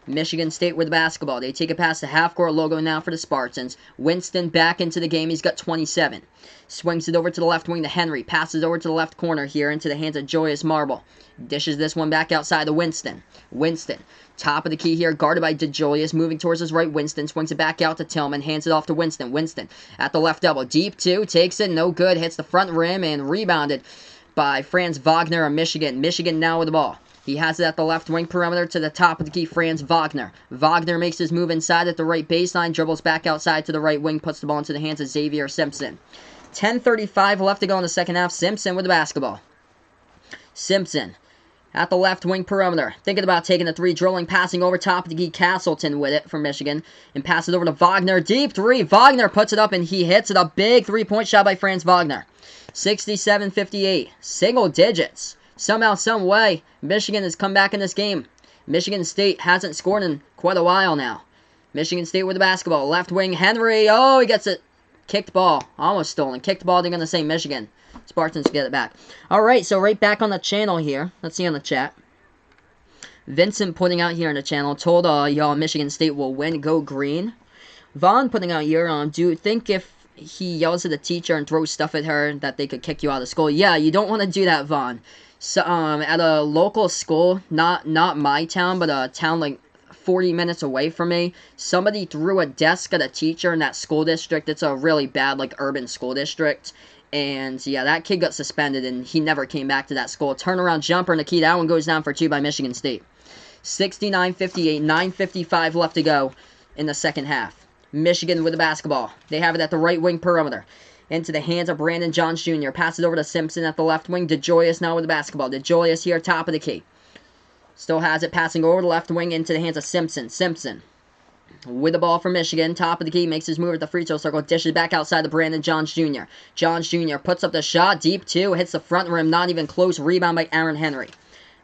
Michigan State with the basketball. They take it past the half-court logo now for the Spartans. Winston back into the game. He's got 27. Swings it over to the left wing to Henry. Passes over to the left corner here into the hands of Julius Marble. Dishes this one back outside to Winston. Winston, top of the key here, guarded by DeJulius. Moving towards his right, Winston swings it back out to Tillman. Hands it off to Winston. Winston at the left elbow. Deep two. Takes it. No good. Hits the front rim and rebounded by Franz Wagner of Michigan. Michigan now with the ball. He has it at the left wing perimeter to the top of the key, Franz Wagner. Wagner makes his move inside at the right baseline, dribbles back outside to the right wing, puts the ball into the hands of Xavier Simpson. 10:35 left to go in the second half. Simpson with the basketball. Simpson at the left wing perimeter. Thinking about taking the three, drilling, passing over top of the key, Castleton with it for Michigan. And passes over to Wagner. Deep three. Wagner puts it up and he hits it. A big three-point shot by Franz Wagner. 67-58. Single digits. Somehow, some way, Michigan has come back in this game. Michigan State hasn't scored in quite a while now. Michigan State with the basketball. Left wing, Henry. Oh, he gets it. Kicked ball. Almost stolen. Kicked ball, they're going to say Michigan. Spartans get it back. Alright, so right back on the channel here. Let's see on the chat. Vincent putting out here on the channel. Told y'all Michigan State will win. Go green. Vaughn putting out here. Do you think if he yells at the teacher and throws stuff at her that they could kick you out of school? Yeah, you don't want to do that, Vaughn. So, at a local school, not my town, but a town like 40 minutes away from me, somebody threw a desk at a teacher in that school district. It's a really bad, like, urban school district. And, yeah, that kid got suspended, and he never came back to that school. Turnaround jumper, and the key, that one goes down for two by Michigan State. 69-58, 9:55 left to go in the second half. Michigan with the basketball. They have it at the right wing perimeter. Into the hands of Brandon Johns Jr. Passes over to Simpson at the left wing. DeJulius now with the basketball. DeJulius here, top of the key. Still has it, passing over the left wing into the hands of Simpson. Simpson with the ball for Michigan. Top of the key, makes his move at the free throw circle. Dishes back outside to Brandon Johns Jr. Johns Jr. puts up the shot. Deep two. Hits the front rim. Not even close. Rebound by Aaron Henry.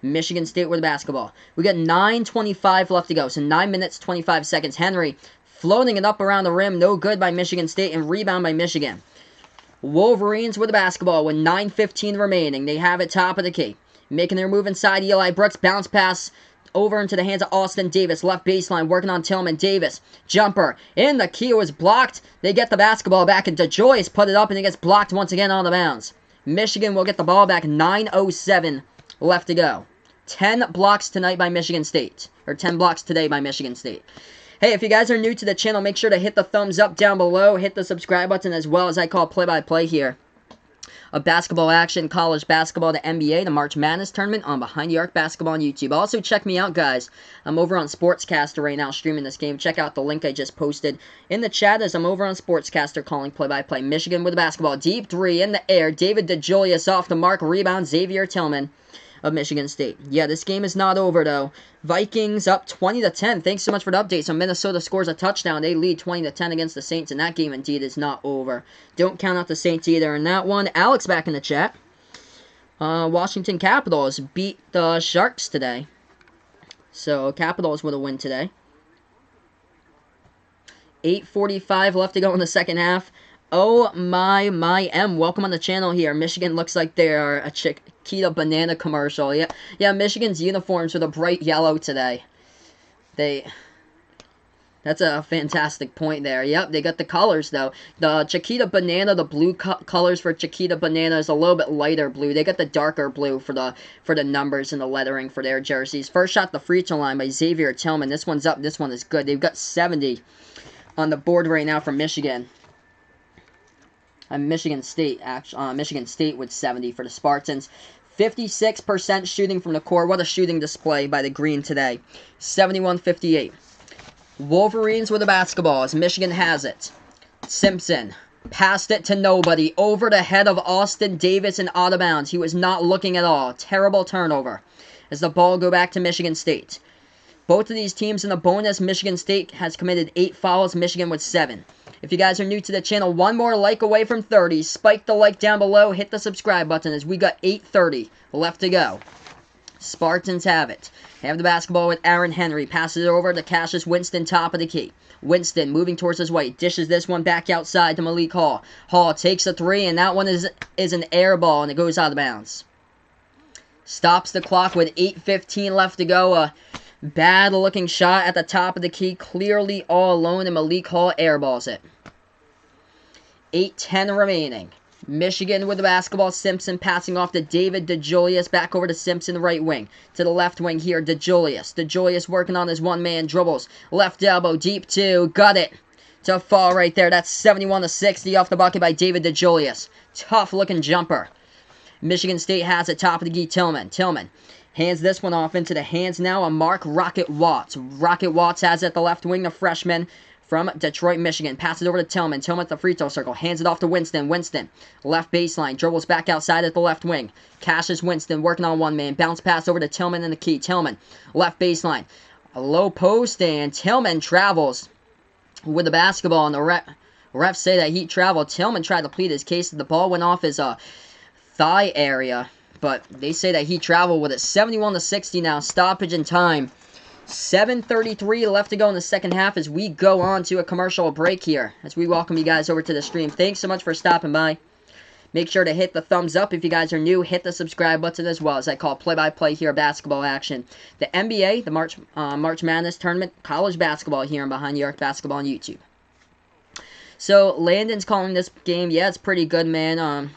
Michigan State with the basketball. We got 9:25 left to go. So 9 minutes, 25 seconds. Henry floating it up around the rim. No good by Michigan State. And rebound by Michigan. Wolverines with the basketball with 9:15 remaining. They have it top of the key. Making their move inside. Eli Brooks. Bounce pass over into the hands of Austin Davis. Left baseline. Working on Tillman. Davis. Jumper. In the key. Was blocked. They get the basketball back. And DeJoyce put it up. And it gets blocked once again on the bounds. Michigan will get the ball back. 9:07 left to go. 10 blocks tonight by Michigan State. Or 10 blocks today by Michigan State. Hey, if you guys are new to the channel, make sure to hit the thumbs up down below. Hit the subscribe button as well, as I call play-by-play here of basketball action, college basketball, the NBA, the March Madness tournament on Behind the Arc Basketball on YouTube. Also, check me out, guys. I'm over on Sportscaster right now streaming this game. Check out the link I just posted in the chat as I'm over on Sportscaster calling play-by-play. Michigan with the basketball. Deep three in the air. David DeJulius off the mark. Rebound, Xavier Tillman of Michigan State. Yeah, this game is not over, though. Vikings up 20-10. Thanks so much for the update. So Minnesota scores a touchdown. They lead 20-10 against the Saints, and that game indeed is not over. Don't count out the Saints either in that one. Alex back in the chat. Washington Capitals beat the Sharks today. So Capitals with a win today. 8:45 left to go in the second half. Oh my M. Welcome on the channel here. Michigan looks like they're a Chiquita banana commercial. Yeah, Michigan's uniforms are the bright yellow today. That's a fantastic point there. Yep, they got the colors though. The Chiquita banana, the blue colors for Chiquita banana is a little bit lighter blue. They got the darker blue for the numbers and the lettering for their jerseys. First shot the free throw line by Xavier Tillman. This one's up. This one is good. They've got 70 on the board right now from Michigan. Michigan State with 70 for the Spartans. 56% shooting from the core. What a shooting display by the green today. 71-58. Wolverines with the basketball as Michigan has it. Simpson passed it to nobody. Over the head of Austin Davis and out of bounds. He was not looking at all. Terrible turnover as the ball go back to Michigan State. Both of these teams in the bonus. Michigan State has committed 8 fouls. Michigan with 7. If you guys are new to the channel, one more like away from 30. Spike the like down below. Hit the subscribe button as we got 8:30 left to go. Spartans have it. They have the basketball with Aaron Henry. Passes it over to Cassius Winston, top of the key. Winston moving towards his right. Dishes this one back outside to Malik Hall. Hall takes a three, and that one is an air ball, and it goes out of bounds. Stops the clock with 8:15 left to go. Bad looking shot at the top of the key. Clearly all alone, and Malik Hall airballs it. 8:10 remaining. Michigan with the basketball. Simpson passing off to David DeJulius. Back over to Simpson, right wing. To the left wing here, DeJulius. DeJulius working on his one-man dribbles. Left elbow, deep two. Got it. To fall right there. That's 71-60 off the bucket by David DeJulius. Tough-looking jumper. Michigan State has it, top of the key, Tillman. Tillman hands this one off into the hands now of Mark Rocket Watts. Rocket Watts has it at the left wing, the freshman from Detroit, Michigan. Passes it over to Tillman. Tillman at the free throw circle. Hands it off to Winston. Winston, left baseline. Dribbles back outside at the left wing. Cashes Winston, working on one man. Bounce pass over to Tillman in the key. Tillman, left baseline. A low post, and Tillman travels with the basketball. And the refs say that he traveled. Tillman tried to plead his case. The ball went off his thigh area, but they say that he traveled with it. 71-60 now. Stoppage in time. 7:33 left to go in the second half as we go on to a commercial break here. As we welcome you guys over to the stream. Thanks so much for stopping by. Make sure to hit the thumbs up if you guys are new. Hit the subscribe button as well, as I call play-by-play here basketball action. The NBA, the March Madness tournament, college basketball here and Behind New York Basketball on YouTube. So Landon's calling this game. Yeah, it's pretty good, man.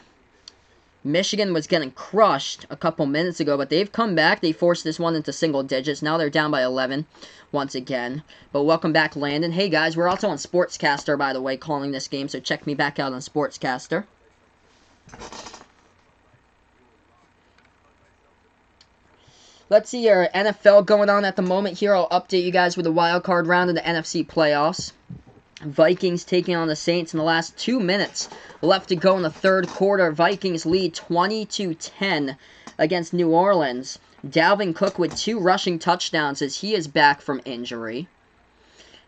Michigan was getting crushed a couple minutes ago, but they've come back. They forced this one into single digits. Now they're down by 11 once again. But welcome back, Landon. Hey, guys, we're also on Sportscaster, by the way, calling this game, so check me back out on Sportscaster. Let's see your NFL going on at the moment here. I'll update you guys with the wild card round of the NFC playoffs. Vikings taking on the Saints in the last 2 minutes left to go in the third quarter. Vikings lead 20-10 against New Orleans. Dalvin Cook with 2 rushing touchdowns as he is back from injury.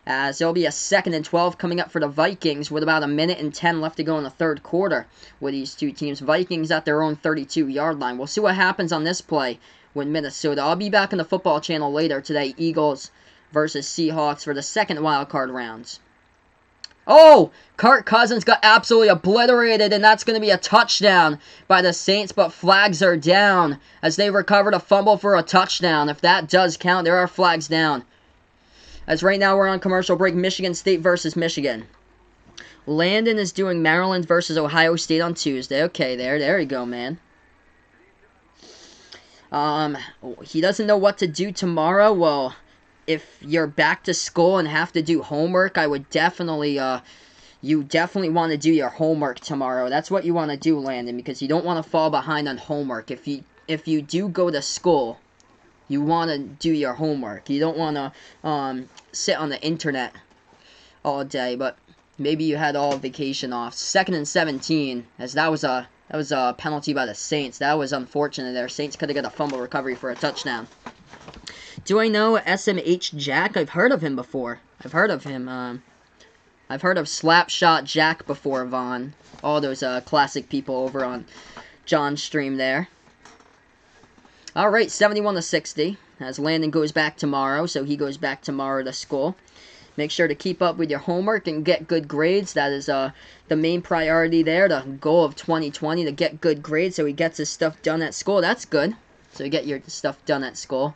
As there'll be a 2nd and 12 coming up for the Vikings with about 1:10 left to go in the third quarter with these two teams. Vikings at their own 32-yard line. We'll see what happens on this play with Minnesota. I'll be back on the football channel later today. Eagles versus Seahawks for the second wild card rounds. Oh, Kirk Cousins got absolutely obliterated, and that's going to be a touchdown by the Saints, but flags are down as they recovered a fumble for a touchdown. If that does count, there are flags down. As right now we're on commercial break, Michigan State versus Michigan. Landon is doing Maryland versus Ohio State on Tuesday. Okay, there you go, man. He doesn't know what to do tomorrow. Well, if you're back to school and have to do homework, I would definitely, you definitely want to do your homework tomorrow. That's what you want to do, Landon, because you don't want to fall behind on homework. If you do go to school, you want to do your homework. You don't want to sit on the internet all day, but maybe you had all vacation off. 2nd and 17, as that was a penalty by the Saints. That was unfortunate there. Saints could have got a fumble recovery for a touchdown. Do I know SMH Jack? I've heard of him before. I've heard of him. I've heard of Slapshot Jack before, Vaughn. All those classic people over on John's stream there. Alright, 71-60. As Landon goes back tomorrow, so he goes back tomorrow to school. Make sure to keep up with your homework and get good grades. That is the main priority there. The goal of 2020, to get good grades so he gets his stuff done at school. That's good. So you get your stuff done at school.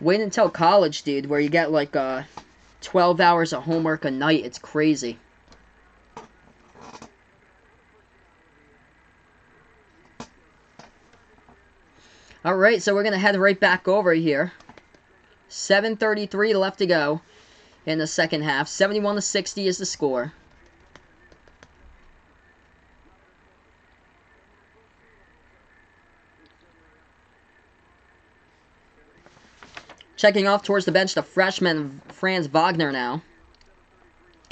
Wait until college, dude, where you get like 12 hours of homework a night. It's crazy. Alright, so we're going to head right back over here. 7:33 left to go in the second half. 71-60 is the score. Checking off towards the bench, the freshman Franz Wagner now.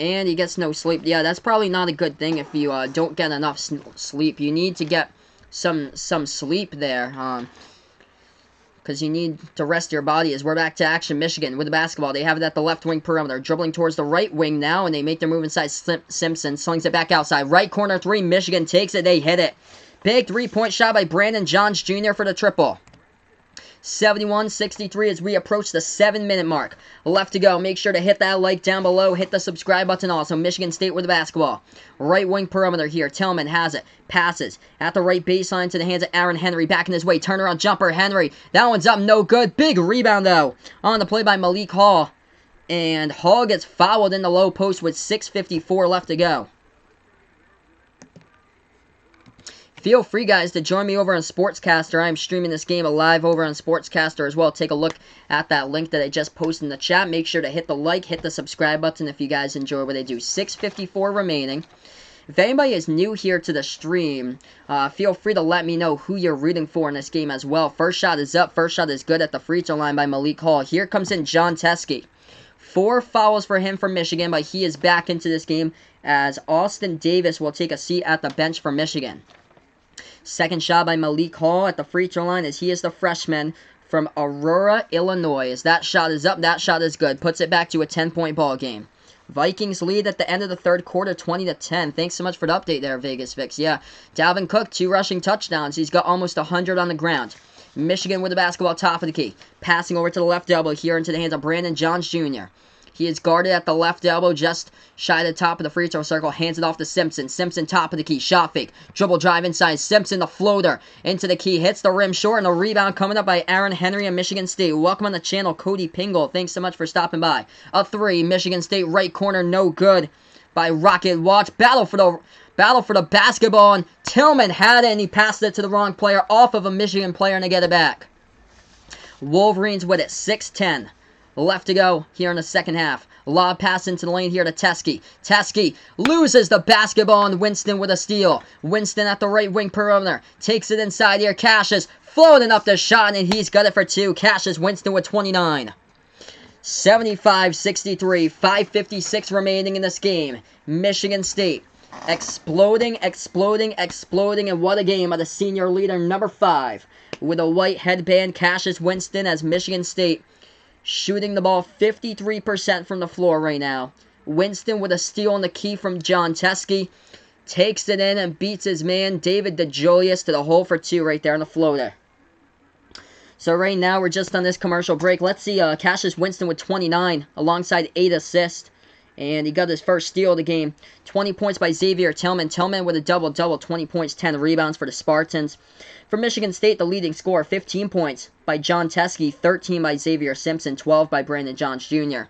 And he gets no sleep. Yeah, that's probably not a good thing if you don't get enough sleep. You need to get some sleep there, because you need to rest your body. As we're back to action, Michigan with the basketball. They have it at the left wing perimeter. Dribbling towards the right wing now, and they make their move inside. Simpson slings it back outside. Right corner three. Michigan takes it. They hit it. Big three-point shot by Brandon Johns Jr. for the triple. 71-63 as we approach the 7-minute mark. Left to go. Make sure to hit that like down below. Hit the subscribe button also. Michigan State with the basketball. Right wing perimeter here. Tillman has it. Passes at the right baseline to the hands of Aaron Henry. Back in his way. Turnaround jumper. Henry. That one's up. No good. Big rebound though. On the play by Malik Hall. And Hall gets fouled in the low post with 6:54 left to go. Feel free, guys, to join me over on Sportscaster. I am streaming this game live over on Sportscaster as well. Take a look at that link that I just posted in the chat. Make sure to hit the like, hit the subscribe button if you guys enjoy what I do. 6:54 remaining. If anybody is new here to the stream, feel free to let me know who you're rooting for in this game as well. First shot is up. First shot is good at the free throw line by Malik Hall. Here comes in John Teske. 4 fouls for him from Michigan, but he is back into this game as Austin Davis will take a seat at the bench for Michigan. Second shot by Malik Hall at the free throw line as he is the freshman from Aurora, Illinois. As that shot is up, that shot is good. Puts it back to a 10-point ball game. Vikings lead at the end of the third quarter, 20-10. Thanks so much for the update there, Vegas Fix. Yeah, Dalvin Cook, 2 rushing touchdowns. He's got almost 100 on the ground. Michigan with the basketball, top of the key. Passing over to the left elbow here into the hands of Brandon Johns Jr. He is guarded at the left elbow, just shy of the top of the free throw circle. Hands it off to Simpson. Simpson, top of the key. Shot fake. Dribble drive inside. Simpson, the floater. Into the key. Hits the rim short. And a rebound coming up by Aaron Henry of Michigan State. Welcome on the channel, Cody Pingle. Thanks so much for stopping by. A 3. Michigan State right corner. No good by Rocket Watch. Battle for the basketball. And Tillman had it, and he passed it to the wrong player. Off of a Michigan player, and they get it back. Wolverines with it. 6:10. Left to go here in the second half. Lob pass into the lane here to Teske. Teske loses the basketball, and Winston with a steal. Winston at the right wing perimeter. Takes it inside here. Cassius floating up the shot, and he's got it for 2. Cassius Winston with 29. 75-63. 5:56 remaining in this game. Michigan State exploding, and what a game by the senior leader, number 5. With a white headband, Cassius Winston, as Michigan State shooting the ball 53% from the floor right now. Winston with a steal on the key from John Teske. Takes it in and beats his man, David DeJulius, to the hole for 2 right there on the floater. So right now, we're just on this commercial break. Let's see Cassius Winston with 29 alongside 8 assists. And he got his first steal of the game. 20 points by Xavier Tillman. Tillman with a double-double, 20 points, 10 rebounds for the Spartans. For Michigan State, the leading scorer, 15 points by John Teske, 13 by Xavier Simpson, 12 by Brandon Johns Jr.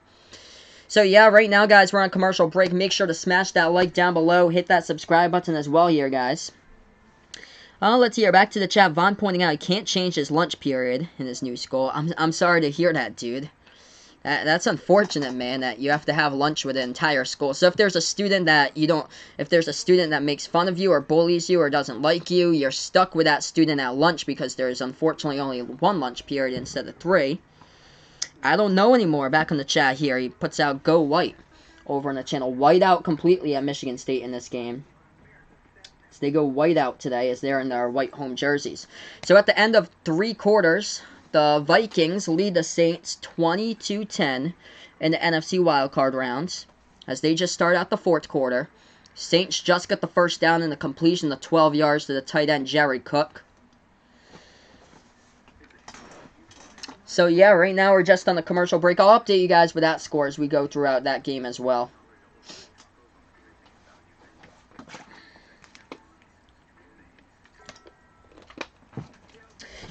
So yeah, right now, guys, we're on commercial break. Make sure to smash that like down below. Hit that subscribe button as well here, guys. Let's hear. Back to the chat. Vaughn pointing out he can't change his lunch period in his new school. I'm sorry to hear that, dude. That's unfortunate, man, that you have to have lunch with the entire school. So if there's a student that if there's a student that makes fun of you or bullies you or doesn't like you, you're stuck with that student at lunch because there's unfortunately only 1 lunch period instead of 3. I don't know anymore. Back in the chat here, he puts out Go White over on the channel. White out completely at Michigan State in this game. So they go white out today as they're in their white home jerseys. So at the end of 3 quarters, the Vikings lead the Saints 20-10 in the NFC wildcard rounds as they just start out the 4th quarter. Saints just got the first down in the completion of 12 yards to the tight end Jared Cook. So yeah, right now we're just on the commercial break. I'll update you guys with that score as we go throughout that game as well.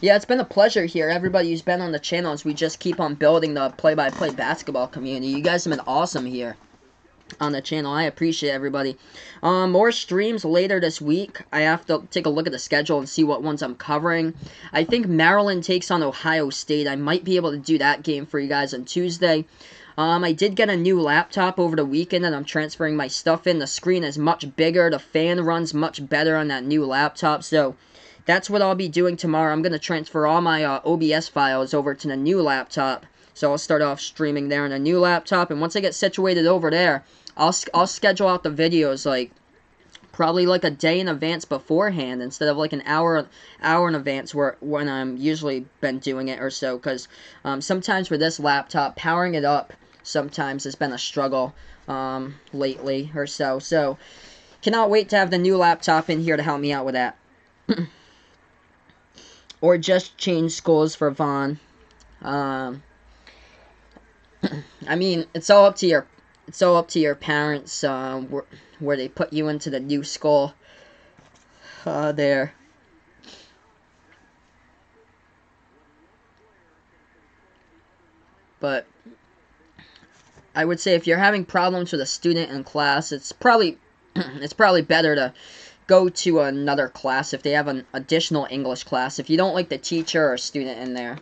Yeah, it's been a pleasure here. Everybody who's been on the channel as we just keep on building the play-by-play basketball community. You guys have been awesome here on the channel. I appreciate everybody. More streams later this week. I have to take a look at the schedule and see what ones I'm covering. I think Maryland takes on Ohio State. I might be able to do that game for you guys on Tuesday. I did get a new laptop over the weekend and I'm transferring my stuff in. The screen is much bigger. The fan runs much better on that new laptop. So that's what I'll be doing tomorrow. I'm going to transfer all my OBS files over to the new laptop. So I'll start off streaming there on a new laptop. And once I get situated over there, I'll schedule out the videos like probably like a day in advance beforehand instead of like an hour in advance when I'm usually been doing it or so. Because sometimes with this laptop, powering it up sometimes has been a struggle lately or so. So cannot wait to have the new laptop in here to help me out with that. or just change schools for Vaughn. Um, I mean, it's all up to your parents where they put you into the new school there. But I would say if you're having problems with a student in class, it's probably it's probably better to go to another class if they have an additional English class. If you don't like the teacher or student in there.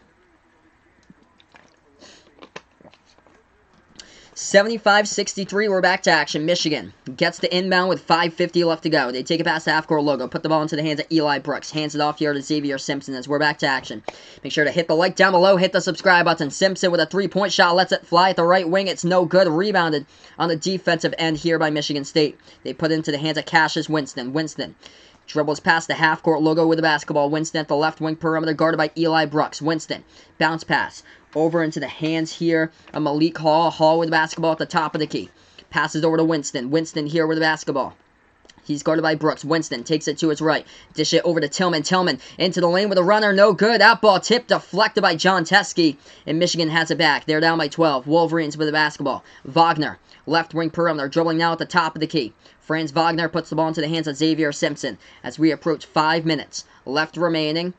75-63, we're back to action. Michigan gets the inbound with 5:50 left to go. They take it past the half-court logo, put the ball into the hands of Eli Brooks. Hands it off here to Xavier Simpson as we're back to action. Make sure to hit the like down below, hit the subscribe button. Simpson with a three-point shot, lets it fly at the right wing. It's no good. Rebounded on the defensive end here by Michigan State. They put it into the hands of Cassius Winston. Winston dribbles past the half-court logo with the basketball. Winston at the left wing perimeter, guarded by Eli Brooks. Winston, bounce pass. Over into the hands here of Malik Hall. Hall with the basketball at the top of the key. Passes over to Winston. Winston here with the basketball. He's guarded by Brooks. Winston takes it to his right. Dish it over to Tillman. Tillman into the lane with a runner. No good. That ball tipped, deflected by John Teskey. And Michigan has it back. They're down by 12. Wolverines with the basketball. Wagner, left wing perimeter. Dribbling now at the top of the key. Franz Wagner puts the ball into the hands of Xavier Simpson as we approach 5 minutes left remaining.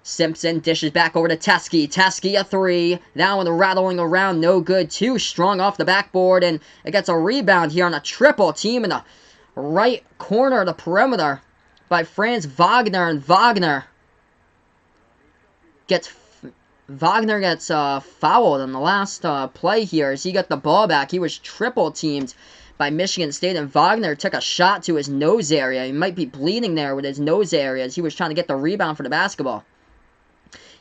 Simpson dishes back over to Teskey. Teskey a three. That one rattling around. No good. Too strong off the backboard. And it gets a rebound here on a triple team in the right corner of the perimeter by Franz Wagner. And Wagner gets fouled in the last play here as he got the ball back. He was triple teamed by Michigan State, and Wagner took a shot to his nose area. He might be bleeding there with his nose area as he was trying to get the rebound for the basketball.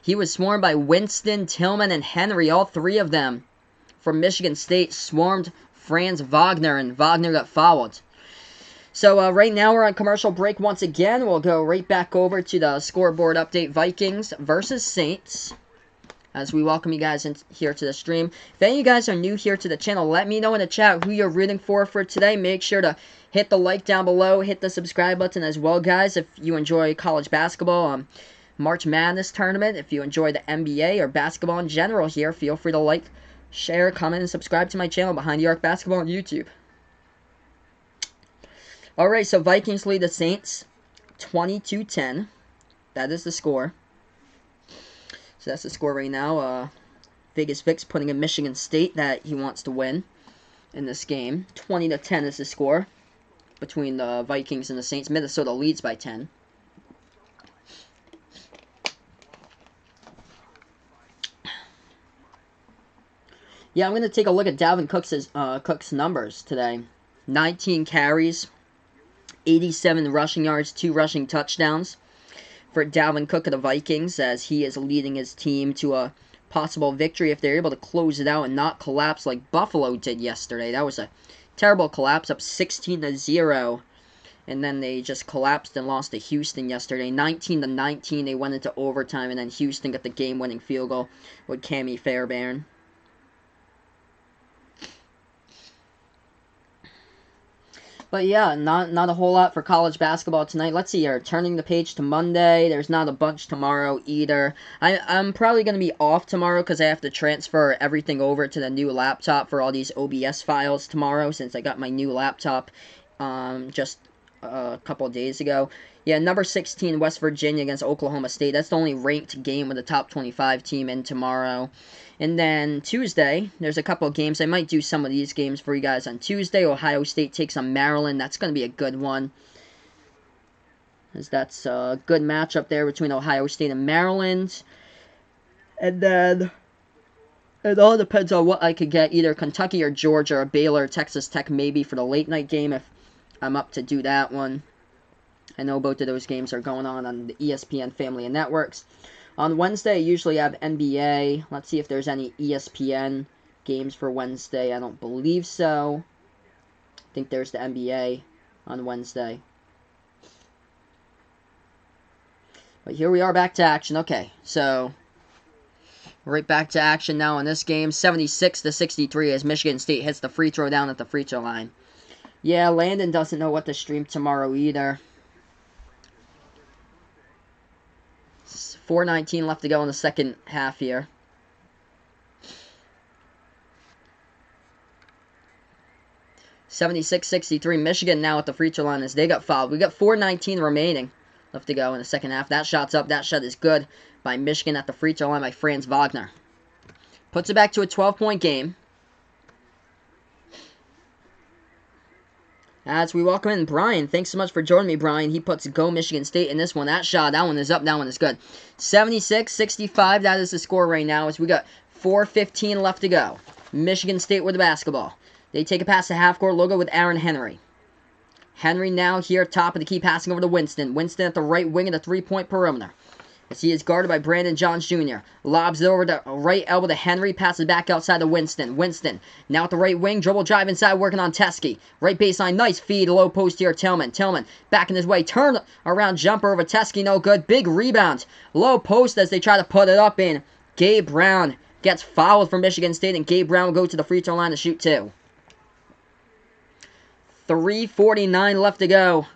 He was swarmed by Winston, Tillman, and Henry. All three of them from Michigan State swarmed Franz Wagner, and Wagner got fouled. So right now we're on commercial break once again. We'll go right back over to the scoreboard update. Vikings versus Saints, as we welcome you guys in here to the stream. If any of you guys are new here to the channel, let me know in the chat who you're rooting for today. Make sure to hit the like down below, hit the subscribe button as well, guys, if you enjoy college basketball. March Madness tournament. If you enjoy the NBA or basketball in general here, feel free to like, share, comment, and subscribe to my channel, Behind the Arc Basketball on YouTube. Alright, so Vikings lead the Saints 22-10. That is the score. So that's the score right now. Vegas Vic's putting in Michigan State that he wants to win in this game. 20-10 is the score between the Vikings and the Saints. Minnesota leads by 10. Yeah, I'm going to take a look at Dalvin Cook's numbers today. 19 carries, 87 rushing yards, 2 rushing touchdowns for Dalvin Cook of the Vikings, as he is leading his team to a possible victory if they're able to close it out and not collapse like Buffalo did yesterday. That was a terrible collapse, up 16-0. And then they just collapsed and lost to Houston yesterday. 19-19, they went into overtime, and then Houston got the game-winning field goal with Cammie Fairbairn. But yeah, not a whole lot for college basketball tonight. Let's see here. Turning the page to Monday. There's not a bunch tomorrow either. I'm probably going to be off tomorrow because I have to transfer everything over to the new laptop for all these OBS files tomorrow, since I got my new laptop just a couple of days ago. Yeah, number 16, West Virginia against Oklahoma State. That's the only ranked game with a top 25 team in tomorrow. And then Tuesday, there's a couple of games. I might do some of these games for you guys on Tuesday. Ohio State takes on Maryland. That's going to be a good one, as that's a good matchup there between Ohio State and Maryland. And then it all depends on what I could get, either Kentucky or Georgia or Baylor, Texas Tech maybe for the late night game if I'm up to do that one. I know both of those games are going on the ESPN family of networks. On Wednesday, I usually have NBA. Let's see if there's any ESPN games for Wednesday. I don't believe so. I think there's the NBA on Wednesday. But here we are back to action. Okay, so right back to action now in this game. 76-63 as Michigan State hits the free throw down at the free throw line. Yeah, Landon doesn't know what to stream tomorrow either. 4:19 left to go in the second half here. (76-63). Michigan now at the free throw line as they got fouled. We got 4:19 remaining left to go in the second half. That shot's up. That shot is good by Michigan at the free throw line by Franz Wagner. Puts it back to a 12-point game. As we welcome in Brian. Thanks so much for joining me, Brian. He puts go Michigan State in this one. That shot, that one is up. That one is good. 76-65. That is the score right now as we got 4:15 left to go. Michigan State with the basketball. They take a pass to half-court logo with Aaron Henry. Henry now here, top of the key, passing over to Winston. Winston at the right wing of the three-point perimeter. As he is guarded by Brandon Johns Jr. Lobs it over the right elbow to Henry, passes back outside to Winston. Winston now at the right wing, dribble drive inside, working on Teskey. Right baseline, nice feed, low post here, Tillman. Tillman back in his way, turn around jumper over Teskey, no good. Big rebound, low post as they try to put it up in. Gabe Brown gets fouled for Michigan State, and Gabe Brown will go to the free throw line to shoot two. 3:49 left to go.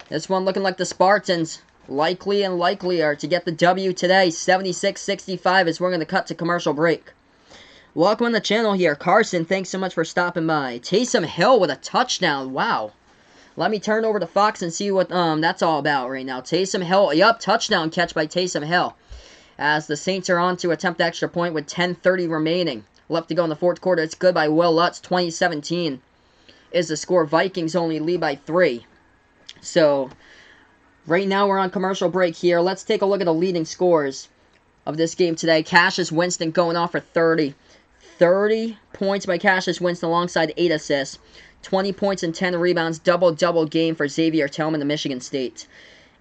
This one looking like the Spartans likely and likelier to get the W today. 76-65 as we're going to cut to commercial break. Welcome on the channel here. Carson, thanks so much for stopping by. Taysom Hill with a touchdown. Wow. Let me turn over to Fox and see what that's all about right now. Taysom Hill. Yup, touchdown catch by Taysom Hill. As the Saints are on to attempt extra point with 10:30 remaining. Left to go in the fourth quarter. It's good by Will Lutz. 20-17 is the score. Vikings only lead by 3. So right now we're on commercial break here. Let's take a look at the leading scores of this game today. Cassius Winston going off for 30. 30 points by Cassius Winston alongside 8 assists. 20 points and 10 rebounds. Double-double game for Xavier Tillman to Michigan State.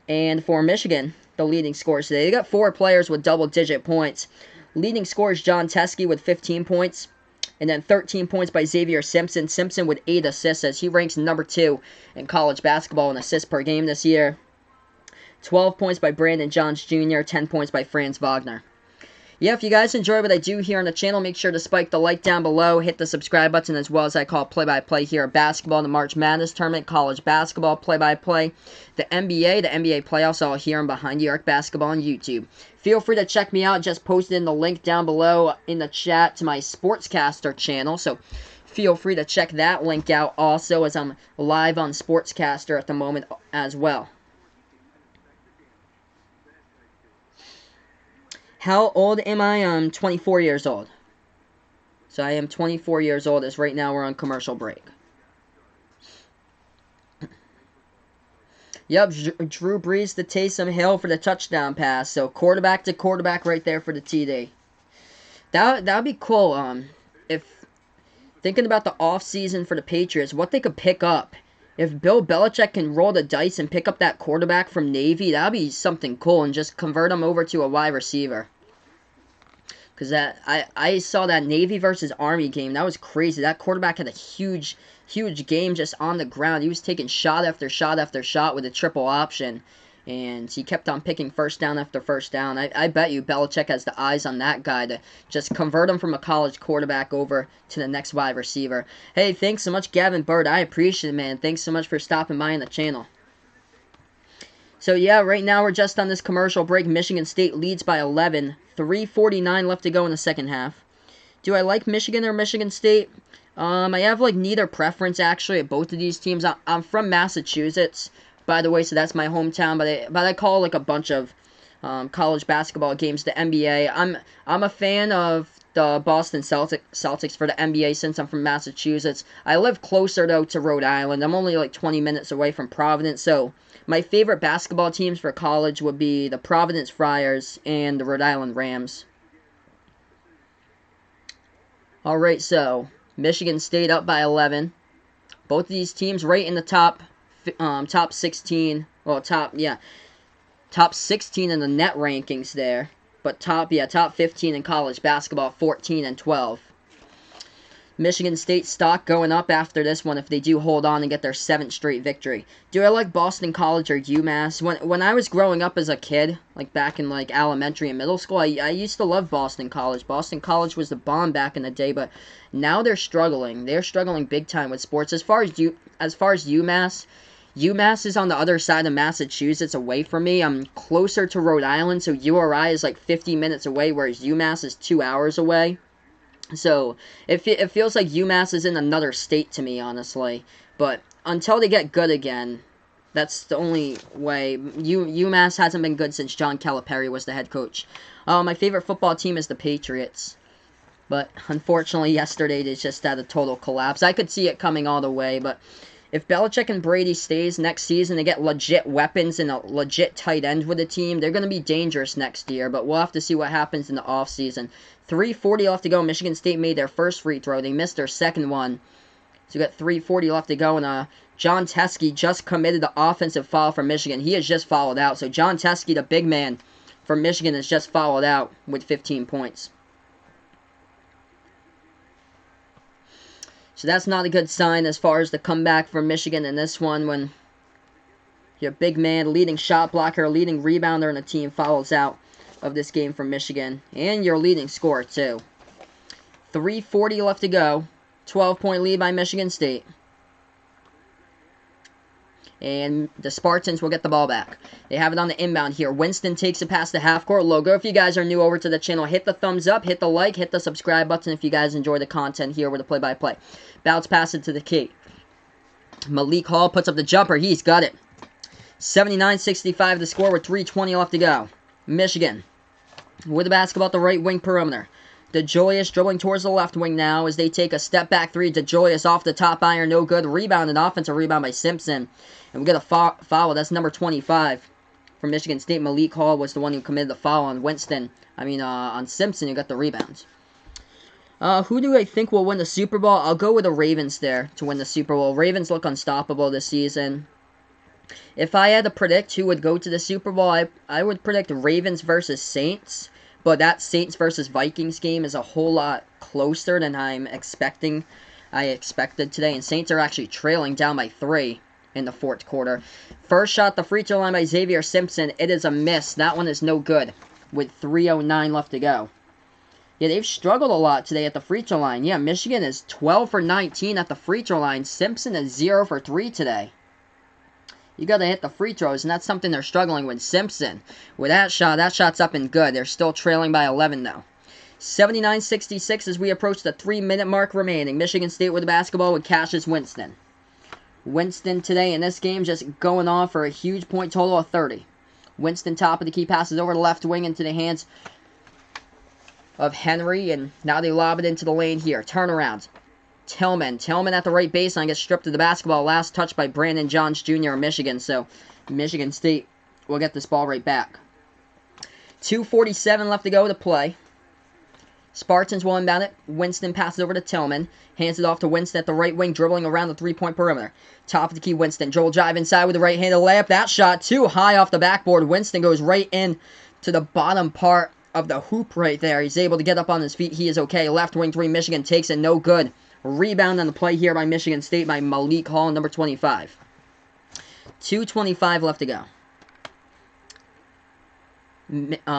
And for Michigan, the leading scores today. They got 4 players with double-digit points. Leading scores John Teskey with 15 points. And then 13 points by Xavier Simpson. Simpson with 8 assists as he ranks number 2 in college basketball in assists per game this year. 12 points by Brandon Johns Jr., 10 points by Franz Wagner. Yeah, if you guys enjoy what I do here on the channel, make sure to spike the like down below, hit the subscribe button, as well as I call play-by-play here at basketball, the March Madness Tournament, college basketball play-by-play, the NBA playoffs, all here and behind you, Arc Basketball on YouTube. Feel free to check me out. Just posted in the link down below in the chat to my Sportscaster channel, so feel free to check that link out also, as I'm live on Sportscaster at the moment as well. How old am I? I'm 24 years old. So I am 24 years old as right now we're on commercial break. Yep, Drew Brees to Taysom Hill for the touchdown pass. So quarterback to quarterback right there for the TD. That would be cool. If thinking about the offseason for the Patriots, what they could pick up. If Bill Belichick can roll the dice and pick up that quarterback from Navy, that would be something cool, and just convert him over to a wide receiver. Because I saw that Navy versus Army game. That was crazy. That quarterback had a huge game just on the ground. He was taking shot after shot after shot with a triple option. And he kept on picking first down after first down. I bet you Belichick has the eyes on that guy to just convert him from a college quarterback over to the next wide receiver. Hey, thanks so much, Gavin Bird. I appreciate it, man. Thanks so much for stopping by on the channel. So, yeah, right now we're just on this commercial break. Michigan State leads by 11. 3:49 left to go in the second half. Do I like Michigan or Michigan State? I have, like, neither preference, actually, at both of these teams. I'm from Massachusetts, by the way, so that's my hometown, but I call like a bunch of college basketball games the NBA. I'm a fan of the Boston Celtics for the NBA since I'm from Massachusetts. I live closer though to Rhode Island. I'm only like 20 minutes away from Providence, so my favorite basketball teams for college would be the Providence Friars and the Rhode Island Rams. Alright, so Michigan State up by 11. Both of these teams right in the top 16, well, top 16 in the net rankings there, but top 15 in college basketball, 14 and 12. Michigan State stock going up after this one if they do hold on and get their 7th straight victory. Do I like Boston College or UMass? When I was growing up as a kid, like back in like elementary and middle school, I used to love Boston College. Boston College was the bomb back in the day, but now they're struggling. They're struggling big time with sports. As far as UMass, UMass is on the other side of Massachusetts away from me. I'm closer to Rhode Island, so URI is like 50 minutes away, whereas UMass is 2 hours away. So it feels like UMass is in another state to me, honestly. But until they get good again, that's the only way. UMass hasn't been good since John Calipari was the head coach. My favorite football team is the Patriots. But unfortunately, yesterday they just had a total collapse. I could see it coming all the way, but if Belichick and Brady stays next season, they get legit weapons and a legit tight end with the team, they're going to be dangerous next year, but we'll have to see what happens in the offseason. 3:40 left to go. Michigan State made their first free throw. They missed their second one. So we got 3:40 left to go, and John Teske just committed the offensive foul for Michigan. He has just fouled out. So John Teske, the big man from Michigan, has just fouled out with 15 points. So that's not a good sign as far as the comeback for Michigan in this one when your big man, leading shot blocker, leading rebounder in the team fouls out of this game for Michigan. And your leading scorer, too. 3:40 left to go. 12-point lead by Michigan State. And the Spartans will get the ball back. They have it on the inbound here. Winston takes it past the half-court logo. If you guys are new over to the channel, hit the thumbs up, hit the like, hit the subscribe button if you guys enjoy the content here with the play-by-play. Bounce pass it to the key. Malik Hall puts up the jumper. He's got it. 79-65 the score with 3:20 left to go. Michigan with the basketball at the right wing perimeter. DeJulius dribbling towards the left wing now as they take a step back three. DeJulius off the top iron, no good. Rebound, an offensive rebound by Simpson. And we get a foul. That's number 25 from Michigan State. Malik Hall was the one who committed the foul on on Simpson, who got the rebounds. Who do I think will win the Super Bowl? I'll go with the Ravens there to win the Super Bowl. Ravens look unstoppable this season. If I had to predict who would go to the Super Bowl, I would predict Ravens versus Saints. But that Saints versus Vikings game is a whole lot closer than I expected today. And Saints are actually trailing down by 3 in the fourth quarter. First shot, the free throw line by Xavier Simpson. It is a miss. That one is no good with 3:09 left to go. Yeah, they've struggled a lot today at the free throw line. Yeah, Michigan is 12 for 19 at the free throw line. Simpson is 0 for 3 today. You got to hit the free throws, and that's something they're struggling with. Simpson, with that shot's up and good. They're still trailing by 11, though. 79-66 as we approach the 3-minute mark remaining. Michigan State with the basketball with Cassius Winston. Winston today in this game just going on for a huge point total of 30. Winston, top of the key, passes over the left wing into the hands of Henry, and now they lob it into the lane here. Turnaround. Tillman at the right baseline gets stripped of the basketball. Last touch by Brandon Johns Jr. of Michigan. So Michigan State will get this ball right back. 2:47 left to go to play. Spartans will inbound it. Winston passes over to Tillman. Hands it off to Winston at the right wing, dribbling around the three-point perimeter. Top of the key, Winston. Dribble drive inside with the right-handed layup. That shot too high off the backboard. Winston goes right in to the bottom part of the hoop right there. He's able to get up on his feet. He is okay. Left wing three, Michigan takes it. No good. Rebound on the play here by Michigan State by Malik Hall, number 25. 2:25 left to go.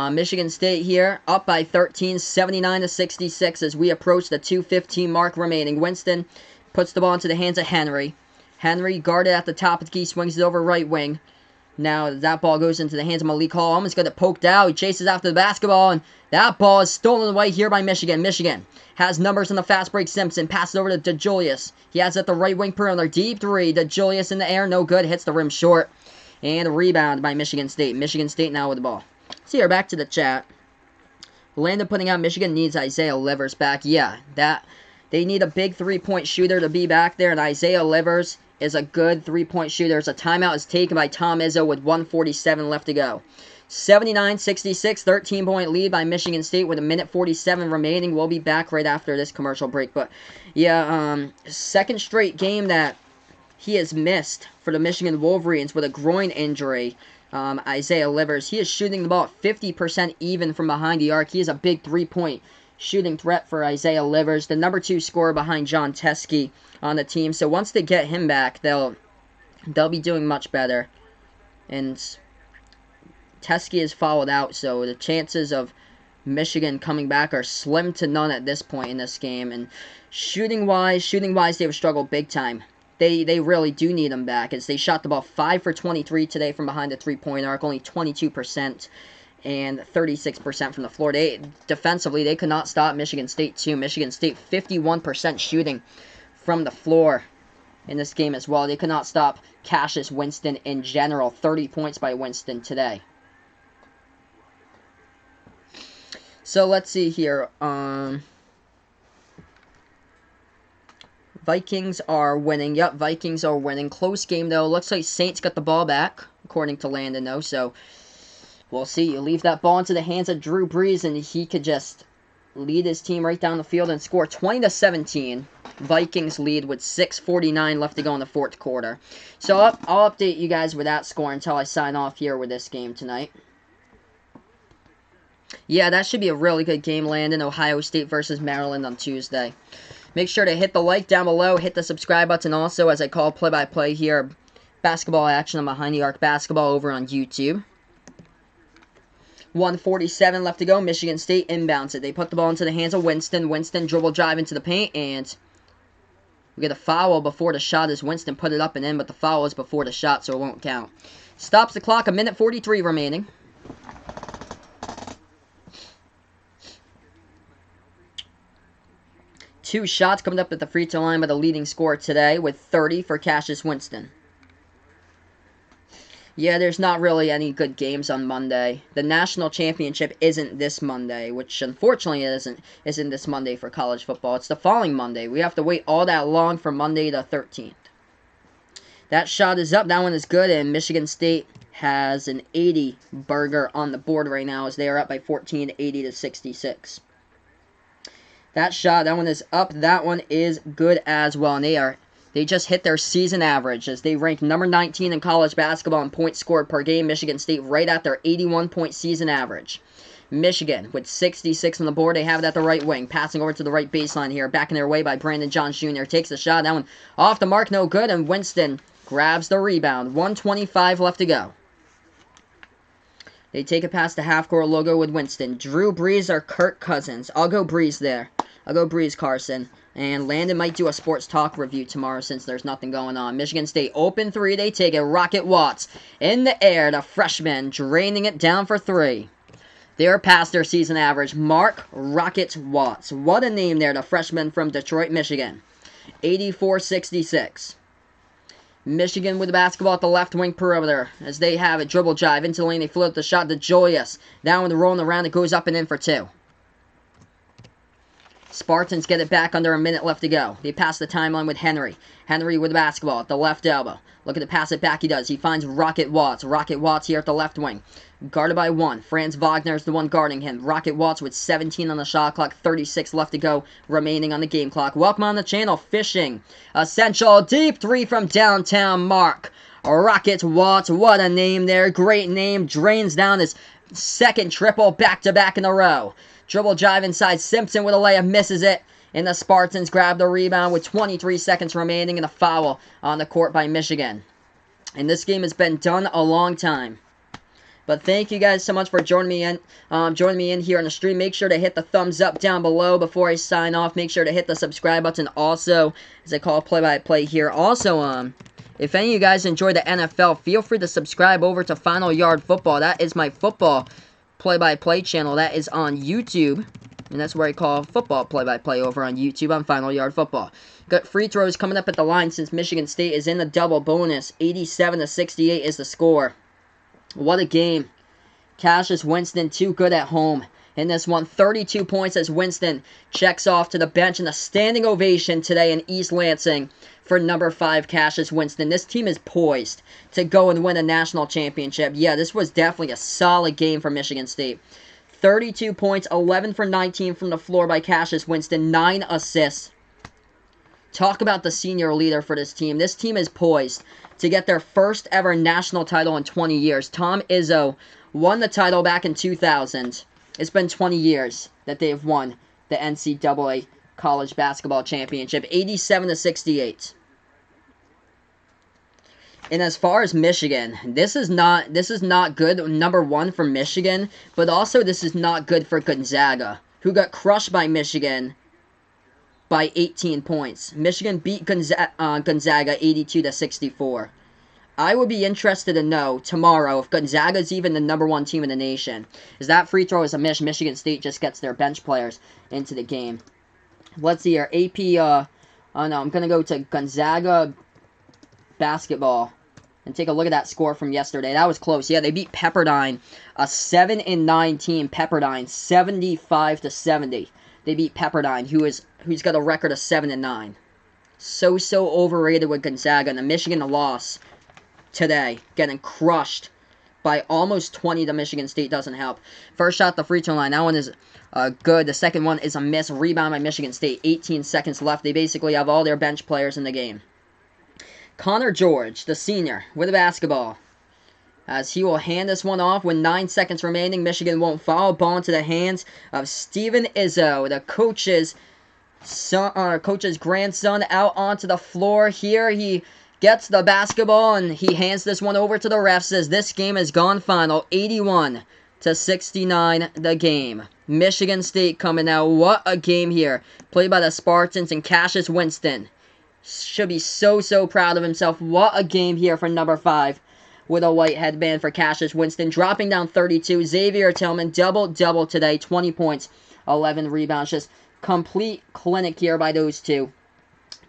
Michigan State here, up by 13, 79-66 as we approach the 2:15 mark remaining. Winston puts the ball into the hands of Henry. Henry guarded at the top of the key, swings it over right wing. Now that ball goes into the hands of Malik Hall. Almost got it poked out. He chases after the basketball, and that ball is stolen away here by Michigan. Michigan has numbers on the fast break. Simpson passes over to DeJulius. He has it at the right wing perimeter. Deep three. DeJulius in the air. No good. Hits the rim short. And a rebound by Michigan State. Michigan State now with the ball. So here, back to the chat. Landon putting out Michigan needs Isaiah Livers back. Yeah, they need a big three-point shooter to be back there, and Isaiah Livers is a good three-point shooter. A timeout is taken by Tom Izzo with 1:47 left to go. 79-66, 13-point lead by Michigan State with 1:47 remaining. We'll be back right after this commercial break. But, yeah, second straight game that he has missed for the Michigan Wolverines with a groin injury. Isaiah Livers, he is shooting the ball at 50% even from behind the arc. He is a big three-point shooting threat for Isaiah Livers, the number 2 scorer behind John Teske on the team. So once they get him back, they'll be doing much better. And Teske is fouled out, so the chances of Michigan coming back are slim to none at this point in this game. And shooting-wise, they've struggled big time. they really do need him back, as they shot the ball 5 for 23 today from behind the three-point arc, only 22%. And 36% from the floor. Defensively, they could not stop Michigan State, too. Michigan State, 51% shooting from the floor in this game as well. They could not stop Cassius Winston in general. 30 points by Winston today. So, let's see here. Vikings are winning. Yep, Vikings are winning. Close game, though. Looks like Saints got the ball back, according to Landon, though. So, we'll see. You leave that ball into the hands of Drew Brees, and he could just lead his team right down the field and score 20-17. Vikings lead with 6:49 left to go in the fourth quarter. So I'll update you guys with that score until I sign off here with this game tonight. Yeah, that should be a really good game, Landon. Ohio State versus Maryland on Tuesday. Make sure to hit the like down below. Hit the subscribe button also, as I call play-by-play here. Basketball action on Behind the Arc Basketball over on YouTube. 1:47 left to go. Michigan State inbounds it. They put the ball into the hands of Winston. Winston dribble drive into the paint, and we get a foul before the shot as Winston put it up and in, but the foul is before the shot, so it won't count. Stops the clock. 1:43 remaining. Two shots coming up at the free throw line by the leading scorer today, with 30 for Cassius Winston. Yeah, there's not really any good games on Monday. The national championship isn't this Monday, which unfortunately isn't this Monday for college football. It's the following Monday. We have to wait all that long for Monday the 13th. That shot is up. That one is good, and Michigan State has an 80 burger on the board right now, as they are up by 14, 80-66. That shot, that one is up. That one is good as well, and they just hit their season average, as they rank number 19 in college basketball in points scored per game. Michigan State right at their 81-point season average. Michigan with 66 on the board. They have it at the right wing. Passing over to the right baseline here. Backing their way by Brandon Johns Jr. Takes the shot. That one off the mark. No good. And Winston grabs the rebound. 1:25 left to go. They take it past the half-court logo with Winston. Drew Brees or Kirk Cousins? I'll go Brees there. I'll go Brees, Carson. And Landon might do a sports talk review tomorrow since there's nothing going on. Michigan State open three. They take it. Rocket Watts in the air. The freshman draining it down for three. They're past their season average. Mark Rocket Watts. What a name there. The freshman from Detroit, Michigan. 84-66. Michigan with the basketball at the left wing perimeter, as they have a dribble drive into the lane. They float the shot to Julius. That one rolling around. It goes up and in for two. Spartans get it back under a minute left to go. They pass the timeline with Henry. Henry with the basketball at the left elbow. Looking to pass it back, he does. He finds Rocket Watts. Rocket Watts here at the left wing. Guarded by one. Franz Wagner is the one guarding him. Rocket Watts with 17 on the shot clock. 36 left to go remaining on the game clock. Welcome on the channel. Fishing. Essential deep three from downtown. Mark Rocket Watts. What a name there. Great name. Drains down his second triple back-to-back in a row. Dribble drive inside. Simpson with a layup. Misses it. And the Spartans grab the rebound with 23 seconds remaining, and a foul on the court by Michigan. And this game has been done a long time. But thank you guys so much for joining me in here on the stream. Make sure to hit the thumbs up down below before I sign off. Make sure to hit the subscribe button also, as I call play-by-play here. Also, if any of you guys enjoy the NFL, feel free to subscribe over to Final Yard Football. That is my football play-by-play channel. That is on YouTube. And that's where I call football play-by-play over on YouTube on Final Yard Football. Got free throws coming up at the line since Michigan State is in the double bonus. 87-68 is the score. What a game. Cassius Winston too good at home. In this one, 32 points as Winston checks off to the bench, and a standing ovation today in East Lansing for number 5 Cassius Winston. This team is poised to go and win a national championship. Yeah, this was definitely a solid game for Michigan State. 32 points, 11 for 19 from the floor by Cassius Winston, 9 assists. Talk about the senior leader for this team. This team is poised to get their first ever national title in 20 years. Tom Izzo won the title back in 2000. It's been 20 years that they have won the NCAA College Basketball Championship, 87-68. And as far as Michigan, this is not good, number one for Michigan, but also this is not good for Gonzaga, who got crushed by Michigan by 18 points. Michigan beat Gonzaga 82-64. I would be interested to know tomorrow if Gonzaga's even the #1 team in the nation. As that free throw is a miss, Michigan State just gets their bench players into the game. Let's see here. AP, oh no, I'm going to go to Gonzaga basketball and take a look at that score from yesterday. That was close. Yeah, they beat Pepperdine, a 7-9 team. Pepperdine, 75-70. They beat Pepperdine, who's got a record of 7-9. So overrated with Gonzaga, and the Michigan loss today, getting crushed by almost 20 to Michigan State doesn't help. First shot, the free throw line. That one is good. The second one is a miss. Rebound by Michigan State. 18 seconds left. They basically have all their bench players in the game. Connor George, the senior, with the basketball, as he will hand this one off with 9 seconds remaining. Michigan won't foul. Ball into the hands of Steven Izzo, the coach's grandson, out onto the floor. Here he gets the basketball, and he hands this one over to the refs as this game has gone final. 81-69 the game. Michigan State coming out. What a game here. Played by the Spartans, and Cassius Winston should be so proud of himself. What a game here for number 5 with a white headband for Cassius Winston. Dropping down 32. Xavier Tillman, double-double today. 20 points, 11 rebounds. Just complete clinic here by those two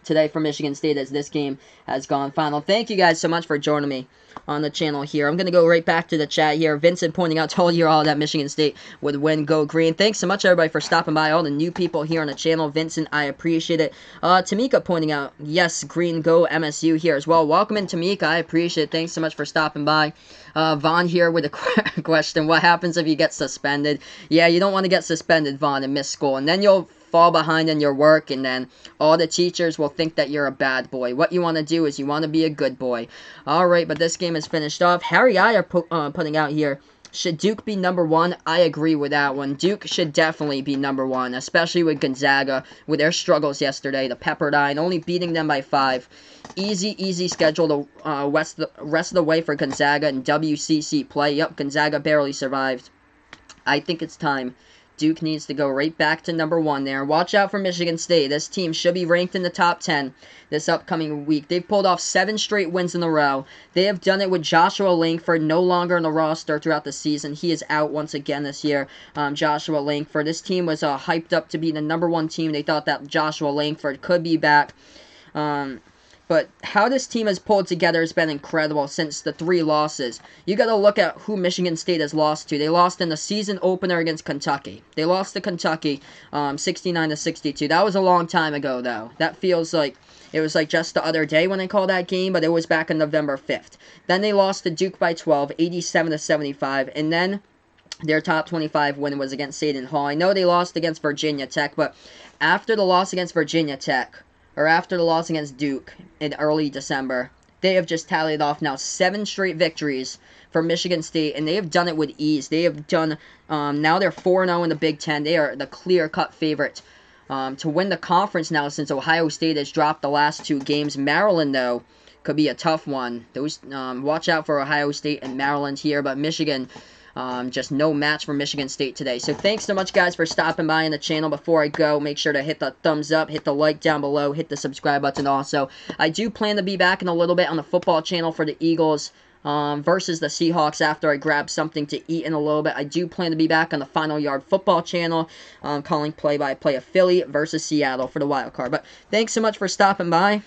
today for Michigan State as this game has gone final. Thank you guys so much for joining me on the channel here. I'm going to go right back to the chat here. Vincent pointing out, told you all that Michigan State would win, go green. Thanks so much, everybody, for stopping by. All the new people here on the channel. Vincent, I appreciate it. Tamika pointing out, yes, green, go MSU here as well. Welcome in, Tamika. I appreciate it. Thanks so much for stopping by. Vaughn here with a question. What happens if you get suspended? Yeah, you don't want to get suspended, Vaughn, and miss school. And then you'll fall behind in your work, and then all the teachers will think that you're a bad boy. What you want to do is you want to be a good boy. Alright, but this game is finished off. Harry Iyer putting out here, should Duke be #1? I agree with that one. Duke should definitely be #1, especially with Gonzaga, with their struggles yesterday. The Pepperdine, only beating them by 5. Easy schedule the rest of the way for Gonzaga and WCC play. Yep, Gonzaga barely survived. I think it's time. Duke needs to go right back to #1 there. Watch out for Michigan State. This team should be ranked in the top 10 this upcoming week. They've pulled off 7 straight wins in a row. They have done it with Joshua Langford no longer in the roster throughout the season. He is out once again this year. Joshua Langford. This team was hyped up to be the #1 team. They thought that Joshua Langford could be back. But how this team has pulled together has been incredible since the 3 losses. You got to look at who Michigan State has lost to. They lost in the season opener against Kentucky. They lost to Kentucky 69-62. That was a long time ago, though. That feels like it was like just the other day when they called that game, but it was back on November 5th. Then they lost to Duke by 12, 87-75, and then their top 25 win was against Seton Hall. I know they lost against Virginia Tech, but after the loss against Virginia Tech, or after the loss against Duke in early December, they have just tallied off now 7 straight victories for Michigan State, and they have done it with ease. They have done, now they're 4-0 in the Big Ten. They are the clear-cut favorite to win the conference now since Ohio State has dropped the last 2 games. Maryland, though, could be a tough one. Watch out for Ohio State and Maryland here, but Michigan, just no match for Michigan State today. So thanks so much, guys, for stopping by on the channel. Before I go, make sure to hit the thumbs up, hit the like down below, hit the subscribe button also. I do plan to be back in a little bit on the football channel for the Eagles versus the Seahawks after I grab something to eat in a little bit. I do plan to be back on the Final Yard football channel, calling play-by-play of Philly versus Seattle for the wild card. But thanks so much for stopping by.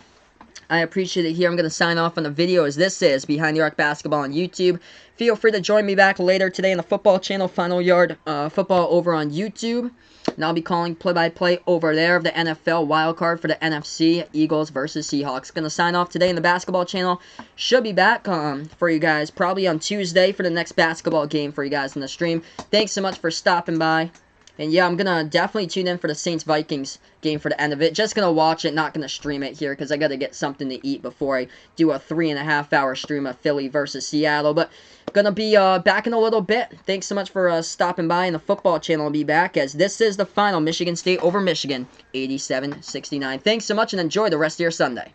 I appreciate it here. I'm going to sign off on the video as this is Behind the Arc Basketball on YouTube. Feel free to join me back later today on the football channel, Final Yard Football over on YouTube. And I'll be calling play-by-play over there of the NFL wildcard for the NFC, Eagles versus Seahawks. Going to sign off today in the basketball channel. Should be back for you guys probably on Tuesday for the next basketball game for you guys in the stream. Thanks so much for stopping by. And yeah, I'm going to definitely tune in for the Saints-Vikings game for the end of it. Just going to watch it, not going to stream it here because I got to get something to eat before I do a 3.5-hour stream of Philly versus Seattle. But going to be back in a little bit. Thanks so much for stopping by, and the football channel will be back as this is the final. Michigan State over Michigan, 87-69. Thanks so much and enjoy the rest of your Sunday.